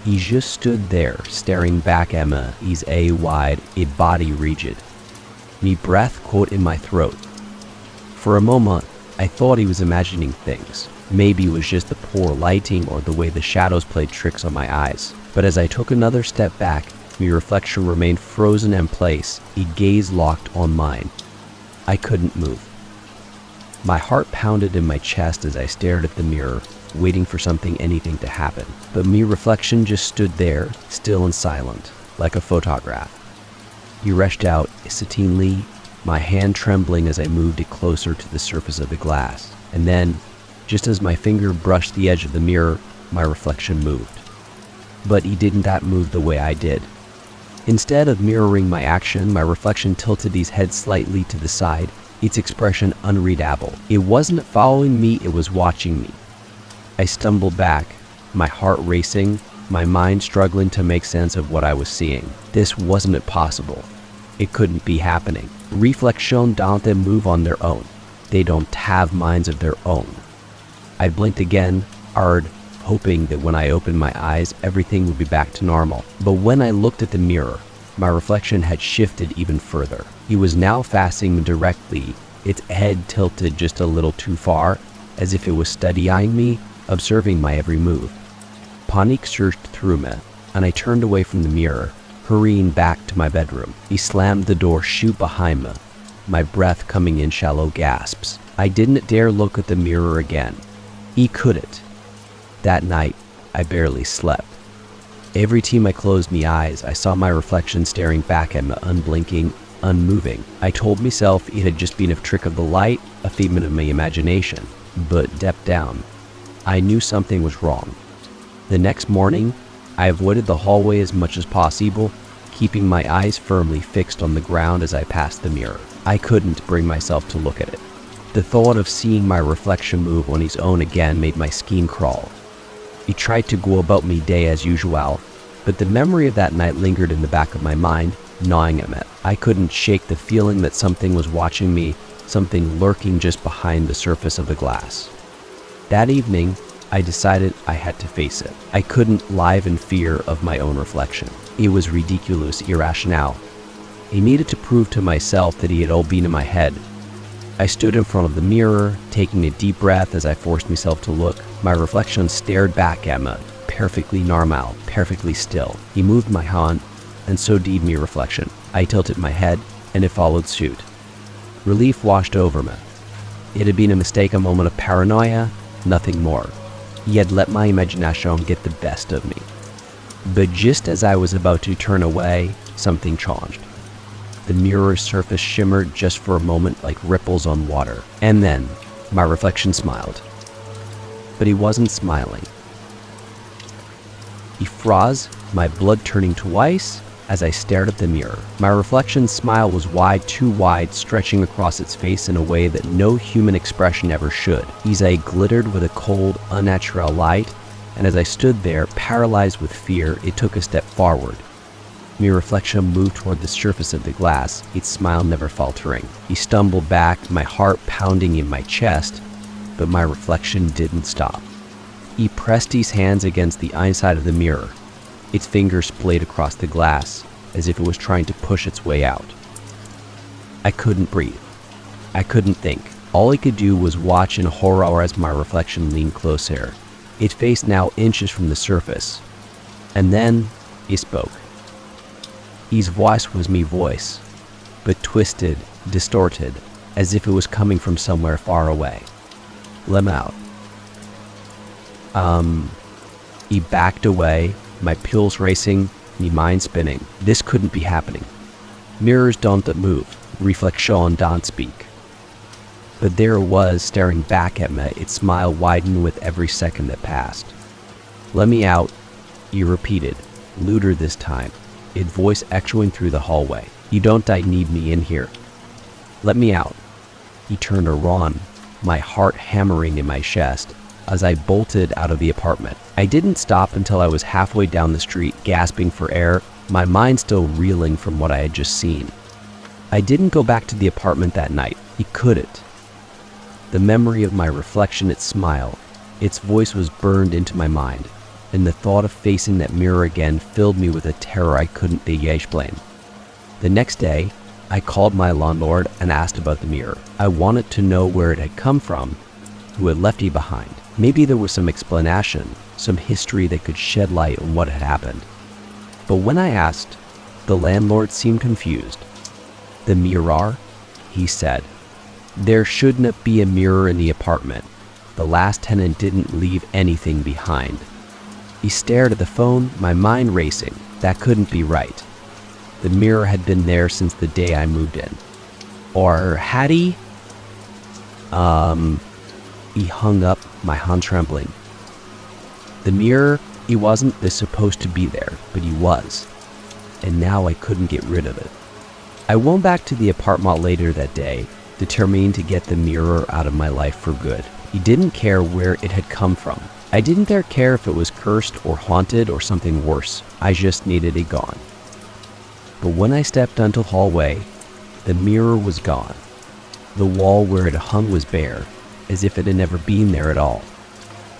He just stood there, staring back at me, his eyes wide, his body rigid. Me breath caught in my throat. For a moment, I thought he was imagining things. Maybe it was just the poor lighting or the way the shadows played tricks on my eyes. But as I took another step back, my reflection remained frozen in place, a gaze locked on mine. I couldn't move. My heart pounded in my chest as I stared at the mirror, waiting for anything to happen. But my reflection just stood there, still and silent, like a photograph. He rushed out hesitantly, my hand trembling as I moved it closer to the surface of the glass. And then, just as my finger brushed the edge of the mirror, my reflection moved. But he didn't move the way I did. Instead of mirroring my action, my reflection tilted his head slightly to the side, its expression unreadable. It wasn't following me, it was watching me. I stumbled back, my heart racing, my mind struggling to make sense of what I was seeing. This wasn't possible. It couldn't be happening. Reflection don't move on their own. They don't have minds of their own. I blinked again, hard, hoping that when I opened my eyes, everything would be back to normal. But when I looked at the mirror, my reflection had shifted even further. He was now facing me directly, its head tilted just a little too far, as if it was studying me, observing my every move. Panic surged through me, and I turned away from the mirror, hurrying back to my bedroom. He slammed the door shut behind me, my breath coming in shallow gasps. I didn't dare look at the mirror again. He couldn't. That night, I barely slept. Every time I closed my eyes, I saw my reflection staring back at me, unblinking, unmoving. I told myself it had just been a trick of the light, a figment of my imagination. But deep down, I knew something was wrong. The next morning, I avoided the hallway as much as possible, keeping my eyes firmly fixed on the ground as I passed the mirror. I couldn't bring myself to look at it. The thought of seeing my reflection move on his own again made my skin crawl. I tried to go about my day as usual, but the memory of that night lingered in the back of my mind, gnawing at me. I couldn't shake the feeling that something was watching me, something lurking just behind the surface of the glass. That evening, I decided I had to face it. I couldn't live in fear of my own reflection. It was ridiculous, irrational. I needed to prove to myself that it had all been in my head. I stood in front of the mirror, taking a deep breath as I forced myself to look. My reflection stared back at me, perfectly normal, perfectly still. He moved my hand, and so did my reflection. I tilted my head, and it followed suit. Relief washed over me. It had been a mistake, a moment of paranoia, nothing more. He had let my imagination get the best of me. But just as I was about to turn away, something changed. The mirror's surface shimmered just for a moment like ripples on water. And then, my reflection smiled. But he wasn't smiling. He froze, my blood turning to ice as I stared at the mirror. My reflection's smile was wide, too wide, stretching across its face in a way that no human expression ever should. His eye glittered with a cold, unnatural light, and as I stood there, paralyzed with fear, it took a step forward. My reflection moved toward the surface of the glass, its smile never faltering. He stumbled back, my heart pounding in my chest, but my reflection didn't stop. He pressed his hands against the inside of the mirror. Its fingers splayed across the glass, as if it was trying to push its way out. I couldn't breathe. I couldn't think. All I could do was watch in horror as my reflection leaned closer, its face now inches from the surface. And then, he spoke. His voice was me voice, but twisted, distorted, as if it was coming from somewhere far away. Let me out. He backed away, my pulse racing, me mind spinning. This couldn't be happening. Mirrors don't move, reflection don't speak. But there it was, staring back at me, its smile widened with every second that passed. "Let me out," he repeated, louder this time, its voice echoing through the hallway. "You don't need me in here. Let me out." He turned around, my heart hammering in my chest, as I bolted out of the apartment. I didn't stop until I was halfway down the street, gasping for air, my mind still reeling from what I had just seen. I didn't go back to the apartment that night. He couldn't. The memory of my reflection, its smile, its voice was burned into my mind, and the thought of facing that mirror again filled me with a terror I couldn't explain. The next day, I called my landlord and asked about the mirror. I wanted to know where it had come from, who had left it behind. Maybe there was some explanation, some history that could shed light on what had happened. But when I asked, the landlord seemed confused. "The mirror?" he said. "There shouldn't be a mirror in the apartment. The last tenant didn't leave anything behind." He stared at the phone, my mind racing. That couldn't be right. The mirror had been there since the day I moved in. Or had he? He hung up, my hand trembling. The mirror, he wasn't supposed to be there, but he was. And now I couldn't get rid of it. I went back to the apartment later that day, determined to get the mirror out of my life for good. He didn't care where it had come from. I didn't care if it was cursed or haunted or something worse. I just needed it gone. But when I stepped onto the hallway, the mirror was gone. The wall where it hung was bare, as if it had never been there at all.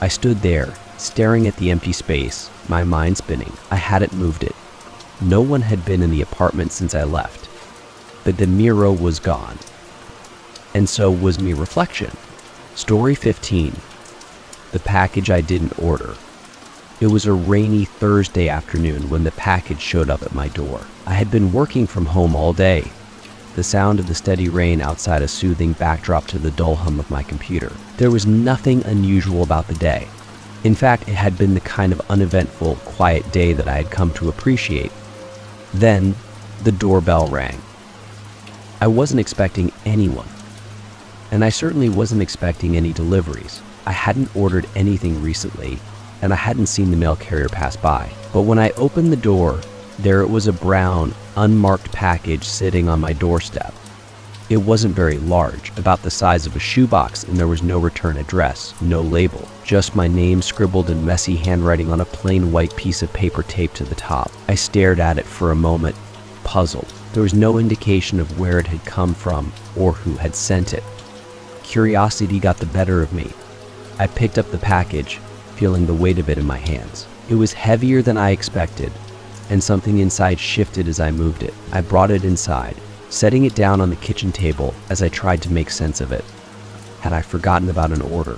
I stood there, staring at the empty space, my mind spinning. I hadn't moved it. No one had been in the apartment since I left. But the mirror was gone. And so was my reflection. Story 15. The package I didn't order. It was a rainy Thursday afternoon when the package showed up at my door. I had been working from home all day. The sound of the steady rain outside a soothing backdrop to the dull hum of my computer. There was nothing unusual about the day. In fact, it had been the kind of uneventful, quiet day that I had come to appreciate. Then, the doorbell rang. I wasn't expecting anyone. And I certainly wasn't expecting any deliveries. I hadn't ordered anything recently, and I hadn't seen the mail carrier pass by. But when I opened the door, there it was, a brown, unmarked package sitting on my doorstep. It wasn't very large, about the size of a shoebox, and there was no return address, no label, just my name scribbled in messy handwriting on a plain white piece of paper taped to the top. I stared at it for a moment, puzzled. There was no indication of where it had come from or who had sent it. Curiosity got the better of me. I picked up the package, feeling the weight of it in my hands. It was heavier than I expected, and something inside shifted as I moved it. I brought it inside, setting it down on the kitchen table as I tried to make sense of it. Had I forgotten about an order?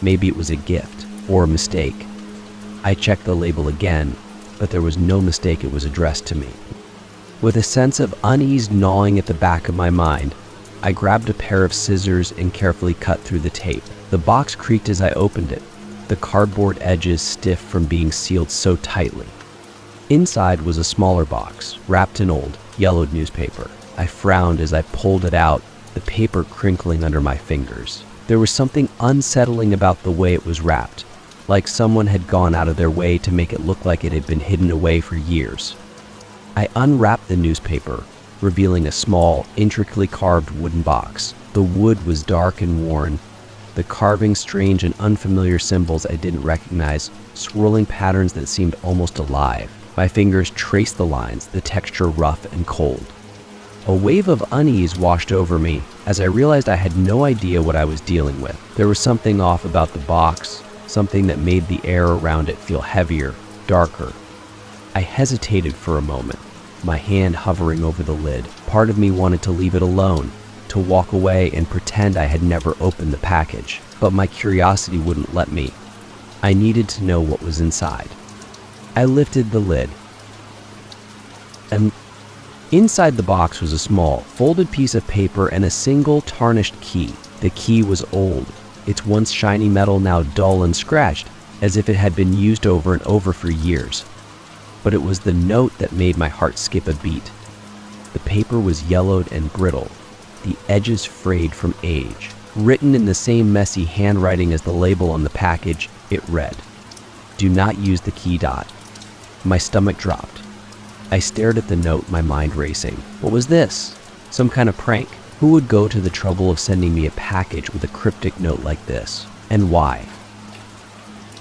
Maybe it was a gift, or a mistake. I checked the label again, but there was no mistake, it was addressed to me. With a sense of unease gnawing at the back of my mind, I grabbed a pair of scissors and carefully cut through the tape. The box creaked as I opened it, the cardboard edges stiff from being sealed so tightly. Inside was a smaller box, wrapped in old, yellowed newspaper. I frowned as I pulled it out, the paper crinkling under my fingers. There was something unsettling about the way it was wrapped, like someone had gone out of their way to make it look like it had been hidden away for years. I unwrapped the newspaper, revealing a small, intricately carved wooden box. The wood was dark and worn, the carving strange and unfamiliar symbols I didn't recognize, swirling patterns that seemed almost alive. My fingers traced the lines, the texture rough and cold. A wave of unease washed over me as I realized I had no idea what I was dealing with. There was something off about the box, something that made the air around it feel heavier, darker. I hesitated for a moment, my hand hovering over the lid. Part of me wanted to leave it alone, to walk away and pretend I had never opened the package, but my curiosity wouldn't let me. I needed to know what was inside. I lifted the lid, and inside the box was a small, folded piece of paper and a single tarnished key. The key was old, its once shiny metal now dull and scratched, as if it had been used over and over for years. But it was the note that made my heart skip a beat. The paper was yellowed and brittle, the edges frayed from age. Written in the same messy handwriting as the label on the package, it read, Do not use the key dot. My stomach dropped. I stared at the note, my mind racing. What was this? Some kind of prank? Who would go to the trouble of sending me a package with a cryptic note like this? And why?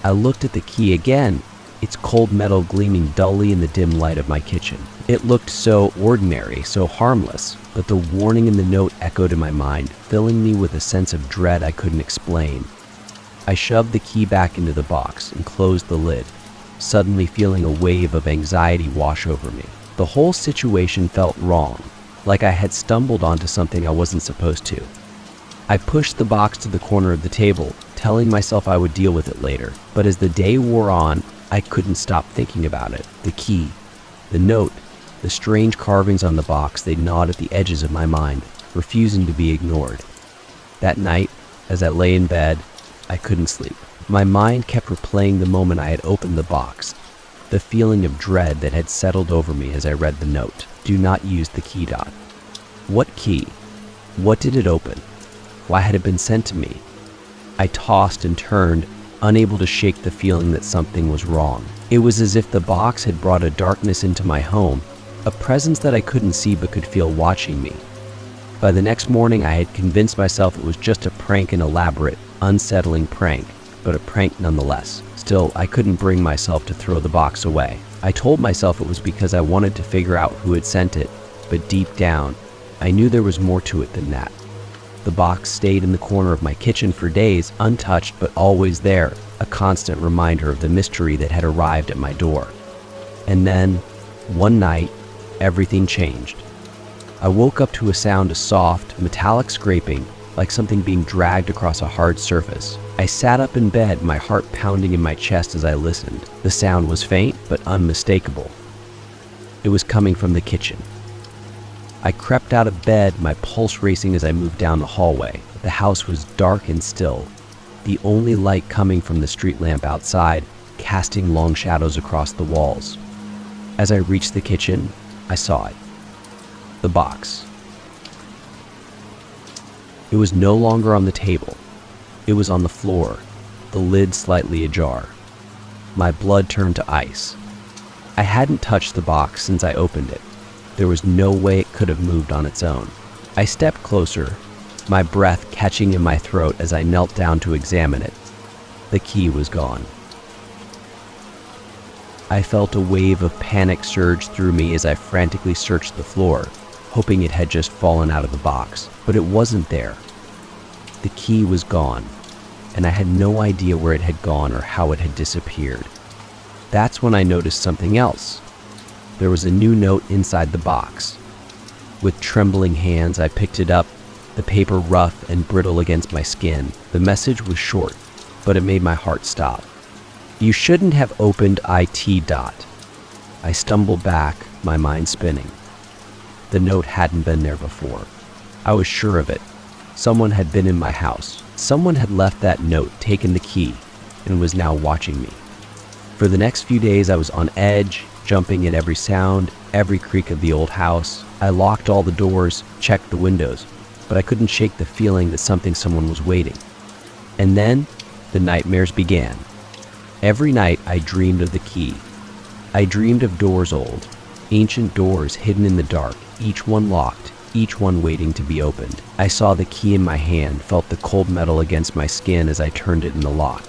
I looked at the key again, its cold metal gleaming dully in the dim light of my kitchen. It looked so ordinary, so harmless, but the warning in the note echoed in my mind, filling me with a sense of dread I couldn't explain. I shoved the key back into the box and closed the lid, suddenly feeling a wave of anxiety wash over me. The whole situation felt wrong, like I had stumbled onto something I wasn't supposed to. I pushed the box to the corner of the table, telling myself I would deal with it later. But as the day wore on, I couldn't stop thinking about it. The key, the note, the strange carvings on the box, they gnawed at the edges of my mind, refusing to be ignored. That night, as I lay in bed, I couldn't sleep. My mind kept replaying the moment I had opened the box, the feeling of dread that had settled over me as I read the note. Do not use the key dot. What key? What did it open? Why had it been sent to me? I tossed and turned, unable to shake the feeling that something was wrong. It was as if the box had brought a darkness into my home, a presence that I couldn't see but could feel watching me. By the next morning, I had convinced myself it was just a prank, an elaborate, unsettling prank, but a prank nonetheless. Still, I couldn't bring myself to throw the box away. I told myself it was because I wanted to figure out who had sent it, but deep down, I knew there was more to it than that. The box stayed in the corner of my kitchen for days, untouched but always there, a constant reminder of the mystery that had arrived at my door. And then, one night, everything changed. I woke up to a sound of soft, metallic scraping, like something being dragged across a hard surface. I sat up in bed, my heart pounding in my chest as I listened. The sound was faint, but unmistakable. It was coming from the kitchen. I crept out of bed, my pulse racing as I moved down the hallway. The house was dark and still, the only light coming from the street lamp outside, casting long shadows across the walls. As I reached the kitchen, I saw it. The box. It was no longer on the table. It was on the floor, the lid slightly ajar. My blood turned to ice. I hadn't touched the box since I opened it. There was no way it could have moved on its own. I stepped closer, my breath catching in my throat as I knelt down to examine it. The key was gone. I felt a wave of panic surge through me as I frantically searched the floor, hoping it had just fallen out of the box, but it wasn't there. The key was gone, and I had no idea where it had gone or how it had disappeared. That's when I noticed something else. There was a new note inside the box. With trembling hands, I picked it up, the paper rough and brittle against my skin. The message was short, but it made my heart stop. You shouldn't have opened IT dot. I stumbled back, my mind spinning. The note hadn't been there before. I was sure of it. Someone had been in my house. Someone had left that note, taken the key, and was now watching me. For the next few days, I was on edge, jumping at every sound, every creak of the old house. I locked all the doors, checked the windows, but I couldn't shake the feeling that someone was waiting. And then, the nightmares began. Every night, I dreamed of the key. I dreamed of doors old, ancient doors hidden in the dark, each one locked, each one waiting to be opened. I saw the key in my hand, felt the cold metal against my skin as I turned it in the lock.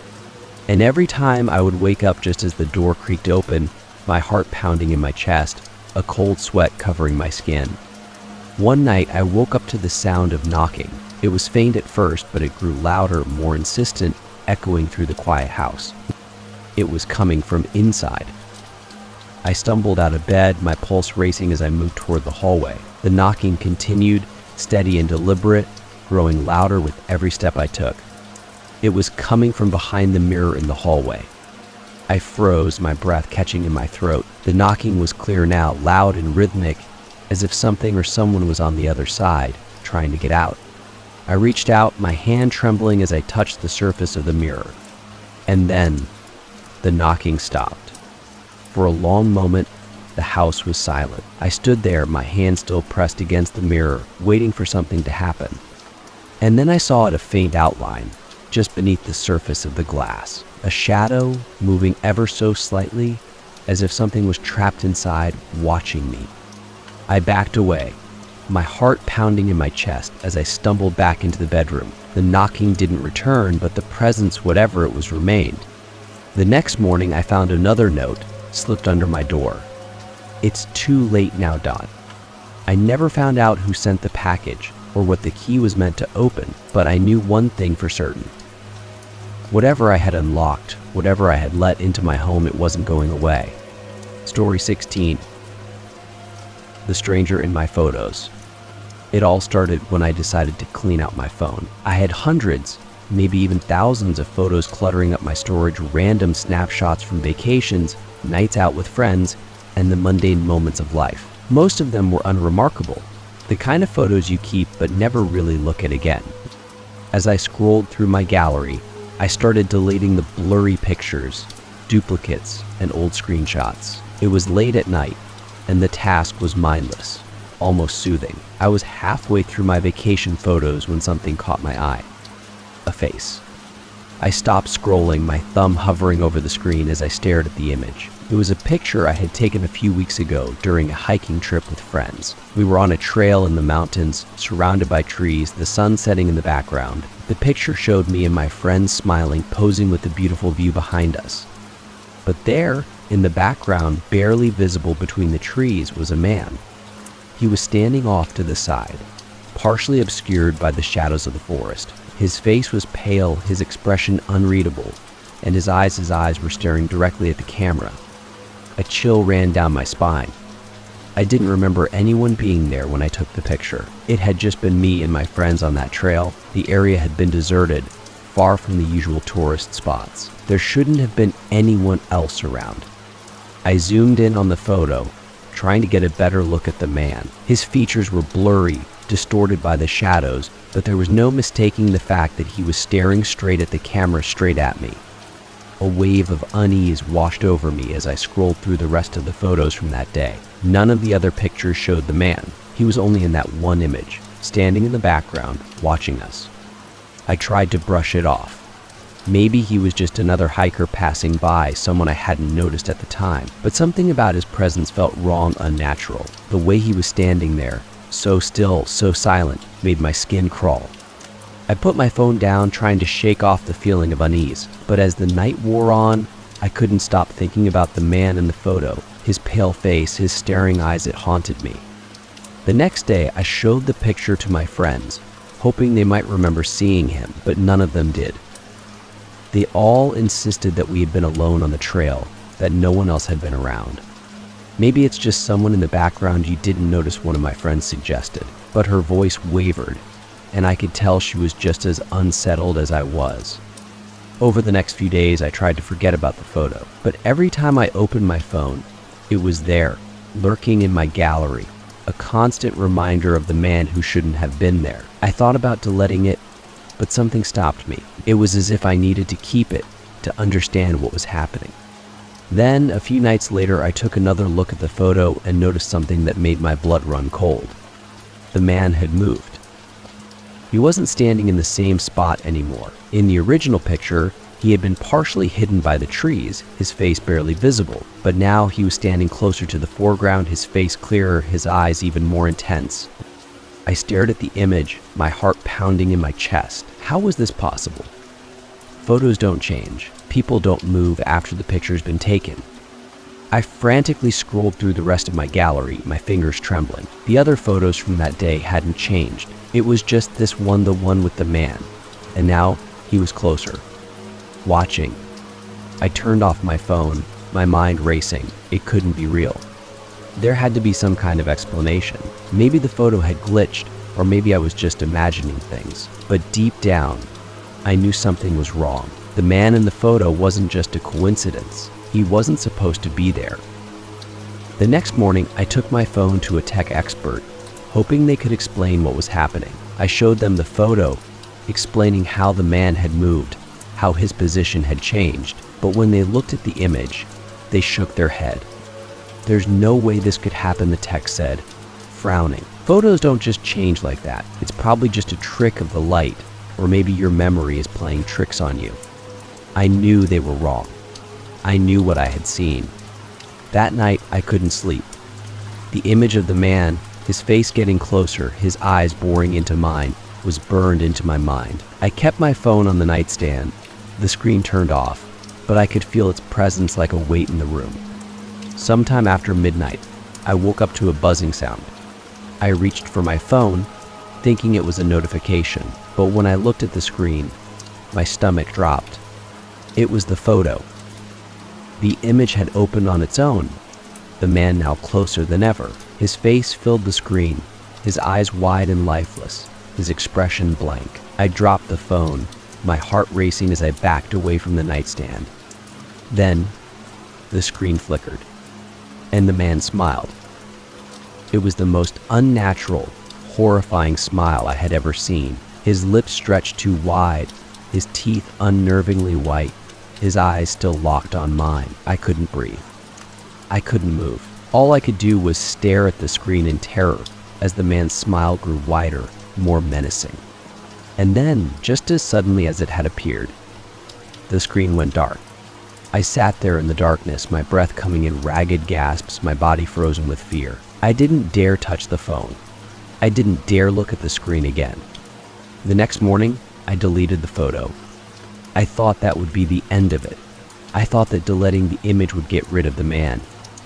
And every time I would wake up just as the door creaked open, my heart pounding in my chest, a cold sweat covering my skin. One night, I woke up to the sound of knocking. It was faint at first, but it grew louder, more insistent, echoing through the quiet house. It was coming from inside. I stumbled out of bed, my pulse racing as I moved toward the hallway. The knocking continued, steady and deliberate, growing louder with every step I took. It was coming from behind the mirror in the hallway. I froze, my breath catching in my throat. The knocking was clear now, loud and rhythmic, as if something or someone was on the other side, trying to get out. I reached out, my hand trembling as I touched the surface of the mirror. And then, the knocking stopped. For a long moment, the house was silent. I stood there, my hand still pressed against the mirror, waiting for something to happen. And then I saw it, a faint outline, just beneath the surface of the glass. A shadow moving ever so slightly, as if something was trapped inside, watching me. I backed away, my heart pounding in my chest as I stumbled back into the bedroom. The knocking didn't return, but the presence, whatever it was, remained. The next morning, I found another note slipped under my door. "It's too late now, Don." I never found out who sent the package or what the key was meant to open, but I knew one thing for certain. Whatever I had unlocked, whatever I had let into my home, it wasn't going away. Story 16. The stranger in my photos. It all started when I decided to clean out my phone. I had hundreds, maybe even thousands of photos cluttering up my storage, random snapshots from vacations, nights out with friends, and the mundane moments of life. Most of them were unremarkable, the kind of photos you keep but never really look at again. As I scrolled through my gallery, I started deleting the blurry pictures, duplicates, and old screenshots. It was late at night, and the task was mindless, almost soothing. I was halfway through my vacation photos when something caught my eye. A face. I stopped scrolling, my thumb hovering over the screen as I stared at the image. It was a picture I had taken a few weeks ago during a hiking trip with friends. We were on a trail in the mountains, surrounded by trees, the sun setting in the background. The picture showed me and my friends smiling, posing with the beautiful view behind us. But there, in the background, barely visible between the trees, was a man. He was standing off to the side, partially obscured by the shadows of the forest. His face was pale, his expression unreadable, and his eyes were staring directly at the camera. A chill ran down my spine. I didn't remember anyone being there when I took the picture. It had just been me and my friends on that trail. The area had been deserted, far from the usual tourist spots. There shouldn't have been anyone else around. I zoomed in on the photo, trying to get a better look at the man. His features were blurry, distorted by the shadows, but there was no mistaking the fact that he was staring straight at the camera, straight at me. A wave of unease washed over me as I scrolled through the rest of the photos from that day. None of the other pictures showed the man. He was only in that one image, standing in the background, watching us. I tried to brush it off. Maybe he was just another hiker passing by, someone I hadn't noticed at the time, but something about his presence felt wrong, unnatural. The way he was standing there, so still, so silent, made my skin crawl. I put my phone down, trying to shake off the feeling of unease, but as the night wore on, I couldn't stop thinking about the man in the photo, his pale face, his staring eyes. It haunted me. The next day, I showed the picture to my friends, hoping they might remember seeing him, but none of them did. They all insisted that we had been alone on the trail, that no one else had been around. Maybe it's just someone in the background you didn't notice, one of my friends suggested, but her voice wavered, and I could tell she was just as unsettled as I was. Over the next few days, I tried to forget about the photo, but every time I opened my phone, it was there, lurking in my gallery, a constant reminder of the man who shouldn't have been there. I thought about deleting it, but something stopped me. It was as if I needed to keep it to understand what was happening. Then, a few nights later, I took another look at the photo and noticed something that made my blood run cold. The man had moved. He wasn't standing in the same spot anymore. In the original picture, he had been partially hidden by the trees, his face barely visible, but now he was standing closer to the foreground, his face clearer, his eyes even more intense. I stared at the image, my heart pounding in my chest. How was this possible? Photos don't change. People don't move after the picture's been taken. I frantically scrolled through the rest of my gallery, my fingers trembling. The other photos from that day hadn't changed. It was just this one, the one with the man. And now he was closer, watching. I turned off my phone, my mind racing. It couldn't be real. There had to be some kind of explanation. Maybe the photo had glitched, or maybe I was just imagining things. But deep down, I knew something was wrong. The man in the photo wasn't just a coincidence. He wasn't supposed to be there. The next morning, I took my phone to a tech expert, hoping they could explain what was happening. I showed them the photo, explaining how the man had moved, how his position had changed. But when they looked at the image, they shook their head. "There's no way this could happen," the tech said, frowning. "Photos don't just change like that. It's probably just a trick of the light, or maybe your memory is playing tricks on you. I knew they were wrong. I knew what I had seen. That night, I couldn't sleep. The image of the man, his face getting closer, his eyes boring into mine, was burned into my mind. I kept my phone on the nightstand. The screen turned off, but I could feel its presence like a weight in the room. Sometime after midnight, I woke up to a buzzing sound. I reached for my phone, thinking it was a notification, but when I looked at the screen, my stomach dropped. It was the photo. The image had opened on its own, the man now closer than ever. His face filled the screen, his eyes wide and lifeless, his expression blank. I dropped the phone, my heart racing as I backed away from the nightstand. Then, the screen flickered, and the man smiled. It was the most unnatural, horrifying smile I had ever seen. His lips stretched too wide, his teeth unnervingly white, his eyes still locked on mine. I couldn't breathe. I couldn't move. All I could do was stare at the screen in terror as the man's smile grew wider, more menacing. And then, just as suddenly as it had appeared, the screen went dark. I sat there in the darkness, my breath coming in ragged gasps, my body frozen with fear. I didn't dare touch the phone. I didn't dare look at the screen again. The next morning, I deleted the photo. I thought that would be the end of it. I thought that deleting the image would get rid of the man,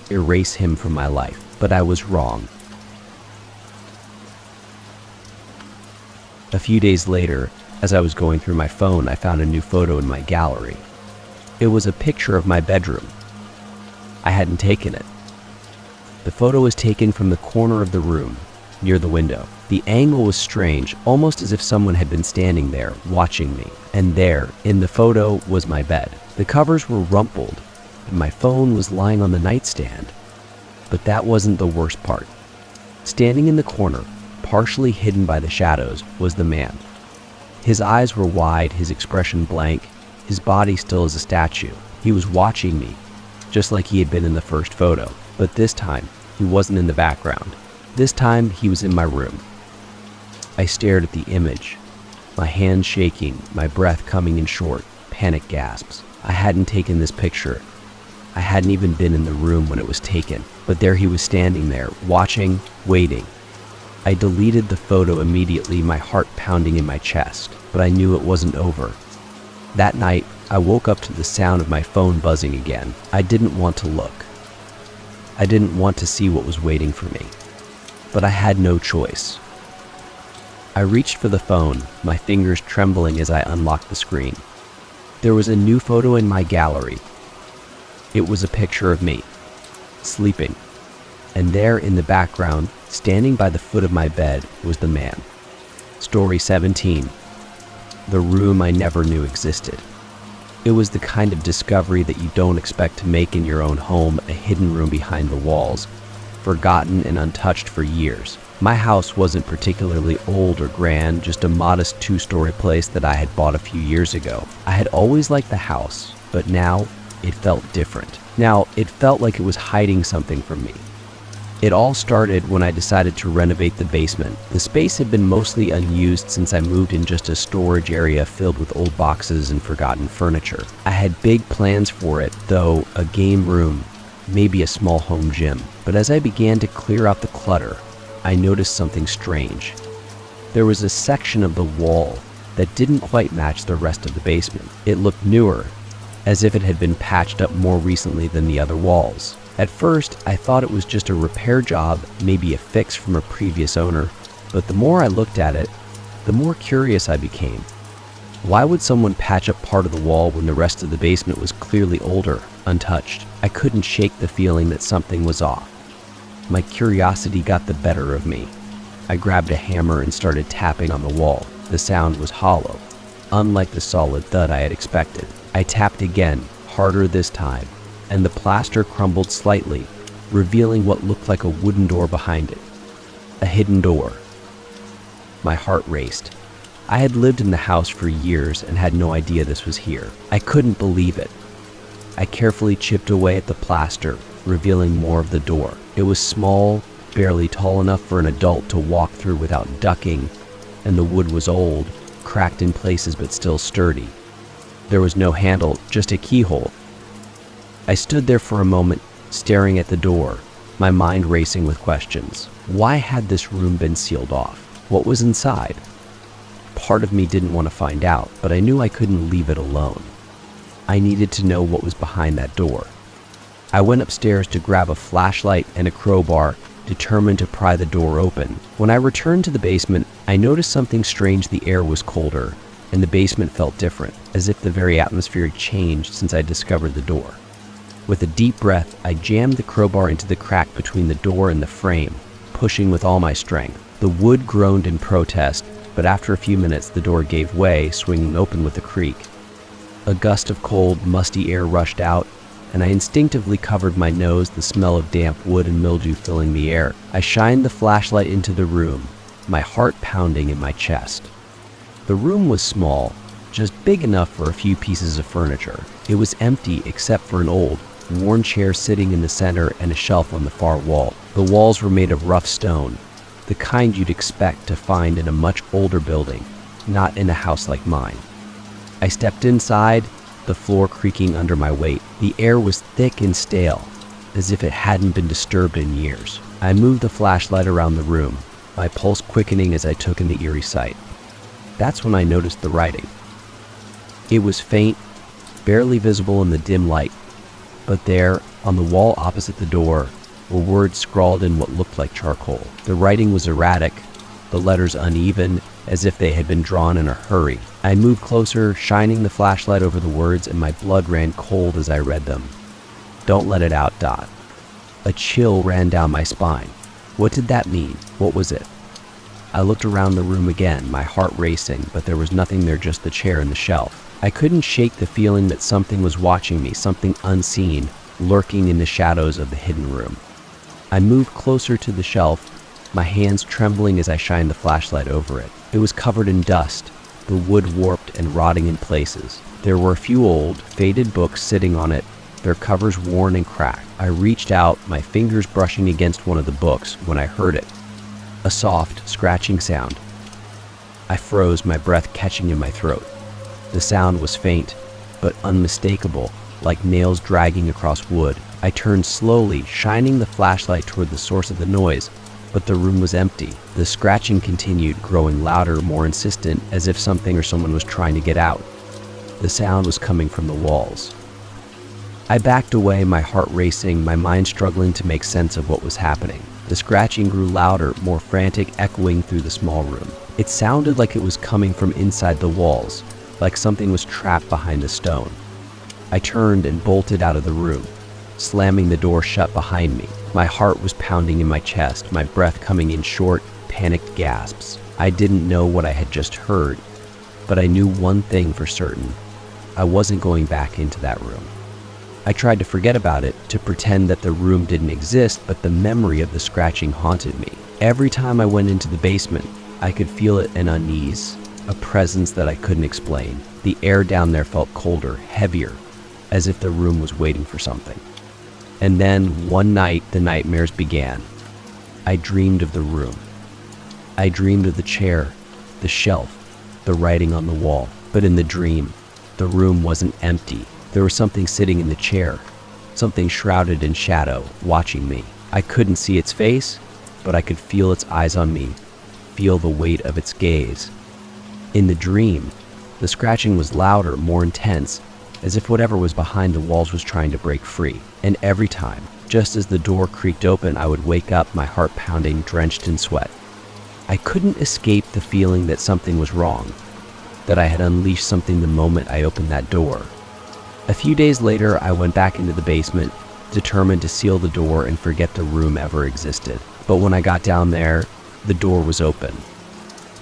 erase him from my life, but I was wrong. A few days later, as I was going through my phone, I found a new photo in my gallery. It was a picture of my bedroom. I hadn't taken it. The photo was taken from the corner of the room, near the window. The angle was strange, almost as if someone had been standing there, watching me. And there, in the photo, was my bed. The covers were rumpled, and my phone was lying on the nightstand. But that wasn't the worst part. Standing in the corner, partially hidden by the shadows, was the man. His eyes were wide, his expression blank, his body still as a statue. He was watching me, just like he had been in the first photo. But this time, he wasn't in the background. This time, he was in my room. I stared at the image, my hands shaking, my breath coming in short, panic gasps. I hadn't taken this picture. I hadn't even been in the room when it was taken. But there he was standing there, watching, waiting. I deleted the photo immediately, my heart pounding in my chest, but I knew it wasn't over. That night, I woke up to the sound of my phone buzzing again. I didn't want to look. I didn't want to see what was waiting for me. But I had no choice. I reached for the phone, my fingers trembling as I unlocked the screen. There was a new photo in my gallery. It was a picture of me, sleeping. And there in the background, standing by the foot of my bed, was the man. Story 17. The room I never knew existed. It was the kind of discovery that you don't expect to make in your own home, a hidden room behind the walls, forgotten and untouched for years. My house wasn't particularly old or grand, just a modest 2-story place that I had bought a few years ago. I had always liked the house, but now it felt different. Now it felt like it was hiding something from me. It all started when I decided to renovate the basement. The space had been mostly unused since I moved in just a storage area filled with old boxes and forgotten furniture. I had big plans for it, though, a game room, maybe a small home gym. But as I began to clear out the clutter, I noticed something strange. There was a section of the wall that didn't quite match the rest of the basement. It looked newer, as if it had been patched up more recently than the other walls. At first, I thought it was just a repair job, maybe a fix from a previous owner, but the more I looked at it, the more curious I became. Why would someone patch up part of the wall when the rest of the basement was clearly older, untouched? I couldn't shake the feeling that something was off. My curiosity got the better of me. I grabbed a hammer and started tapping on the wall. The sound was hollow, unlike the solid thud I had expected. I tapped again, harder this time, and the plaster crumbled slightly, revealing what looked like a wooden door behind it. A hidden door. My heart raced. I had lived in the house for years and had no idea this was here. I couldn't believe it. I carefully chipped away at the plaster, revealing more of the door. It was small, barely tall enough for an adult to walk through without ducking, and the wood was old, cracked in places but still sturdy. There was no handle, just a keyhole. I stood there for a moment, staring at the door, my mind racing with questions. Why had this room been sealed off? What was inside? Part of me didn't want to find out, but I knew I couldn't leave it alone. I needed to know what was behind that door. I went upstairs to grab a flashlight and a crowbar, determined to pry the door open. When I returned to the basement, I noticed something strange. The air was colder, and the basement felt different, as if the very atmosphere had changed since I discovered the door. With a deep breath, I jammed the crowbar into the crack between the door and the frame, pushing with all my strength. The wood groaned in protest, but after a few minutes the door gave way, swinging open with a creak. A gust of cold, musty air rushed out, and I instinctively covered my nose, the smell of damp wood and mildew filling the air. I shined the flashlight into the room, my heart pounding in my chest. The room was small, just big enough for a few pieces of furniture. It was empty except for an old, worn chair sitting in the center and a shelf on the far wall. The walls were made of rough stone, the kind you'd expect to find in a much older building, not in a house like mine. I stepped inside, the floor creaking under my weight. The air was thick and stale, as if it hadn't been disturbed in years. I moved the flashlight around the room, my pulse quickening as I took in the eerie sight. That's when I noticed the writing. It was faint, barely visible in the dim light, but there, on the wall opposite the door, were words scrawled in what looked like charcoal. The writing was erratic, the letters uneven, as if they had been drawn in a hurry. I moved closer, shining the flashlight over the words, and my blood ran cold as I read them. "Don't let it out, Dot." A chill ran down my spine. What did that mean? What was it? I looked around the room again, my heart racing, but there was nothing there, just the chair and the shelf. I couldn't shake the feeling that something was watching me, something unseen, lurking in the shadows of the hidden room. I moved closer to the shelf, my hands trembling as I shined the flashlight over it. It was covered in dust, the wood warped and rotting in places. There were a few old, faded books sitting on it, their covers worn and cracked. I reached out, my fingers brushing against one of the books, when I heard it. A soft, scratching sound. I froze, my breath catching in my throat. The sound was faint, but unmistakable, like nails dragging across wood. I turned slowly, shining the flashlight toward the source of the noise, but the room was empty. The scratching continued, growing louder, more insistent, as if something or someone was trying to get out. The sound was coming from the walls. I backed away, my heart racing, my mind struggling to make sense of what was happening. The scratching grew louder, more frantic, echoing through the small room. It sounded like it was coming from inside the walls, like something was trapped behind the stone. I turned and bolted out of the room, slamming the door shut behind me. My heart was pounding in my chest, my breath coming in short, panicked gasps. I didn't know what I had just heard, but I knew one thing for certain. I wasn't going back into that room. I tried to forget about it, to pretend that the room didn't exist, but the memory of the scratching haunted me. Every time I went into the basement, I could feel it, an unease, a presence that I couldn't explain. The air down there felt colder, heavier, as if the room was waiting for something. And then, one night, the nightmares began. I dreamed of the room. I dreamed of the chair, the shelf, the writing on the wall. But in the dream, the room wasn't empty. There was something sitting in the chair, something shrouded in shadow, watching me. I couldn't see its face, but I could feel its eyes on me, feel the weight of its gaze. In the dream, the scratching was louder, more intense, as if whatever was behind the walls was trying to break free. And every time, just as the door creaked open, I would wake up, my heart pounding, drenched in sweat. I couldn't escape the feeling that something was wrong, that I had unleashed something the moment I opened that door. A few days later, I went back into the basement, determined to seal the door and forget the room ever existed. But when I got down there, the door was open.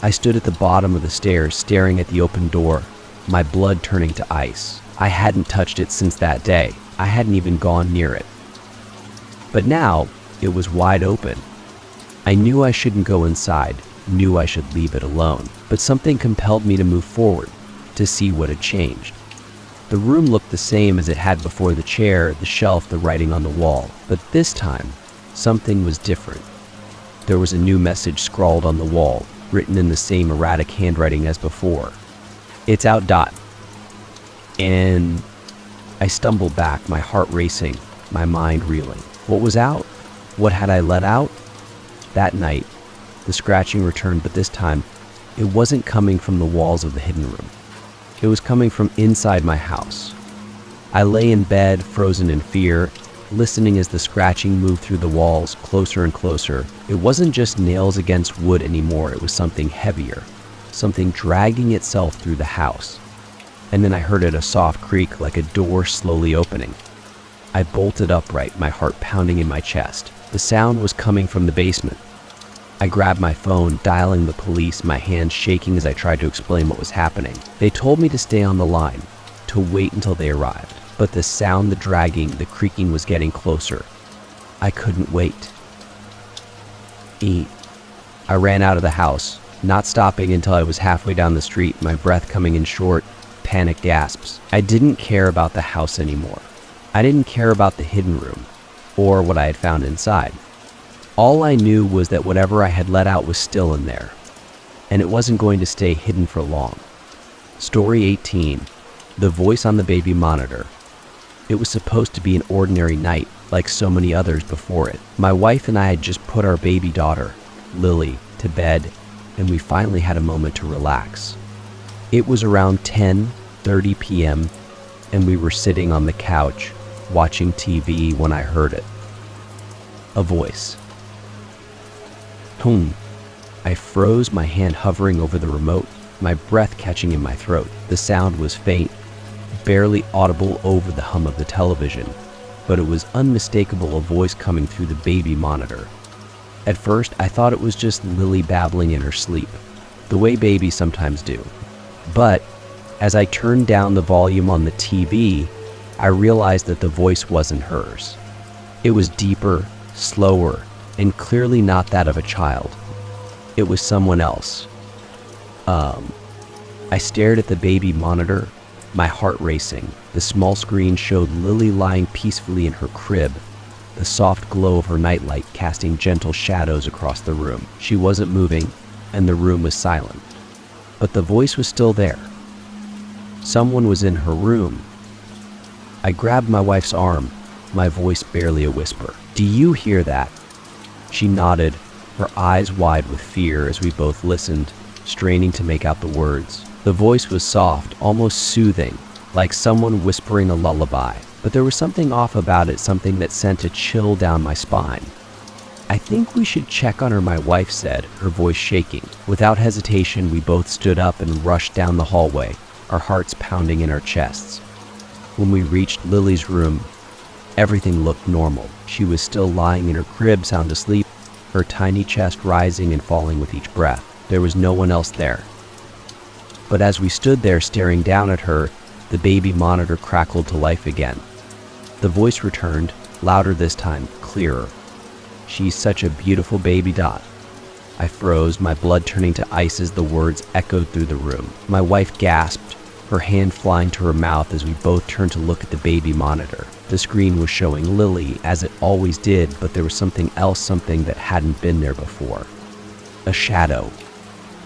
I stood at the bottom of the stairs, staring at the open door, my blood turning to ice. I hadn't touched it since that day. I hadn't even gone near it. But now, it was wide open. I knew I shouldn't go inside, knew I should leave it alone. But something compelled me to move forward, to see what had changed. The room looked the same as it had before: the chair, the shelf, the writing on the wall. But this time, something was different. There was a new message scrawled on the wall, written in the same erratic handwriting as before. "It's out, Dot." And I stumbled back, my heart racing, my mind reeling. What was out? What had I let out? That night, the scratching returned, but this time, it wasn't coming from the walls of the hidden room. It was coming from inside my house. I lay in bed, frozen in fear, listening as the scratching moved through the walls, closer and closer. It wasn't just nails against wood anymore, it was something heavier, something dragging itself through the house. And then I heard it, a soft creak, like a door slowly opening. I bolted upright, my heart pounding in my chest. The sound was coming from the basement. I grabbed my phone, dialing the police, my hands shaking as I tried to explain what was happening. They told me to stay on the line, to wait until they arrived. But the sound, the dragging, the creaking was getting closer. I couldn't wait. I ran out of the house, not stopping until I was halfway down the street, my breath coming in short, panicked gasps. I didn't care about the house anymore. I didn't care about the hidden room, or what I had found inside. All I knew was that whatever I had let out was still in there, and it wasn't going to stay hidden for long. Story 18. The voice on the baby monitor. It was supposed to be an ordinary night, like so many others before it. My wife and I had just put our baby daughter, Lily, to bed, and we finally had a moment to relax. It was around 10:30 p.m., and we were sitting on the couch, watching TV when I heard it. A voice. I froze, my hand hovering over the remote, my breath catching in my throat. The sound was faint, barely audible over the hum of the television, but it was unmistakable, a voice coming through the baby monitor. At first, I thought it was just Lily babbling in her sleep, the way babies sometimes do. But as I turned down the volume on the TV, I realized that the voice wasn't hers. It was deeper, slower, and clearly not that of a child. It was someone else. I stared at the baby monitor, my heart racing. The small screen showed Lily lying peacefully in her crib, the soft glow of her nightlight casting gentle shadows across the room. She wasn't moving, and the room was silent. But the voice was still there. Someone was in her room. I grabbed my wife's arm, my voice barely a whisper. "Do you hear that?" She nodded, her eyes wide with fear as we both listened, straining to make out the words. The voice was soft, almost soothing, like someone whispering a lullaby. But there was something off about it, something that sent a chill down my spine. "I think we should check on her," my wife said, her voice shaking. Without hesitation, we both stood up and rushed down the hallway, our hearts pounding in our chests. When we reached Lily's room, everything looked normal. She was still lying in her crib, sound asleep, her tiny chest rising and falling with each breath. There was no one else there. But as we stood there staring down at her, the baby monitor crackled to life again. The voice returned, louder this time, clearer. "She's such a beautiful baby, Dot." I froze, my blood turning to ice as the words echoed through the room. My wife gasped, her hand flying to her mouth as we both turned to look at the baby monitor. The screen was showing Lily, as it always did, but there was something else, something that hadn't been there before. A shadow.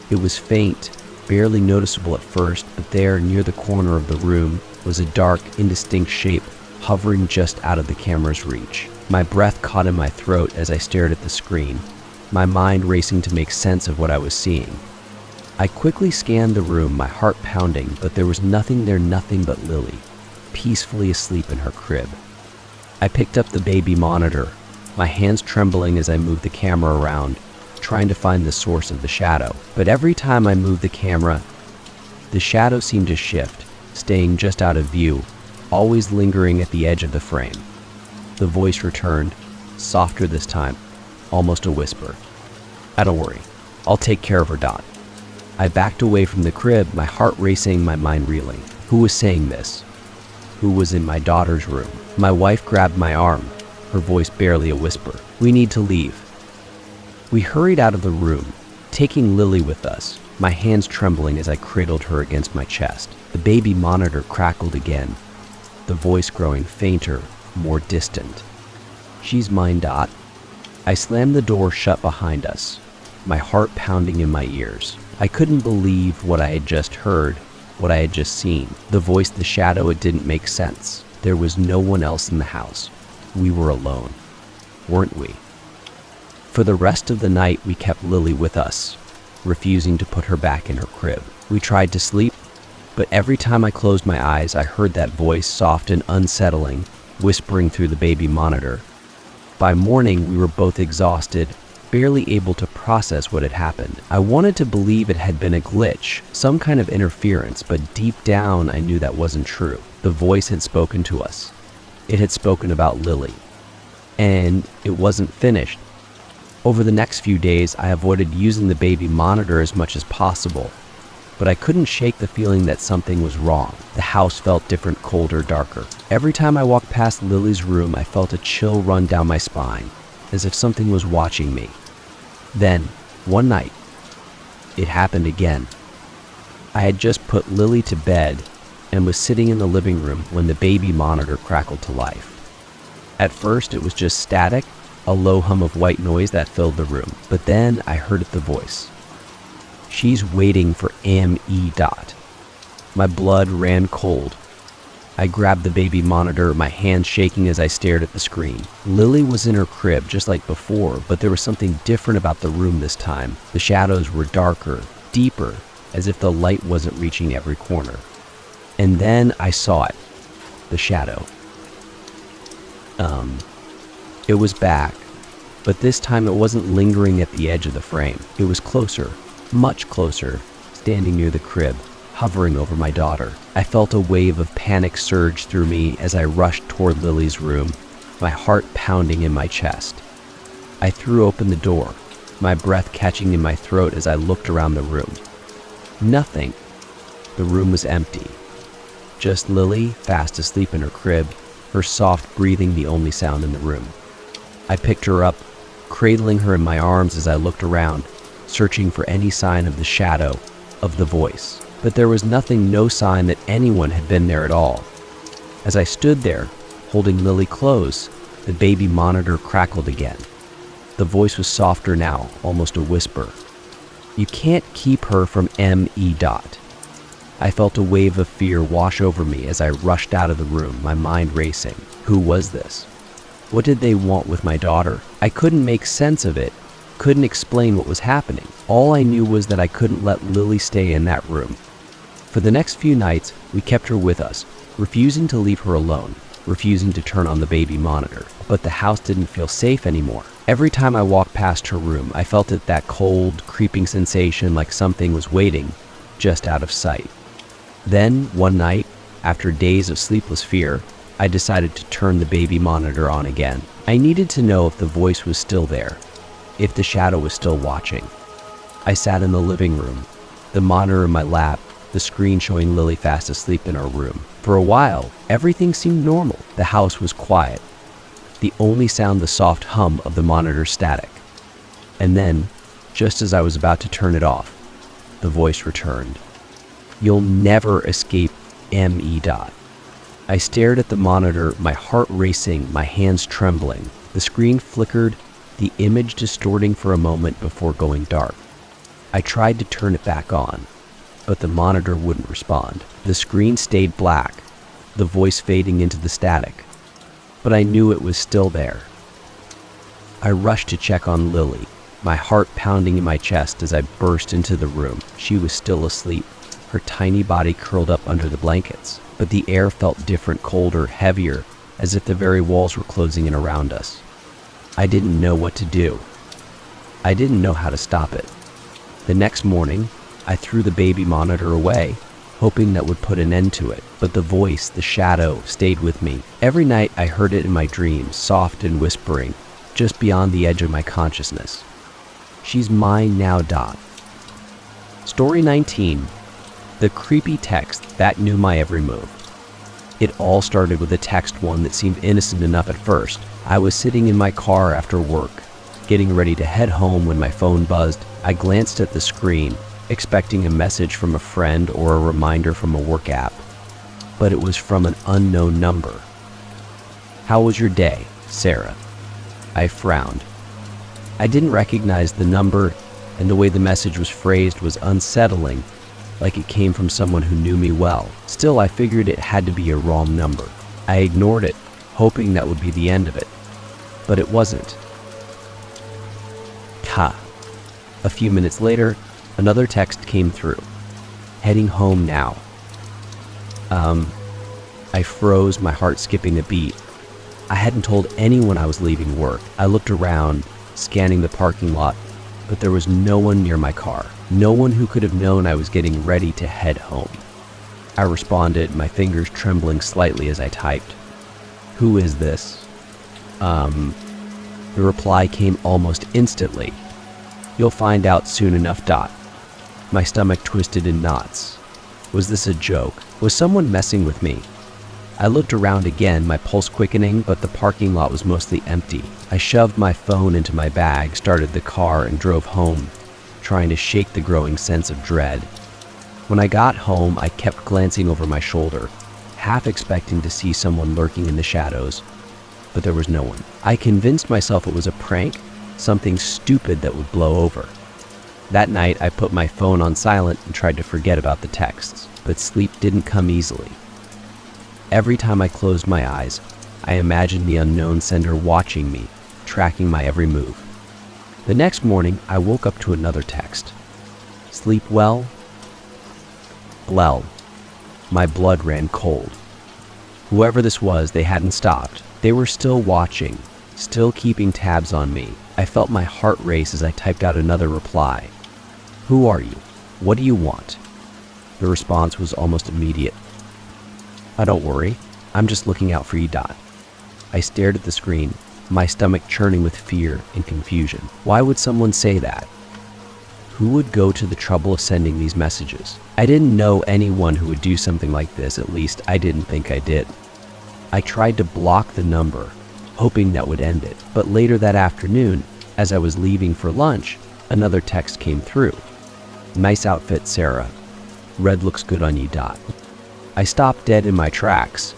It was faint, barely noticeable at first, but there, near the corner of the room, was a dark, indistinct shape hovering just out of the camera's reach. My breath caught in my throat as I stared at the screen, my mind racing to make sense of what I was seeing. I quickly scanned the room, my heart pounding, but there was nothing there, nothing but Lily, peacefully asleep in her crib. I picked up the baby monitor, my hands trembling as I moved the camera around, trying to find the source of the shadow. But every time I moved the camera, the shadow seemed to shift, staying just out of view, always lingering at the edge of the frame. The voice returned, softer this time, almost a whisper. "Don't worry, I'll take care of her, Dot." I backed away from the crib, my heart racing, my mind reeling. Who was saying this? Who was in my daughter's room? My wife grabbed my arm, her voice barely a whisper. "We need to leave." We hurried out of the room, taking Lily with us, my hands trembling as I cradled her against my chest. The baby monitor crackled again, the voice growing fainter, more distant. "She's mine, Dot." I slammed the door shut behind us, my heart pounding in my ears. I couldn't believe what I had just heard, what I had just seen. The voice, the shadow, it didn't make sense. There was no one else in the house. We were alone, weren't we? For the rest of the night, we kept Lily with us, refusing to put her back in her crib. We tried to sleep, but every time I closed my eyes, I heard that voice, soft and unsettling, whispering through the baby monitor. By morning, we were both exhausted, barely able to process what had happened. I wanted to believe it had been a glitch, some kind of interference, but deep down, I knew that wasn't true. The voice had spoken to us. It had spoken about Lily. And it wasn't finished. Over the next few days, I avoided using the baby monitor as much as possible, but I couldn't shake the feeling that something was wrong. The house felt different, colder, darker. Every time I walked past Lily's room, I felt a chill run down my spine, as if something was watching me. Then, one night, it happened again. I had just put Lily to bed and was sitting in the living room when the baby monitor crackled to life. At first, it was just static, a low hum of white noise that filled the room. But then I heard the voice. She's waiting for M.E. My blood ran cold. I grabbed the baby monitor, my hands shaking as I stared at the screen. Lily was in her crib just like before, but there was something different about the room this time. The shadows were darker, deeper, as if the light wasn't reaching every corner. And then I saw it. The shadow. It was back, but this time it wasn't lingering at the edge of the frame. It was closer, much closer, standing near the crib, hovering over my daughter. I felt a wave of panic surge through me as I rushed toward Lily's room, my heart pounding in my chest. I threw open the door, my breath catching in my throat as I looked around the room. Nothing. The room was empty. Just Lily, fast asleep in her crib, her soft breathing the only sound in the room. I picked her up, cradling her in my arms as I looked around, searching for any sign of the shadow, of the voice. But there was nothing, no sign that anyone had been there at all. As I stood there, holding Lily close, the baby monitor crackled again. The voice was softer now, almost a whisper. You can't keep her from M.E. I felt a wave of fear wash over me as I rushed out of the room, my mind racing. Who was this? What did they want with my daughter? I couldn't make sense of it, couldn't explain what was happening. All I knew was that I couldn't let Lily stay in that room. For the next few nights, we kept her with us, refusing to leave her alone, refusing to turn on the baby monitor. But the house didn't feel safe anymore. Every time I walked past her room, I felt that cold, creeping sensation like something was waiting, just out of sight. Then, one night, after days of sleepless fear, I decided to turn the baby monitor on again. I needed to know if the voice was still there, if the shadow was still watching. I sat in the living room, the monitor in my lap, the screen showing Lily fast asleep in our room. For a while, everything seemed normal. The house was quiet. The only sound, the soft hum of the monitor static. And then, just as I was about to turn it off, the voice returned. You'll never escape M.E. I stared at the monitor, my heart racing, my hands trembling. The screen flickered, the image distorting for a moment before going dark. I tried to turn it back on, but the monitor wouldn't respond. The screen stayed black, the voice fading into the static. But I knew it was still there. I rushed to check on Lily, my heart pounding in my chest as I burst into the room. She was still asleep, her tiny body curled up under the blankets. But the air felt different, colder, heavier, as if the very walls were closing in around us. I didn't know what to do. I didn't know how to stop it. The next morning, I threw the baby monitor away, hoping that would put an end to it. But the voice, the shadow, stayed with me. Every night I heard it in my dreams, soft and whispering, just beyond the edge of my consciousness. She's mine now, Story 19. The creepy text that knew my every move. It all started with a text one that seemed innocent enough at first. I was sitting in my car after work, getting ready to head home when my phone buzzed. I glanced at the screen, expecting a message from a friend or a reminder from a work app, but it was from an unknown number. How was your day, Sarah? I frowned. I didn't recognize the number, and the way the message was phrased was unsettling, like it came from someone who knew me well. Still, I figured it had to be a wrong number. I ignored it, hoping that would be the end of it. But it wasn't. A few minutes later, another text came through. Heading home now. I froze, my heart skipping a beat. I hadn't told anyone I was leaving work. I looked around, scanning the parking lot, but there was no one near my car. No one who could have known I was getting ready to head home. I responded, my fingers trembling slightly as I typed. "Who is this?" The reply came almost instantly. "You'll find out soon enough, Dot." My stomach twisted in knots. Was this a joke? Was someone messing with me? I looked around again, my pulse quickening, but the parking lot was mostly empty. I shoved my phone into my bag, started the car, and drove home, trying to shake the growing sense of dread. When I got home, I kept glancing over my shoulder, half expecting to see someone lurking in the shadows, but there was no one. I convinced myself it was a prank, something stupid that would blow over. That night, I put my phone on silent and tried to forget about the texts, but sleep didn't come easily. Every time I closed my eyes, I imagined the unknown sender watching me, tracking my every move. The next morning, I woke up to another text. "Sleep well?" Well, my blood ran cold. Whoever this was, they hadn't stopped. They were still watching, still keeping tabs on me. I felt my heart race as I typed out another reply. "Who are you? What do you want?" The response was almost immediate. "Don't worry, I'm just looking out for you, Dot." I stared at the screen, my stomach churning with fear and confusion. Why would someone say that? Who would go to the trouble of sending these messages? I didn't know anyone who would do something like this, at least I didn't think I did. I tried to block the number, hoping that would end it. But later that afternoon, as I was leaving for lunch, another text came through. "Nice outfit, Sarah. Red looks good on you, Dot." I stopped dead in my tracks.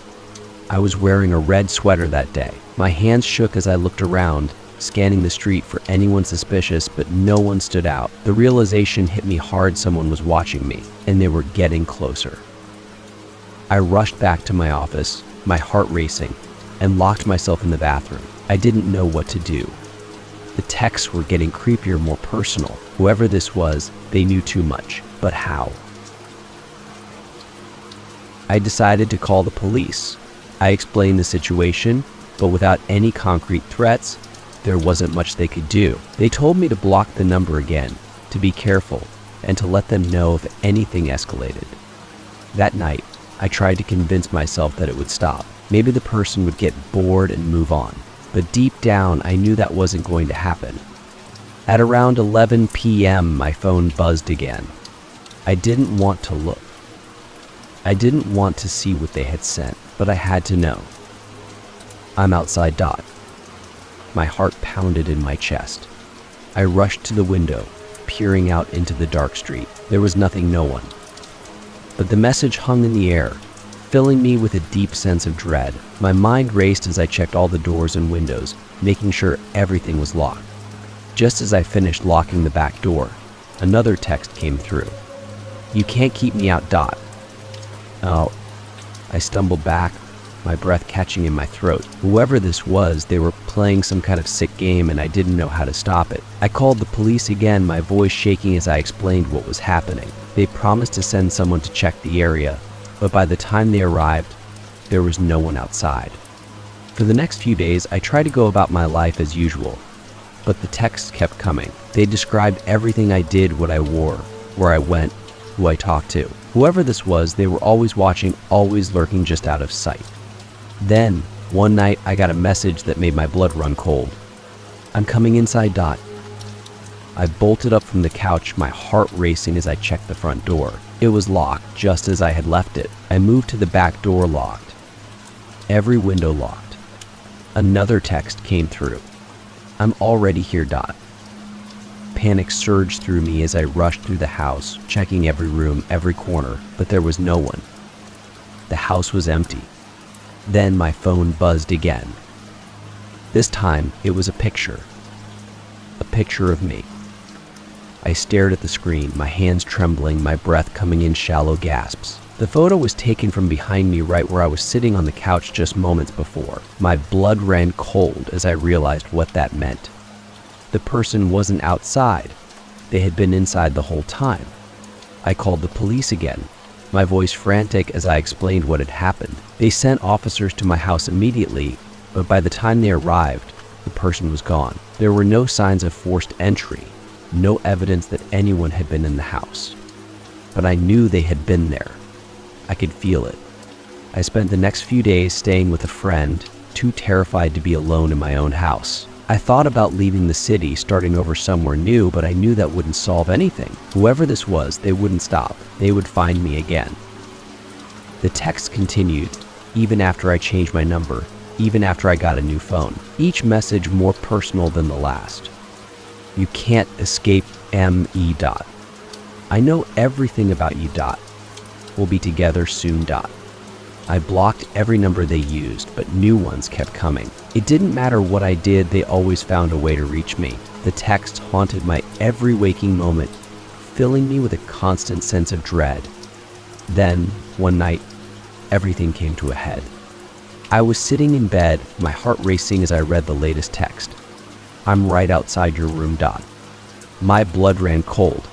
I was wearing a red sweater that day. My hands shook as I looked around, scanning the street for anyone suspicious, but no one stood out. The realization hit me hard someone was watching me, and they were getting closer. I rushed back to my office, my heart racing, and locked myself in the bathroom. I didn't know what to do. The texts were getting creepier, more personal. Whoever this was, they knew too much. But how? I decided to call the police. I explained the situation, but without any concrete threats, there wasn't much they could do. They told me to block the number again, to be careful, and to let them know if anything escalated. That night, I tried to convince myself that it would stop. Maybe the person would get bored and move on. But deep down, I knew that wasn't going to happen. At around 11 p.m., my phone buzzed again. I didn't want to look. I didn't want to see what they had sent, but I had to know. "I'm outside, Dot." My heart pounded in my chest. I rushed to the window, peering out into the dark street. There was nothing, no one. But the message hung in the air, filling me with a deep sense of dread. My mind raced as I checked all the doors and windows, making sure everything was locked. Just as I finished locking the back door, another text came through. "You can't keep me out, Dot." Oh, I stumbled back, my breath catching in my throat. Whoever this was, they were playing some kind of sick game and I didn't know how to stop it. I called the police again, my voice shaking as I explained what was happening. They promised to send someone to check the area, but by the time they arrived, there was no one outside. For the next few days, I tried to go about my life as usual, but the texts kept coming. They described everything I did, what I wore, where I went, who I talked to. Whoever this was, they were always watching, always lurking just out of sight. Then, one night, I got a message that made my blood run cold. "I'm coming inside, Dot." I bolted up from the couch, my heart racing as I checked the front door. It was locked, just as I had left it. I moved to the back door, locked. Every window locked. Another text came through. "I'm already here, Dot." Panic surged through me as I rushed through the house, checking every room, every corner, but there was no one. The house was empty. Then my phone buzzed again. This time, it was a picture. A picture of me. I stared at the screen, my hands trembling, my breath coming in shallow gasps. The photo was taken from behind me right where I was sitting on the couch just moments before. My blood ran cold as I realized what that meant. The person wasn't outside. They had been inside the whole time. I called the police again, my voice frantic as I explained what had happened. They sent officers to my house immediately, but by the time they arrived, the person was gone. There were no signs of forced entry, no evidence that anyone had been in the house. But I knew they had been there. I could feel it. I spent the next few days staying with a friend, too terrified to be alone in my own house. I thought about leaving the city, starting over somewhere new, but I knew that wouldn't solve anything. Whoever this was, they wouldn't stop. They would find me again. The text continued, even after I changed my number, even after I got a new phone. Each message more personal than the last. You can't escape me. I know everything about you. We'll be together soon. I blocked every number they used, but new ones kept coming. It didn't matter what I did, they always found a way to reach me. The text haunted my every waking moment, filling me with a constant sense of dread. Then, one night, everything came to a head. I was sitting in bed, my heart racing as I read the latest text. I'm right outside your room. My blood ran cold.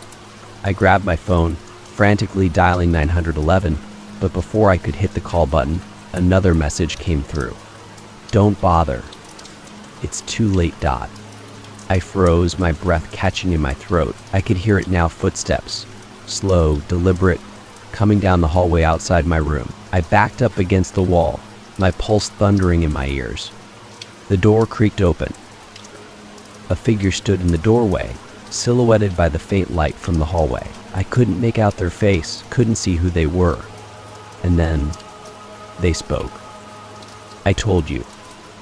I grabbed my phone, frantically dialing 911, but before I could hit the call button, another message came through. Don't bother. It's too late. I froze, my breath catching in my throat. I could hear it now, footsteps, slow, deliberate, coming down the hallway outside my room. I backed up against the wall, my pulse thundering in my ears. The door creaked open. A figure stood in the doorway, silhouetted by the faint light from the hallway. I couldn't make out their face, couldn't see who they were. And then, they spoke. I told you,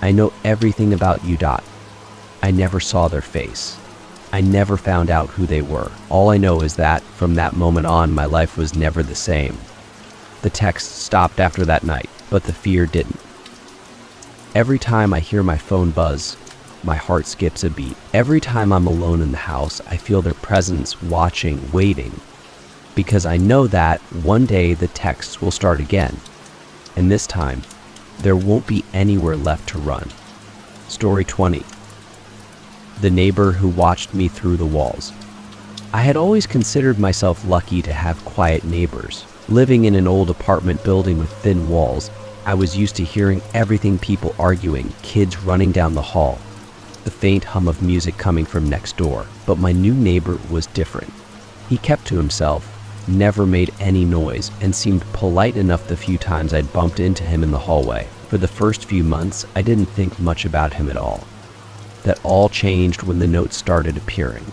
I know everything about you. I never saw their face. I never found out who they were. All I know is that, from that moment on, my life was never the same. The text stopped after that night, but the fear didn't. Every time I hear my phone buzz, my heart skips a beat. Every time I'm alone in the house, I feel their presence, watching, waiting. Because I know that one day the texts will start again. And this time, there won't be anywhere left to run. Story 20. The neighbor who watched me through the walls. I had always considered myself lucky to have quiet neighbors. Living in an old apartment building with thin walls, I was used to hearing everything, people arguing, kids running down the hall, the faint hum of music coming from next door. But my new neighbor was different. He kept to himself, never made any noise, and seemed polite enough the few times I'd bumped into him in the hallway. For the first few months, I didn't think much about him at all. That all changed when the notes started appearing.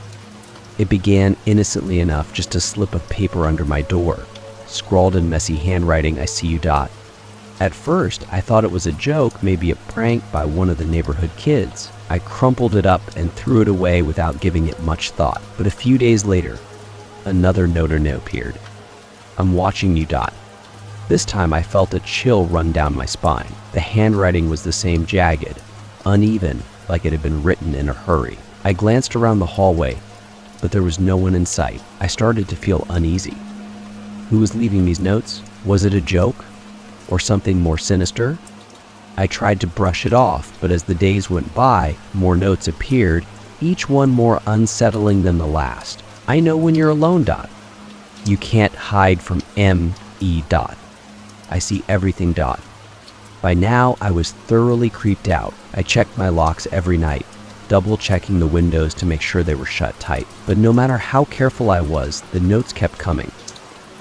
It began innocently enough, just a slip of paper under my door. Scrawled in messy handwriting, I see you. At first, I thought it was a joke, maybe a prank by one of the neighborhood kids. I crumpled it up and threw it away without giving it much thought. But a few days later, another note appeared. I'm watching you. This time I felt a chill run down my spine. The handwriting was the same, jagged, uneven, like it had been written in a hurry. I glanced around the hallway, but there was no one in sight. I started to feel uneasy. Who was leaving these notes? Was it a joke? Or something more sinister? I tried to brush it off, but as the days went by, more notes appeared, each one more unsettling than the last. I know when you're alone. You can't hide from me. I see everything. By now, I was thoroughly creeped out. I checked my locks every night, double-checking the windows to make sure they were shut tight. But no matter how careful I was, the notes kept coming.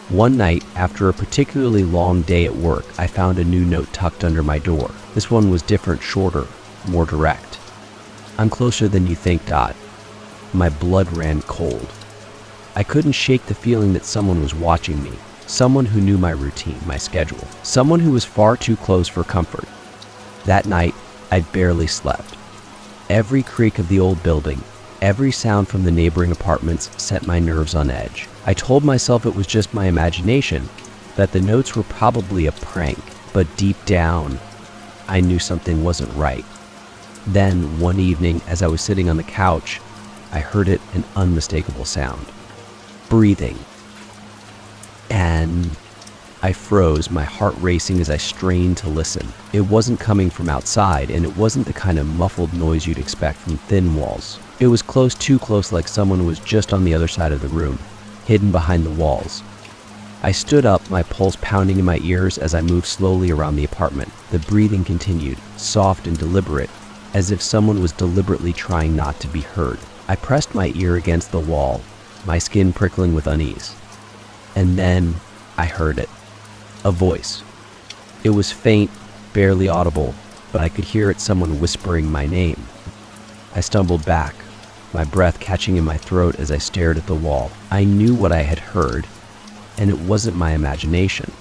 One night, after a particularly long day at work, I found a new note tucked under my door. This one was different, shorter, more direct. I'm closer than you think. My blood ran cold. I couldn't shake the feeling that someone was watching me. Someone who knew my routine, my schedule. Someone who was far too close for comfort. That night, I barely slept. Every creak of the old building, every sound from the neighboring apartments set my nerves on edge. I told myself it was just my imagination, that the notes were probably a prank, but deep down, I knew something wasn't right. Then, one evening, as I was sitting on the couch, I heard it, an unmistakable sound. Breathing. And I froze, my heart racing as I strained to listen. It wasn't coming from outside, and it wasn't the kind of muffled noise you'd expect from thin walls. It was close, too close, like someone was just on the other side of the room, hidden behind the walls. I stood up, my pulse pounding in my ears as I moved slowly around the apartment. The breathing continued, soft and deliberate, as if someone was deliberately trying not to be heard. I pressed my ear against the wall, my skin prickling with unease. And then I heard it. A voice. It was faint, barely audible, but I could hear it, someone whispering my name. I stumbled back, my breath catching in my throat as I stared at the wall. I knew what I had heard, and it wasn't my imagination.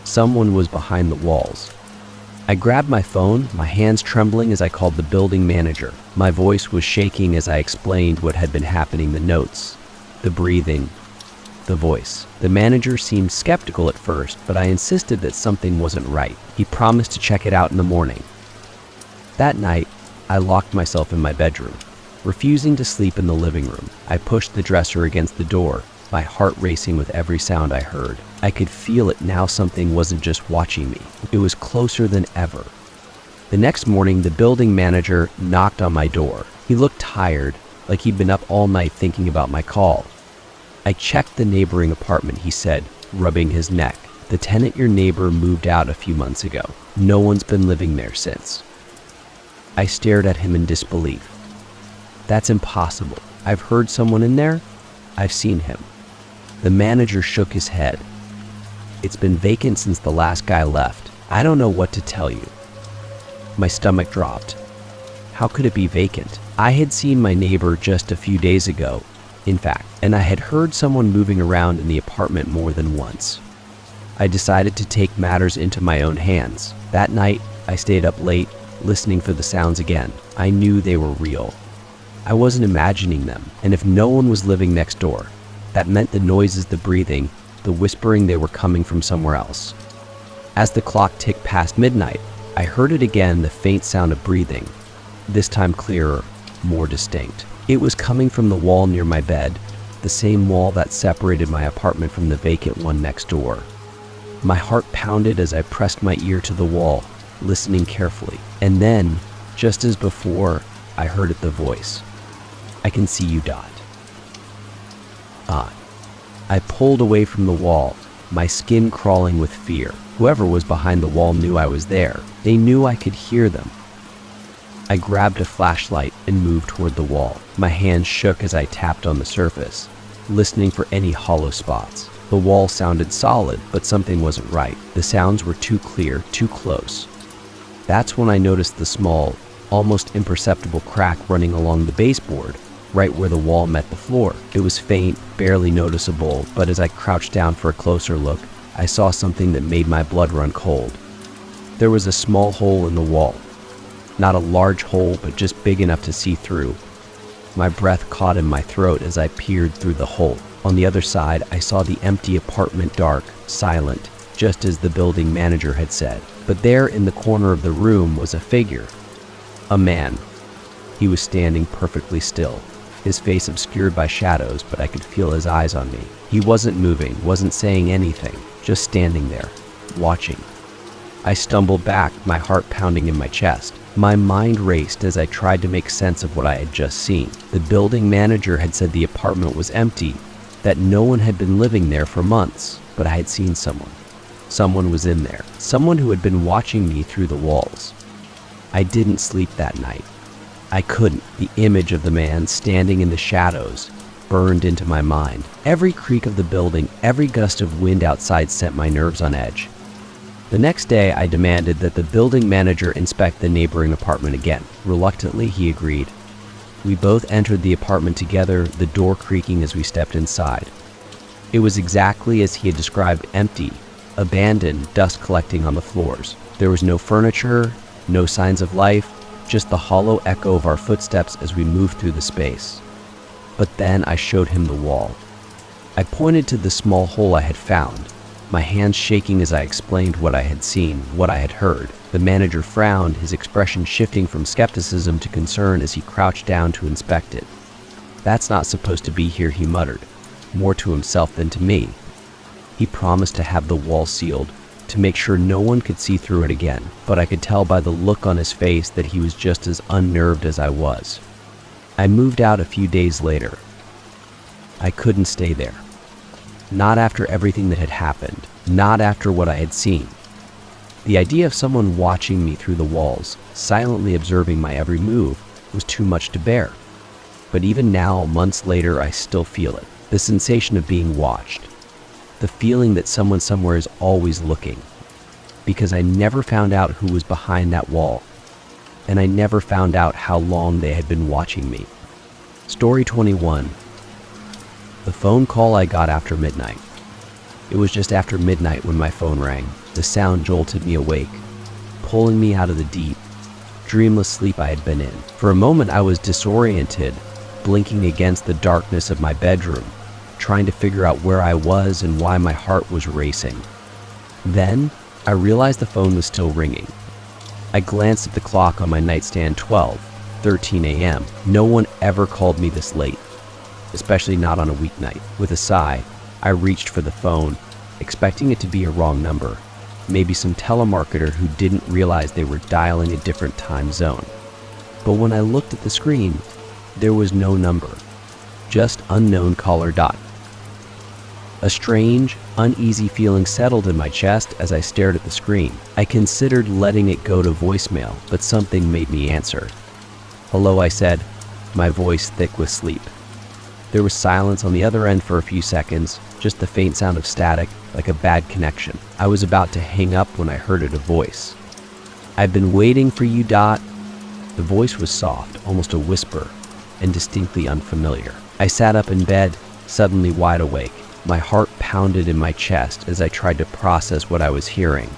Someone was behind the walls. I grabbed my phone, my hands trembling as I called the building manager. My voice was shaking as I explained what had been happening, the notes, the breathing, the voice. The manager seemed skeptical at first, but I insisted that something wasn't right. He promised to check it out in the morning. That night, I locked myself in my bedroom, refusing to sleep in the living room. I pushed the dresser against the door, my heart racing with every sound I heard. I could feel it now. Something wasn't just watching me. It was closer than ever. The next morning, the building manager knocked on my door. He looked tired, like he'd been up all night thinking about my call. I checked the neighboring apartment, he said, rubbing his neck. The tenant, your neighbor, moved out a few months ago. No one's been living there since. I stared at him in disbelief. That's impossible. I've heard someone in there. I've seen him. The manager shook his head. It's been vacant since the last guy left. I don't know what to tell you. My stomach dropped. How could it be vacant? I had seen my neighbor just a few days ago, in fact, and I had heard someone moving around in the apartment more than once. I decided to take matters into my own hands. That night, I stayed up late, listening for the sounds again. I knew they were real. I wasn't imagining them, and if no one was living next door, that meant the noises, the breathing, the whispering, they were coming from somewhere else. As the clock ticked past midnight, I heard it again, the faint sound of breathing, this time clearer, more distinct. It was coming from the wall near my bed, the same wall that separated my apartment from the vacant one next door. My heart pounded as I pressed my ear to the wall, listening carefully. And then, just as before, I heard it, the voice. I can see you, Dot. I pulled away from the wall, my skin crawling with fear. Whoever was behind the wall knew I was there. They knew I could hear them. I grabbed a flashlight and moved toward the wall. My hands shook as I tapped on the surface, listening for any hollow spots. The wall sounded solid, but something wasn't right. The sounds were too clear, too close. That's when I noticed the small, almost imperceptible crack running along the baseboard, right where the wall met the floor. It was faint, barely noticeable, but as I crouched down for a closer look, I saw something that made my blood run cold. There was a small hole in the wall. Not a large hole, but just big enough to see through. My breath caught in my throat as I peered through the hole. On the other side, I saw the empty apartment, dark, silent, just as the building manager had said. But there in the corner of the room was a figure. A man. He was standing perfectly still, his face obscured by shadows, but I could feel his eyes on me. He wasn't moving, wasn't saying anything, just standing there, watching. I stumbled back, my heart pounding in my chest. My mind raced as I tried to make sense of what I had just seen. The building manager had said the apartment was empty, that no one had been living there for months, but I had seen someone. Someone was in there, someone who had been watching me through the walls. I didn't sleep that night. I couldn't. The image of the man standing in the shadows burned into my mind. Every creak of the building, every gust of wind outside sent my nerves on edge. The next day, I demanded that the building manager inspect the neighboring apartment again. Reluctantly, he agreed. We both entered the apartment together, the door creaking as we stepped inside. It was exactly as he had described, empty, abandoned, dust collecting on the floors. There was no furniture, no signs of life, just the hollow echo of our footsteps as we moved through the space. But then I showed him the wall. I pointed to the small hole I had found, my hands shaking as I explained what I had seen, what I had heard. The manager frowned, his expression shifting from skepticism to concern as he crouched down to inspect it. "That's not supposed to be here," he muttered, more to himself than to me. He promised to have the wall sealed, to make sure no one could see through it again, but I could tell by the look on his face that he was just as unnerved as I was. I moved out a few days later. I couldn't stay there. Not after everything that had happened, not after what I had seen. The idea of someone watching me through the walls, silently observing my every move, was too much to bear. But even now, months later, I still feel it. The sensation of being watched. The feeling that someone somewhere is always looking. Because I never found out who was behind that wall. And I never found out how long they had been watching me. Story 21. The phone call I got after midnight. It was just after midnight when my phone rang. The sound jolted me awake, pulling me out of the deep, dreamless sleep I had been in. For a moment I was disoriented, blinking against the darkness of my bedroom, trying to figure out where I was and why my heart was racing. Then I realized the phone was still ringing. I glanced at the clock on my nightstand. 12:13 a.m. No one ever called me this late, especially not on a weeknight. With a sigh, I reached for the phone, expecting it to be a wrong number. Maybe some telemarketer who didn't realize they were dialing a different time zone. But when I looked at the screen, there was no number, just unknown caller. A strange, uneasy feeling settled in my chest as I stared at the screen. I considered letting it go to voicemail, but something made me answer. "Hello," I said, my voice thick with sleep. There was silence on the other end for a few seconds, just the faint sound of static, like a bad connection. I was about to hang up when I heard a voice. "I've been waiting for you, Dot." The voice was soft, almost a whisper, and distinctly unfamiliar. I sat up in bed, suddenly wide awake. My heart pounded in my chest as I tried to process what I was hearing.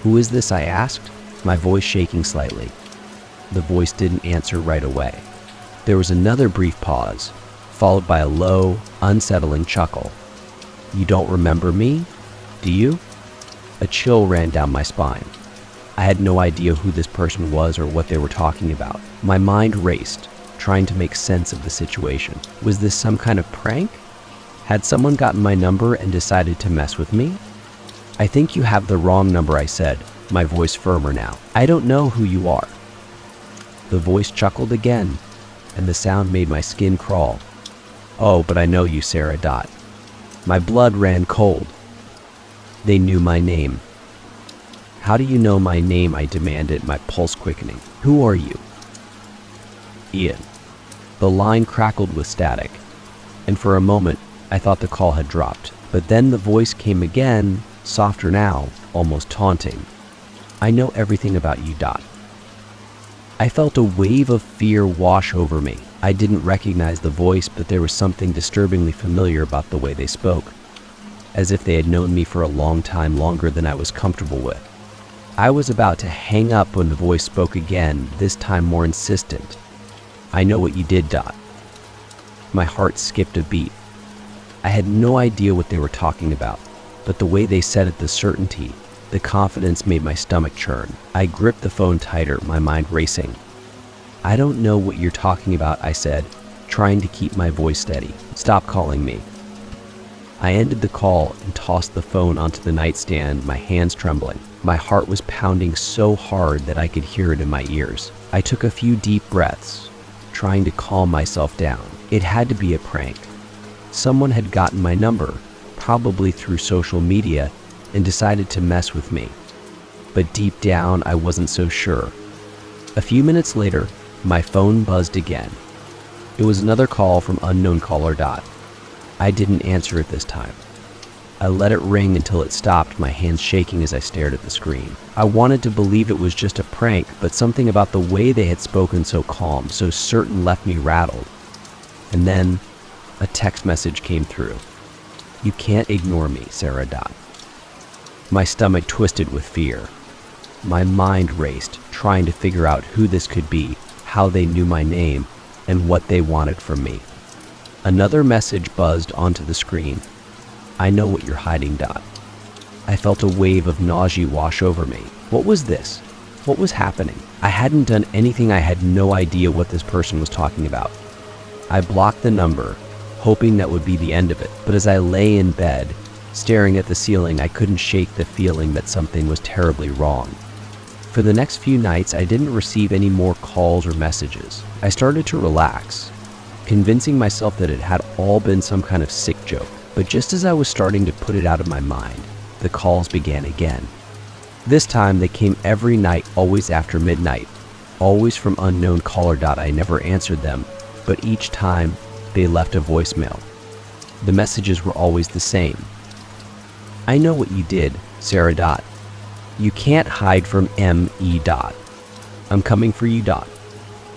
"Who is this?" I asked, my voice shaking slightly. The voice didn't answer right away. There was another brief pause, followed by a low, unsettling chuckle. "You don't remember me, do you?" A chill ran down my spine. I had no idea who this person was or what they were talking about. My mind raced, trying to make sense of the situation. Was this some kind of prank? Had someone gotten my number and decided to mess with me? "I think you have the wrong number," I said, my voice firmer now. "I don't know who you are." The voice chuckled again, and the sound made my skin crawl. "Oh, but I know you, Sarah." My blood ran cold. They knew my name. "How do you know my name?" I demanded, my pulse quickening. "Who are you?" "Ian." The line crackled with static, and for a moment I thought the call had dropped. But then the voice came again, softer now, almost taunting. "I know everything about you, Dot." I felt a wave of fear wash over me. I didn't recognize the voice, but there was something disturbingly familiar about the way they spoke, as if they had known me for a long time, longer than I was comfortable with. I was about to hang up when the voice spoke again, this time more insistent. "I know what you did, Dot." My heart skipped a beat. I had no idea what they were talking about, but the way they said it, the certainty, the confidence made my stomach churn. I gripped the phone tighter, my mind racing. "I don't know what you're talking about," I said, trying to keep my voice steady. "Stop calling me." I ended the call and tossed the phone onto the nightstand, my hands trembling. My heart was pounding so hard that I could hear it in my ears. I took a few deep breaths, trying to calm myself down. It had to be a prank. Someone had gotten my number, probably through social media, and decided to mess with me. But deep down, I wasn't so sure. A few minutes later, my phone buzzed again. It was another call from unknown caller. I didn't answer it this time. I let it ring until it stopped, my hands shaking as I stared at the screen. I wanted to believe it was just a prank, but something about the way they had spoken, so calm, so certain, left me rattled. And then a text message came through. "You can't ignore me, Sarah." My stomach twisted with fear. My mind raced, trying to figure out who this could be, how they knew my name, and what they wanted from me. Another message buzzed onto the screen. "I know what you're hiding." I felt a wave of nausea wash over me. What was this? What was happening? I hadn't done anything. I had no idea what this person was talking about. I blocked the number, hoping that would be the end of it. But as I lay in bed, staring at the ceiling, I couldn't shake the feeling that something was terribly wrong. For the next few nights, I didn't receive any more calls or messages. I started to relax, convincing myself that it had all been some kind of sick joke. But just as I was starting to put it out of my mind, the calls began again. This time they came every night, always after midnight, always from unknown caller. I never answered them, but each time they left a voicemail. The messages were always the same. I know what you did, Sarah. You can't hide from me. I'm coming for you.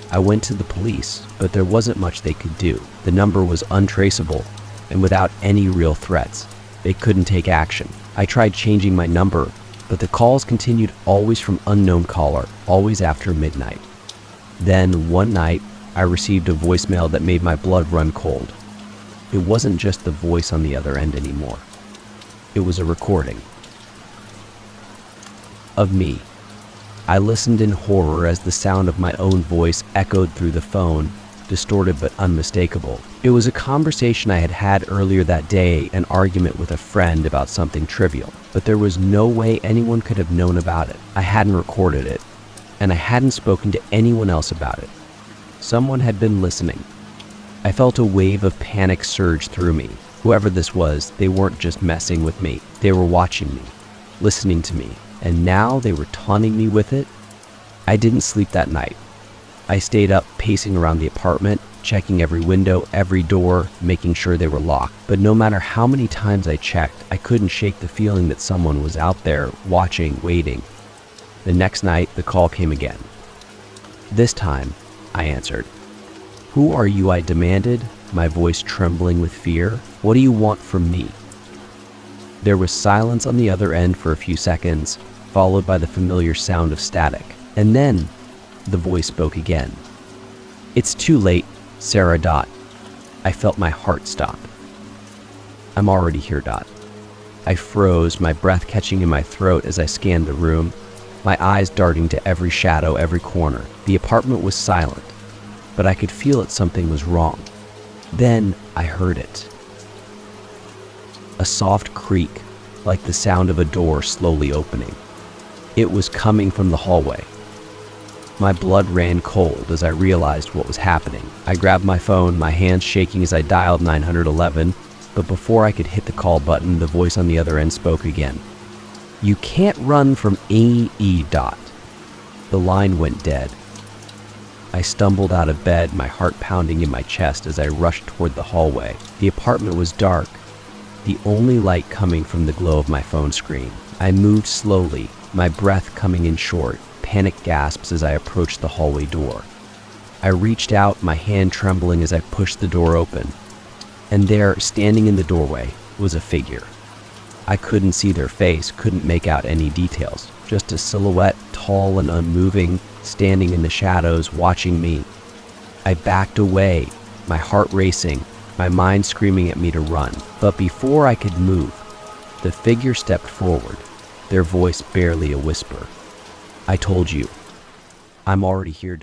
I went to the police, but there wasn't much they could do. The number was untraceable, and without any real threats, they couldn't take action. I tried changing my number, but the calls continued, always from unknown caller, always after midnight. Then one night, I received a voicemail that made my blood run cold. It wasn't just the voice on the other end anymore. It was a recording of me. I listened in horror as the sound of my own voice echoed through the phone, distorted but unmistakable. It was a conversation I had had earlier that day, an argument with a friend about something trivial, but there was no way anyone could have known about it. I hadn't recorded it, and I hadn't spoken to anyone else about it. Someone had been listening. I felt a wave of panic surge through me. Whoever this was, they weren't just messing with me. They were watching me, listening to me, and now they were taunting me with it. I didn't sleep that night. I stayed up pacing around the apartment, checking every window, every door, making sure they were locked. But no matter how many times I checked, I couldn't shake the feeling that someone was out there, watching, waiting. The next night, the call came again. This time, I answered. "Who are you?" I demanded, my voice trembling with fear. "What do you want from me?" There was silence on the other end for a few seconds, followed by the familiar sound of static. And then, the voice spoke again. "It's too late, Sarah. I felt my heart stop. "I'm already here. I froze, my breath catching in my throat as I scanned the room, my eyes darting to every shadow, every corner. The apartment was silent, but I could feel that something was wrong. Then I heard it. A soft creak, like the sound of a door slowly opening. It was coming from the hallway. My blood ran cold as I realized what was happening. I grabbed my phone, my hands shaking as I dialed 911, but before I could hit the call button, the voice on the other end spoke again. "You can't run from me. The line went dead. I stumbled out of bed, my heart pounding in my chest as I rushed toward the hallway. The apartment was dark, the only light coming from the glow of my phone screen. I moved slowly, my breath coming in short, panic gasps as I approached the hallway door. I reached out, my hand trembling as I pushed the door open. And there, standing in the doorway, was a figure. I couldn't see their face, couldn't make out any details. Just a silhouette, tall and unmoving, standing in the shadows, watching me. I backed away, my heart racing, my mind screaming at me to run. But before I could move, the figure stepped forward, their voice barely a whisper. "I told you, I'm already here.